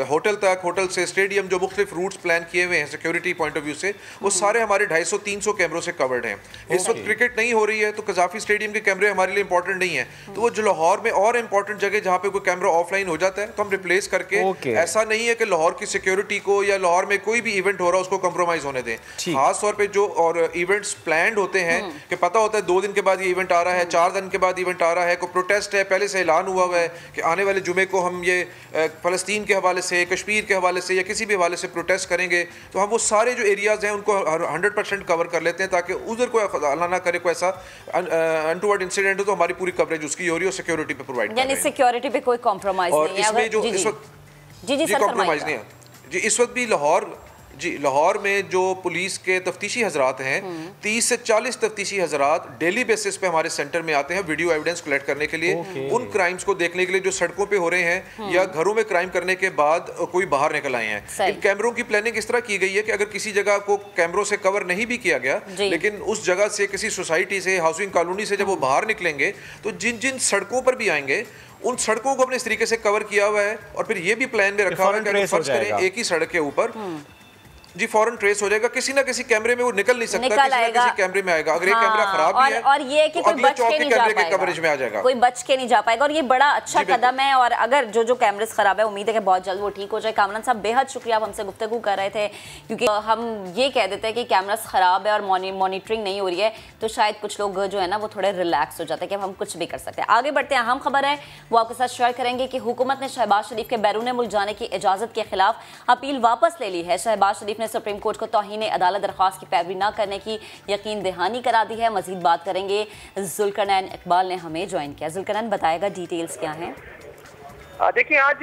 होटल तक, होटल से स्टेडियम, जो मुख्तलिफ रूट्स प्लान किए हुए हैं सिक्योरिटी पॉइंट ऑफ व्यू से, वो सारे हमारे 250-300 कैमरों से कवर्ड हैं। इस वक्त क्रिकेट नहीं हो रही है तो कसाफी स्टेडियम के कैमरे हमारे लिए इंपॉर्टेंट नहीं है, तो वो जो लाहौर में और इंपॉर्टेंट जगह जहाँ पे कोई कैमरा ऑफलाइन हो जाता है तो हम रिप्लेस करके, ऐसा नहीं है कि लाहौर की सिक्योरिटी को या लाहौर में कोई भी इवेंट हो रहा है उसको कॉम्प्रोमाइज होने दें। खास तौर पर जो और इवेंट्स प्लान्ड होते हैं कि पता होता है 2 दिन के बाद ये इवेंट आ रहा है, 4 दिन के बाद इवेंट आ रहा है, प्रोटेस्ट है, पहले से ऐलान हुआ है कि आने वाले जुमे को हम ये फ़लस्तीन के हवाले से, कश्मीर के हवाले से या किसी भी हवाले से प्रोटेस्ट करेंगे, तो हम वो सारे जो एरियाज़ हैं उनको 100% कवर कर लेते हैं ताकि उधर कोई अल्लाह ना करे कोई ऐसा अनटूवर्ड इंसिडेंट हो तो हमारी पूरी कवरेज उसकी हो रही हो, सिक्योरिटी पे प्रोवाइड, यानी सिक्योरिटी पे कोई कॉम्प्रोमाइज़ नहीं है। इसमें जो इस वक्त जी कॉम्प्रोमाइज़ नहीं है जी, इस वक्त भी लाहौर में जो पुलिस के तफ्तीशी हजरात हैं, 30 से 40 तफ्तीशी हजरात डेली बेसिस पे हमारे सेंटर में आते हैं वीडियो एविडेंस कलेक्ट करने के लिए, उन क्राइम्स को देखने के लिए जो सड़कों पे हो रहे हैं या घरों में क्राइम करने के बाद कोई बाहर निकल आए हैं। इन कैमरों की प्लानिंग इस तरह की गई है कि अगर किसी जगह को कैमरों से कवर नहीं भी किया गया, लेकिन उस जगह से किसी सोसाइटी से, हाउसिंग कॉलोनी से जब वो बाहर निकलेंगे तो जिन जिन सड़कों पर भी आएंगे उन सड़कों को अपने इस तरीके से कवर किया हुआ है। और फिर ये भी प्लान में रखा हुआ है कि अगर फर्ज करें एक ही सड़क के ऊपर जी फौरन ट्रेस हो जाएगा, किसी ना किसी कैमरे में वो निकल नहीं सकता, किसी ना किसी कैमरे में आएगा। अगर एक कैमरा खराब भी है और ये कि कोई बच के नहीं जा पाएगा, कवरेज में आ जाएगा, कोई बच के नहीं जा पाएगा। और ये बड़ा अच्छा कदम है। और अगर जो कैमरेस खराब है, उम्मीद है कि बहुत जल्द वो ठीक हो जाए। कामरान साहब, बेहद शुक्रिया, आप हमसे गुफ्तगू कर रहे थे, क्योंकि हम ये कह देते हैं कि कैमरास खराब है और मॉनिटरिंग नहीं हो रही है तो शायद कुछ लोग जो है ना वो थोड़े रिलैक्स हो जाते हैं कि हम कुछ भी कर सकते हैं। आगे बढ़ते हैं, अहम खबर है वो आपके साथ शेयर करेंगे कि हुकूमत ने शहबाज शरीफ के बैरून मुल्क जाने की इजाजत के खिलाफ अपील वापस ले ली है। शहबाज शरीफ ने सुप्रीम कोर्ट को तौहीन अदालत दरख्वास्त की पैरवी न करने की यकीन दहानी करा दी है। मजीद बात करेंगे, जुल्करनैन इकबाल ने हमें ज्वाइन किया। जुल्करनैन, बताएगा डिटेल्स क्या हैं? देखिए, आज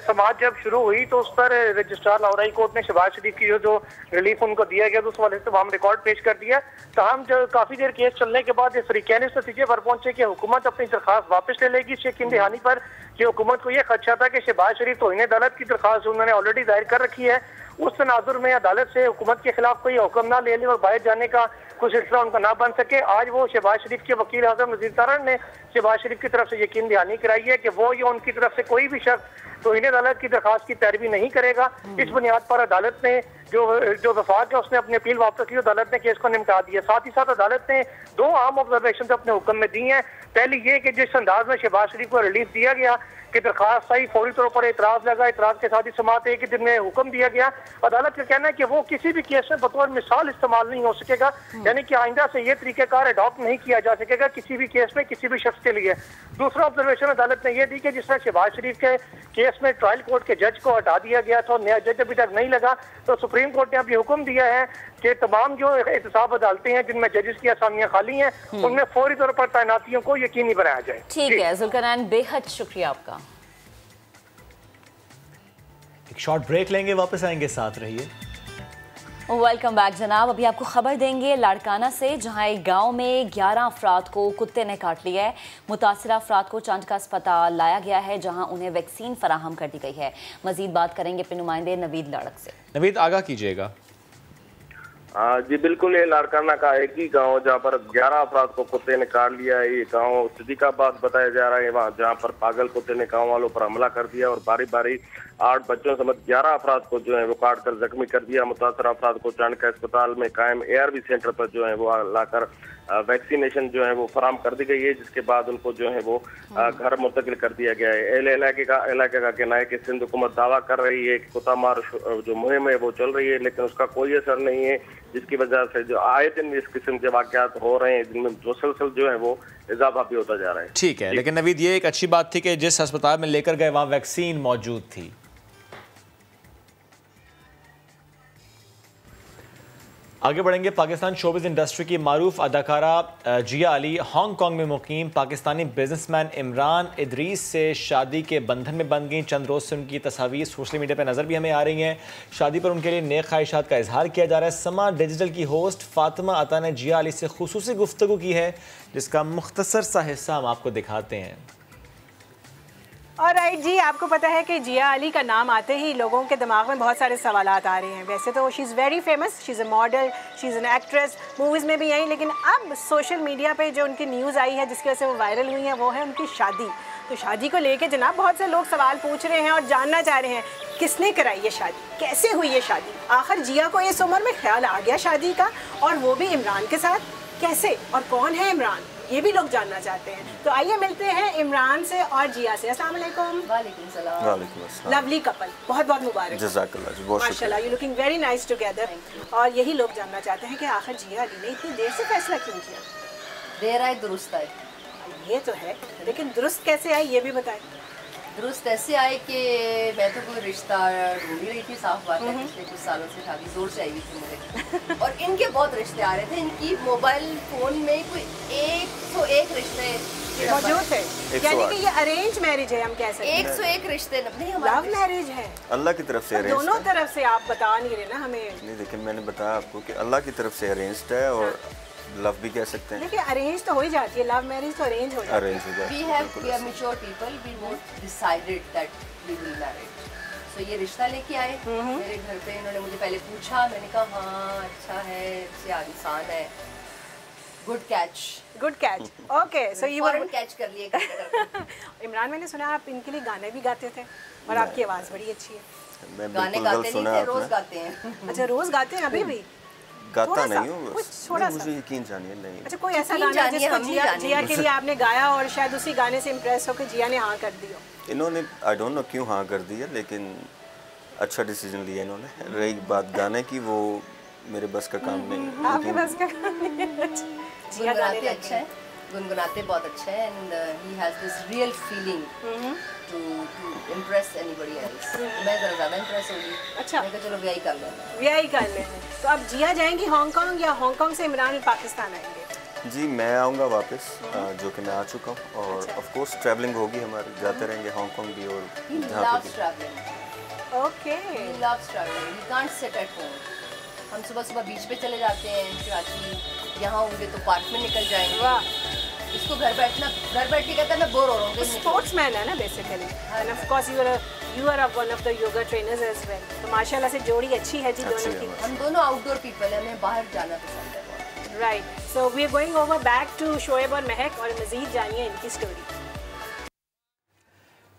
समाज जब शुरू हुई तो उस पर रजिस्ट्रार लाहौर हाई कोर्ट ने शहबाज शरीफ की जो रिलीफ उनको दिया गया तो उस वाले से हम रिकॉर्ड पेश कर दिया। तमाम जो काफी देर केस चलने के बाद फरीकैन इस नतीजे पर पहुंचे कि हुकूमत अपनी दरखास्त वापस ले लेगी। इस यकीन दहानी पर कि हुकूमत को यह खदशा था कि शहबाज शरीफ तौहीन अदालत की दरखास्त उन्होंने ऑलरेडी दायर कर रखी है, उस तनाजुर में अदालत से हुकूमत के खिलाफ कोई हुक्म ना ले ले और बाहर जाने का कुछ सिलसिला उनका ना बन सके। आज वो शहबाज शरीफ के वकील आजम नज़ीर तारण ने शहबाज शरीफ की तरफ से यकीन दहानी कराई है कि वो या उनकी तरफ से कोई भी शख्स तौहीन अदालत की दरखास्त की पैरवी नहीं करेगा। इस बुनियाद पर अदालत ने जो वफाक है उसने अपनी अपील वापस की, अदालत ने केस को निपटा दिया। साथ ही साथ अदालत ने 2 अहम ऑब्जर्वेशन अपने हुक्म में दी हैं। पहली ये कि जिस अंदाज में शहबाज शरीफ को रिलीफ दिया गया कि दरखास्त आई, फौरी तौर पर एतराज लगा, एतराज के साथ ही समाअत एक ही दिन में हुक्म दिया गया। अदालत का कहना है कि वो किसी भी केस में बतौर मिसाल इस्तेमाल नहीं हो सकेगा, यानी कि आइंदा से ये तरीक़ेकार अडॉप्ट नहीं किया जा सकेगा किसी भी केस में किसी भी शख्स के लिए। दूसरा ऑब्जर्वेशन अदालत ने यह दी कि जिसमें शहबाज शरीफ के केस में ट्रायल कोर्ट के जज को हटा दिया गया था और नया जज अभी तक नहीं लगा, तो सुप्रीम कोर्ट ने अभी हुक्म दिया है कि तमाम जो एहतसाब अदालतें हैं जिनमें जजेस की असामियां खाली हैं उनमें फौरी तौर पर तैनातियों को यकीनी बनाया जाए। ठीक है जुल्करनैन, बेहद शुक्रिया आपका। एक शॉर्ट ब्रेक लेंगे, वापस आएंगे, साथ रहिए। वेलकम बैक जनाब। अभी आपको खबर देंगे लाड़काना से, जहां एक गांव में 11 अफराद को कुत्ते ने काट लिया है। मुतासिर अफराद को चांद का अस्पताल लाया गया है जहां उन्हें वैक्सीन फराहम कर दी गई है। मजीद बात करेंगे अपने नुमाइंदे नवीद लाड़क से। नवीद, आगाह कीजिएगा। जी बिल्कुल, ये लाड़काना का एक ही गांव जहां पर 11 अफराद को कुत्ते ने काट लिया है। ये गांव सिद्दीकाबाद बताया जा रहा है, वहाँ जहां पर पागल कुत्ते ने गांव वालों पर हमला कर दिया और बारी बारी 8 बच्चों समेत 11 अफराद को जो है वो काट कर जख्मी कर दिया। मुतासर अफराद को चाणक्य अस्पताल में कायम ARV सेंटर पर जो है वो लाकर वैक्सीनेशन जो है वो फराम कर दी गई है, जिसके बाद उनको जो है वो घर मुंतकिल कर दिया गया है। इलाके का कहना है कि सिंध हुकूमत दावा कर रही है कि कुत्ता मार जो मुहिम है वो चल रही है, लेकिन उसका कोई असर नहीं है, जिसकी वजह से जो आए दिन इस किस्म के वाकयात हो रहे हैं, जिनमें मुसलसल जो है वो इजाफा भी होता जा रहा है। ठीक है, लेकिन नवीद ये एक अच्छी बात थी कि जिस अस्पताल में लेकर गए वहाँ वैक्सीन मौजूद थी। आगे बढ़ेंगे। पाकिस्तान शोबिज़ इंडस्ट्री की मारूफ अदाकारा जिया अली हांगकांग में मुकीम पाकिस्तानी बिजनेसमैन इमरान इदरीस से शादी के बंधन में बंध गई। चंद रोज़ से उनकी तस्वीर सोशल मीडिया पर नज़र भी हमें आ रही हैं। शादी पर उनके लिए नेक ख्वाहिशात का इजहार किया जा रहा है। समा डिजिटल की होस्ट फातिमा अता ने जिया अली से खुसूसी गुफ्तगू की है, जिसका मुख्तसर सा हिस्सा हम आपको दिखाते हैं। और राइट जी, आपको पता है कि जिया अली का नाम आते ही लोगों के दिमाग में बहुत सारे सवालात आ रहे हैं। वैसे तो she is very famous, she is a model, she is an actress, movies में भी आई, लेकिन अब सोशल मीडिया पे जो उनकी न्यूज़ आई है जिसकी वजह से वो वायरल हुई है वो है उनकी शादी। तो शादी को लेके जनाब बहुत से लोग सवाल पूछ रहे हैं और जानना चाह रहे हैं किसने कराई ये शादी, कैसे हुई ये शादी, आखिर जिया को इस उम्र में ख्याल आ गया शादी का, और वो भी इमरान के साथ, कैसे और कौन है इमरान, ये भी लोग जानना चाहते हैं। तो आइए मिलते हैं इमरान से और जिया से। अस्सलाम वालेकुम। वालेकुम सलाम। लवली कपल, बहुत बहुत मुबारक। जज़ाकल्लाह जी, बहुत माशाल्लाह, you looking very nice together. और यही लोग जानना चाहते हैं कि आखिर जिया अली ने इतनी देर से फैसला क्यों किया? देर आए दुरुस्त आए। ये तो है, लेकिन दुरुस्त कैसे आई ये भी बताएं। दुरुस्त ऐसे आए कि मैं तो कोई रिश्ता ढूंढ रही थी, साफ बात है, पिछले कुछ सालों से शादी जोर से आई हुई थी मेरे और इनके बहुत रिश्ते आ रहे थे। इनकी मोबाइल फोन में कोई 101 रिश्ते मौजूद है, यानी कि ये अरेंज मैरिज है, हम कह सकते हैं। 101 रिश्ते नहीं, लव मैरिज है। अल्लाह की तरफ से अरेंज, दोनों तरफ से। आप बता नहीं रहे ना हमें। नहीं, लेकिन मैंने बताया आपको कि अल्लाह की तरफ से अरेंज्ड है और लव भी कह सकते हैं। देखिए अरेंज तो हो ही जाती है, लव मैरिज तो अरेंज हो जाती है। We are mature people, we both decided that we will marry. So ये रिश्ता लेके आए मेरे घर पे, इन्होंने मुझे पहले पूछा, मैंने कहा हाँ अच्छा है, इंसान है, good catch. Okay, so you were catch कर लिए। इमरान, मैंने सुना आप इनके लिए गाने भी गाते थे और आपकी आवाज़ बड़ी अच्छी है। गाने गाते नहीं थे, रोज गाते हैं। अच्छा, रोज गाते हैं अभी भी? गाता नहीं हूँ, मुझे यकीन जानिए नहीं। अच्छा, कोई ऐसा गाना जिसको जिया के लिए आपने गाया और शायद उसी गाने से इम्प्रेस होकर जिया ने हाँ कर दी हो? इन्होंने आई डोंट नो क्यों हाँ कर दी है, लेकिन अच्छा डिसीजन लिया इन्होंने। रही बात गाने की, वो मेरे बस का काम नहीं। आपके बस का काम नहीं? जिया गाते अच्छा है, गुनगुनाते बहुत अच्छा है, and he has this real feeling to impress anybody else. मैं ज़रा ज़्यादा इम्प्रेस होगी। अच्छा, मैं चलो ब्याह कर लेना। ब्याह कर लेना। तो अब जिया जाएंगी हांगकांग या हांगकांग से इमरान पाकिस्तान आएंगे? जी, मैं आऊँगा वापस, जो कि मैं आ चुका हूँ, और ऑफ कोर्स ट्रैवलिंग होगी हमारी, जाते रहेंगे हांगकांग भी और जहाँ पे भी। Okay, he loves traveling, he can't sit at home। हम सुबह सुबह बीच पे चले जाते हैं कराची, यहाँ होंगे तो पार्क में निकल जाएंगे। इसको घर बैठ के कहता है मैं बोर हो रहा हूँ। स्पोर्ट्समैन है ना basically, and of course you are one of the yoga trainers as well. तो माशाल्लाह से जोड़ी अच्छी है जी दोनों की। हम दोनों आउटडोर पीपल हैं, हमें बाहर जाना पसंद है। Right, so we are going over back to Shoaib और महक और मज़ीद जानिए इनकी स्टोरी।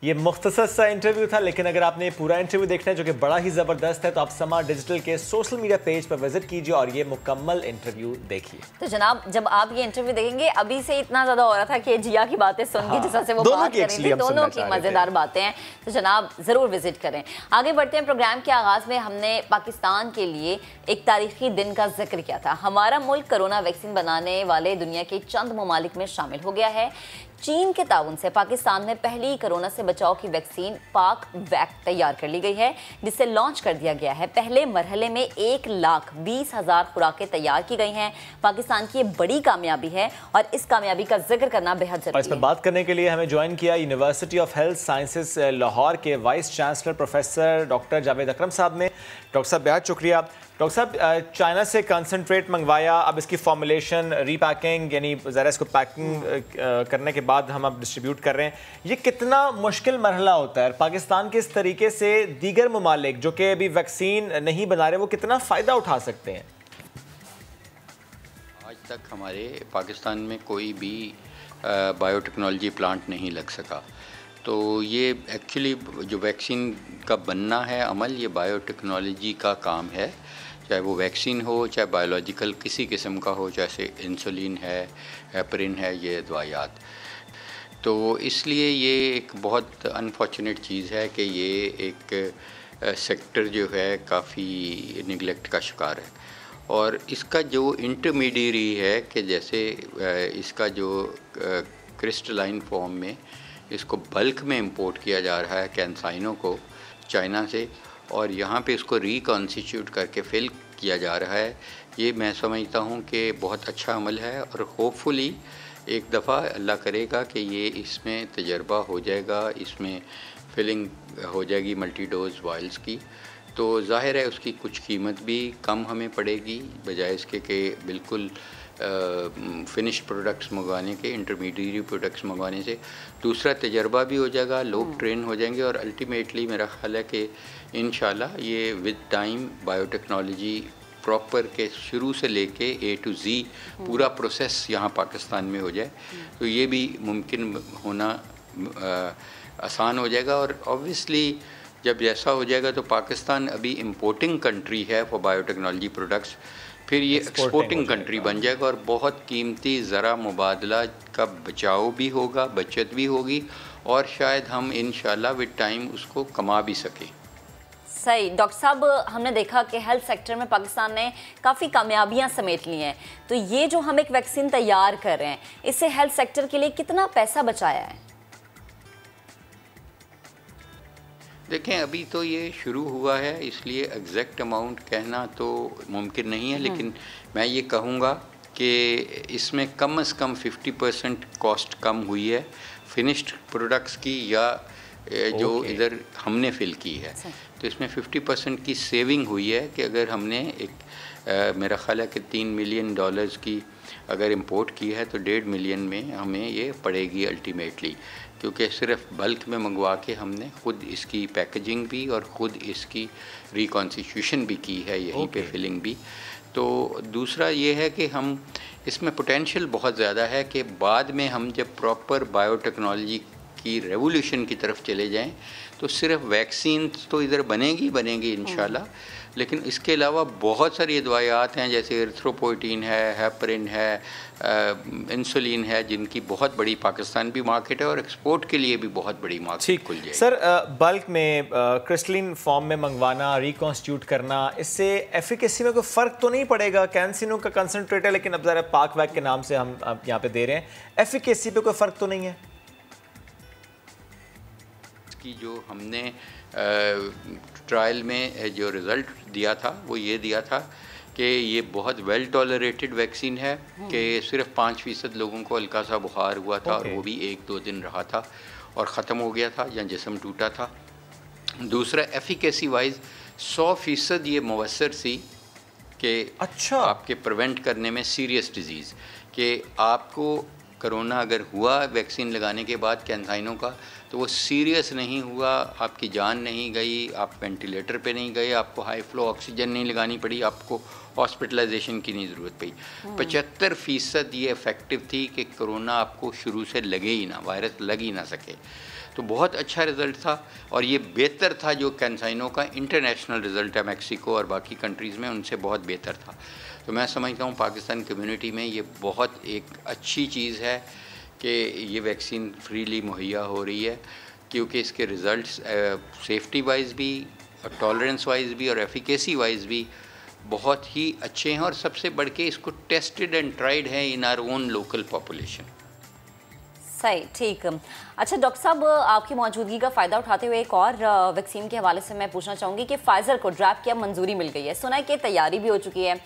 ये मुख्तसर सा इंटरव्यू था, लेकिन अगर आपने पूरा इंटरव्यू देखना है जो कि बड़ा ही ज़बरदस्त है तो आप समा डिजिटल के सोशल मीडिया पेज पर विजिट कीजिए और ये मुकम्मल इंटरव्यू देखिए। तो जनाब, जब आप ये इंटरव्यू देखेंगे, अभी से इतना ज़्यादा हो रहा था कि जिया की बातें सुन के जैसा से वो बात कर रही थी, दोनों की मज़ेदार बातें हैं, तो जनाब ज़रूर विजिट करें। आगे बढ़ते हैं। प्रोग्राम के आगाज़ में हमने पाकिस्तान के लिए एक तारीखी दिन का जिक्र किया था। हमारा मुल्क कोरोना वैक्सीन बनाने वाले दुनिया के चंद ममालिक में शामिल हो गया है। चीन के ताउन से पाकिस्तान में पहली कोरोना से बचाव की वैक्सीन पाक वैक तैयार कर ली गई है, जिसे लॉन्च कर दिया गया है। पहले मरहले में 1,20,000 खुराकें तैयार की गई हैं। पाकिस्तान की ये बड़ी कामयाबी है और इस कामयाबी का जिक्र करना बेहद जरूरी है। इस पर बात करने के लिए हमें ज्वाइन किया university of health sciences Lahore के vice chancellor professor doctor Javed Akram साहब ने। डॉक्टर साहब बेहद शुक्रिया। डॉक्टर साहब, चाइना से कंसनट्रेट मंगवाया, अब इसकी फॉर्मुलेशन, रीपैकिंग, यानी ज़रा इसको पैकिंग करने के बाद हम अब डिस्ट्रीब्यूट कर रहे हैं, ये कितना मुश्किल मरहला होता है? पाकिस्तान के इस तरीके से दीगर ममालिक जो कि अभी वैक्सीन नहीं बना रहे, वो कितना फ़ायदा उठा सकते हैं? आज तक हमारे पाकिस्तान में कोई भी बायोटेक्नोलॉजी प्लांट नहीं लग सका, तो ये एक्चुअली जो वैक्सीन का बनना है अमल, ये बायोटेक्नोलॉजी का काम है, चाहे वो वैक्सीन हो, चाहे बायोलॉजिकल किसी किस्म का हो, जैसे इंसुलिन है, हेपरिन है, ये दवाइयात। तो इसलिए ये एक बहुत अनफॉर्चुनेट चीज़ है कि ये एक सेक्टर जो है काफ़ी निगलेक्ट का शिकार है। और इसका जो इंटरमीडियरी है कि जैसे इसका जो क्रिस्टलाइन फॉर्म में इसको बल्क में इंपोर्ट किया जा रहा है कैंसाइनो को चाइना से, और यहाँ पे इसको रिकॉन्स्टिट्यूट करके फिल किया जा रहा है, ये मैं समझता हूँ कि बहुत अच्छा अमल है। और होपफुली एक दफ़ा अल्लाह करेगा कि ये इसमें तजर्बा हो जाएगा, इसमें फिलिंग हो जाएगी मल्टी डोज वाइल्स की, तो ज़ाहिर है उसकी कुछ कीमत भी कम हमें पड़ेगी बजाय इसके कि बिल्कुल फिनिश्ड प्रोडक्ट्स मंगवाने के, इंटरमीडिएट प्रोडक्ट्स मंगवाने से। दूसरा तजर्बा भी हो जाएगा, लोग ट्रेन हो जाएंगे, और अल्टीमेटली मेरा ख्याल है कि इंशाल्लाह ये विद टाइम बायोटेक्नोलॉजी प्रॉपर के शुरू से लेके A to Z पूरा प्रोसेस यहाँ पाकिस्तान में हो जाए, तो ये भी मुमकिन होना आसान हो जाएगा। और ऑब्वियसली जब जैसा हो जाएगा तो पाकिस्तान अभी इंपोर्टिंग कंट्री है फॉर बायोटेक्नोलॉजी प्रोडक्ट्स, फिर ये एक्सपोर्टिंग कंट्री बन जाएगा, और बहुत कीमती ज़रा मुबादला का बचाव भी होगा, बचत भी होगी, और शायद हम इंशाल्लाह विद टाइम उसको कमा भी सकें। सही। डॉक्टर साहब, हमने देखा कि हेल्थ सेक्टर में पाकिस्तान ने काफ़ी कामयाबियां समेट ली हैं, तो ये जो हम एक वैक्सीन तैयार कर रहे हैं, इससे हेल्थ सेक्टर के लिए कितना पैसा बचाया है? देखें, अभी तो ये शुरू हुआ है, इसलिए एग्जैक्ट अमाउंट कहना तो मुमकिन नहीं है, लेकिन मैं ये कहूँगा कि इसमें कम से कम 50% कॉस्ट कम हुई है फिनिश्ड प्रोडक्ट्स की, या जो इधर हमने फिल की है, तो इसमें 50% की सेविंग हुई है कि अगर हमने एक मेरा ख्याल है कि $3 मिलियन की अगर इंपोर्ट की है तो $1.5 मिलियन में हमें ये पड़ेगी अल्टीमेटली, क्योंकि सिर्फ बल्क में मंगवा के हमने ख़ुद इसकी पैकेजिंग भी और ख़ुद इसकी रिकॉन्स्टिट्यूशन भी की है, यहीं पे फिलिंग भी। तो दूसरा ये है कि हम इसमें पोटेंशियल बहुत ज़्यादा है कि बाद में हम जब प्रॉपर बायोटेक्नोलॉजी की रेवोल्यूशन की तरफ चले जाएं तो सिर्फ वैक्सीन तो इधर बनेगी इंशाल्लाह, लेकिन इसके अलावा बहुत सारी दवाइयात हैं, जैसे एरिथ्रोपोइटीन है, हेपरिन है, इंसुलिन है, जिनकी बहुत बड़ी पाकिस्तान भी मार्केट है और एक्सपोर्ट के लिए भी बहुत बड़ी मार्केट खुल जाएगी। सर, बल्क में क्रिस्टलिन फॉर्म में मंगवाना, रिकॉन्स्टिट्यूट करना, इससे एफिकेसी में कोई फ़र्क तो नहीं पड़ेगा? कैंसिनो का कंसनट्रेट है, लेकिन अब ज़रा पाक वैक के नाम से हम यहाँ पे दे रहे हैं, एफिकेसी पे कोई फ़र्क तो नहीं है? की जो हमने ट्रायल में जो रिज़ल्ट दिया था वो ये दिया था कि ये बहुत वेल टॉलरेटेड वैक्सीन है, कि सिर्फ 5% लोगों को हल्का सा बुखार हुआ था, और वो भी 1-2 दिन रहा था और ख़त्म हो गया था या जिस्म टूटा था। दूसरा, एफिकेसी वाइज 100% ये मुवस्सर सी कि आपके प्रिवेंट करने में सीरियस डिजीज़, कि आपको कोरोना अगर हुआ वैक्सीन लगाने के बाद कैंसाइनो का, तो वो सीरियस नहीं हुआ, आपकी जान नहीं गई, आप वेंटिलेटर पे नहीं गए, आपको हाई फ्लो ऑक्सीजन नहीं लगानी पड़ी, आपको हॉस्पिटलाइजेशन की नहीं ज़रूरत पड़ी। 75% ये इफ़ेक्टिव थी कि कोरोना आपको शुरू से लगे ही ना, वायरस लग ही ना सके। तो बहुत अच्छा रिज़ल्ट था, और ये बेहतर था जो कैंसाइनो का इंटरनेशनल रिज़ल्ट है मैक्सिको और बाकी कंट्रीज़ में, उनसे बहुत बेहतर था। तो मैं समझता हूँ पाकिस्तान कम्युनिटी में ये बहुत एक अच्छी चीज़ है कि ये वैक्सीन फ्रीली मुहैया हो रही है, क्योंकि इसके रिज़ल्ट्स सेफ्टी वाइज भी और टॉलरेंस वाइज भी और एफिकेसी वाइज भी बहुत ही अच्छे हैं, और सबसे बढ़ के इसको टेस्टेड एंड ट्राइड है in our own local population. सही, ठीक। अच्छा डॉक्टर साहब, आपकी मौजूदगी का फ़ायदा उठाते हुए एक और वैक्सीन के हवाले से मैं पूछना चाहूँगी कि फाइज़र को ड्रैप की अब मंजूरी मिल गई है, सुना है कि तैयारी भी हो चुकी है।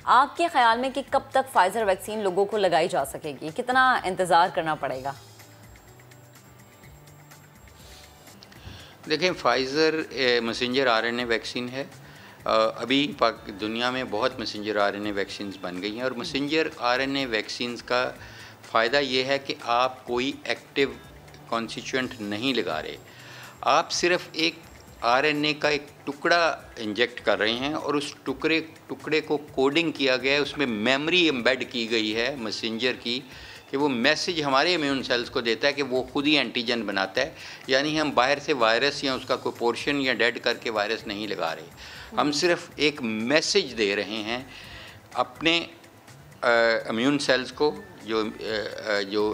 आपके ख्याल में कि कब तक फाइज़र वैक्सीन लोगों को लगाई जा सकेगी, कितना इंतज़ार करना पड़ेगा? देखें, फाइज़र मैसेंजर आरएनए वैक्सीन है। अभी दुनिया में बहुत मैसेंजर आरएनए वैक्सीन्स बन गई हैं, और मैसेंजर आरएनए वैक्सीन्स का फ़ायदा ये है कि आप कोई एक्टिव कॉन्स्टिट्यूएंट नहीं लगा रहे, आप सिर्फ एक आरएनए का एक टुकड़ा इंजेक्ट कर रहे हैं, और उस टुकड़े को कोडिंग किया गया है, उसमें मेमोरी एम्बेड की गई है मैसेंजर की, कि वो मैसेज हमारे इम्यून सेल्स को देता है कि वो खुद ही एंटीजन बनाता है, यानी हम बाहर से वायरस या उसका कोई पोर्शन या डेड करके वायरस नहीं लगा रहे, हम सिर्फ एक मैसेज दे रहे हैं अपने इम्यून सेल्स को, जो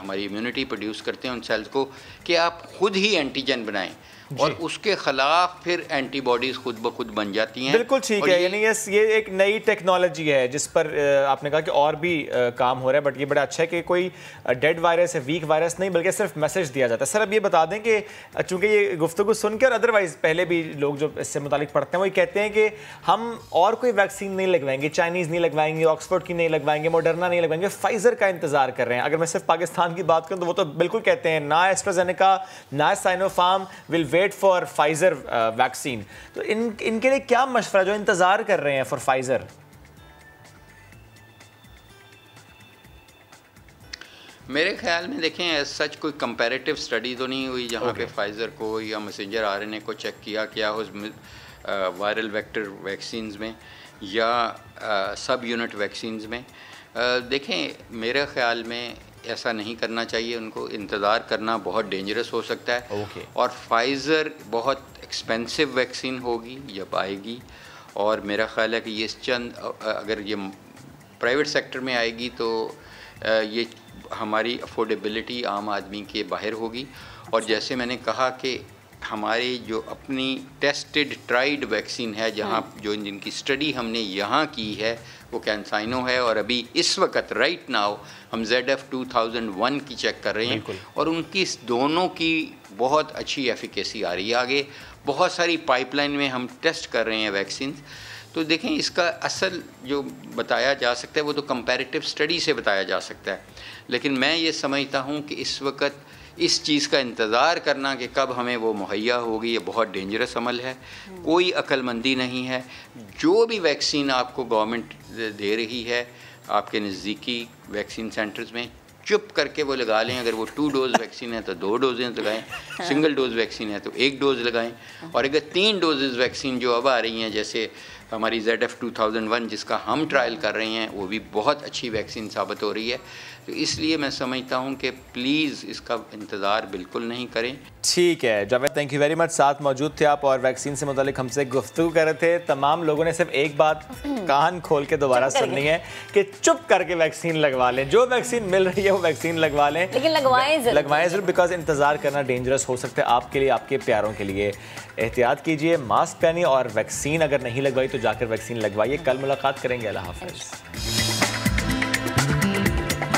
हमारी इम्यूनिटी प्रोड्यूस करते हैं उन सेल्स को, कि आप खुद ही एंटीजन बनाएं और उसके खिलाफ फिर एंटीबॉडीज खुद ब खुद बन जाती हैं। बिल्कुल ठीक है, यानी ये एक नई टेक्नोलॉजी है जिस पर आपने कहा कि और भी काम हो रहा है, बट ये बड़ा अच्छा है कि कोई डेड वायरस है, वीक वायरस नहीं, बल्कि सिर्फ मैसेज दिया जाता है। सर अब ये बता दें कि चूंकि ये गुफ्तगू सुन के और अदरवाइज पहले भी लोग जो इससे मुतालिक पढ़ते हैं वो ये कहते हैं कि हम और कोई वैक्सीन नहीं लगवाएंगे, चाइनीज़ नहीं लगवाएंगे, ऑक्सफोर्ड की नहीं लगवाएंगे, मॉडर्ना नहीं लगवाएंगे, फाइजर का इंतजार कर रहे हैं। अगर मैं सिर्फ पाकिस्तान की बात करूँ तो वो तो बिल्कुल कहते हैं ना एस्ट्राजेनेका ना Sinopharm will wait for Pfizer vaccine. तो इनके लिए क्या मशवरा जो इंतजार कर रहे हैं फॉर फाइजर? मेरे ख्याल में देखें सच कोई कंपैरेटिव स्टडी तो नहीं हुई जहाँ पे फाइजर को या मैसेंजर आरएनए को चेक किया उस वायरल वेक्टर वैक्सीन्स में या सब यूनिट वैक्सीन्स में। देखें मेरे ख्याल में ऐसा नहीं करना चाहिए, उनको इंतज़ार करना बहुत डेंजरस हो सकता है। और फाइज़र बहुत एक्सपेंसिव वैक्सीन होगी जब आएगी, और मेरा ख्याल है कि ये अगर ये प्राइवेट सेक्टर में आएगी तो ये हमारी अफोर्डेबिलिटी आम आदमी के बाहर होगी। और जैसे मैंने कहा कि हमारी जो अपनी टेस्टेड ट्राइड वैक्सीन है, जहाँ जो जिनकी स्टडी हमने यहाँ की है वो कैंसाइनो है, और अभी इस वक्त राइट नाउ हम ZF 2001 की चेक कर रहे हैं और उनकी दोनों की बहुत अच्छी एफिकेसी आ रही है। आगे बहुत सारी पाइपलाइन में हम टेस्ट कर रहे हैं वैक्सीन। तो देखें इसका असल जो बताया जा सकता है वो तो कंपैरेटिव स्टडी से बताया जा सकता है, लेकिन मैं ये समझता हूँ कि इस वक्त इस चीज़ का इंतज़ार करना कि कब हमें वो मुहैया होगी, ये बहुत डेंजरस अमल है, कोई अक्लमंदी नहीं है। जो भी वैक्सीन आपको गवर्नमेंट दे रही है आपके नज़दीकी वैक्सीन सेंटर्स में, चुप करके वो लगा लें। अगर वो 2 डोज़ वैक्सीन है तो 2 डोजें लगाएं, सिंगल डोज वैक्सीन है तो 1 डोज़ लगाएं, और अगर 3 डोजेज़ वैक्सीन जो अब आ रही हैं जैसे हमारी ZF 2001 जिसका हम ट्रायल कर रहे हैं वो भी बहुत अच्छी वैक्सीन साबित हो रही है। तो इसलिए मैं समझता हूं कि प्लीज़ इसका इंतज़ार बिल्कुल नहीं करें। ठीक है Javed, thank you very much. साथ मौजूद थे आप और वैक्सीन से मुतालिक हमसे गुफ्तगू कर रहे थे। तमाम लोगों ने सिर्फ एक बात कान खोल के दोबारा सुननी है कि चुप करके वैक्सीन लगवा लें, जो वैक्सीन मिल रही है वो वैक्सीन लगवा लें, लेकिन लगवाएं जरूर, बिकॉज इंतज़ार करना डेंजरस हो सकता है आपके लिए, आपके प्यारों के लिए। एहतियात कीजिए, मास्क पहनिए, और वैक्सीन अगर नहीं लगवाई तो जाकर वैक्सीन लगवाइए। कल मुलाकात करेंगे। अल्लाह हाफ़िज़।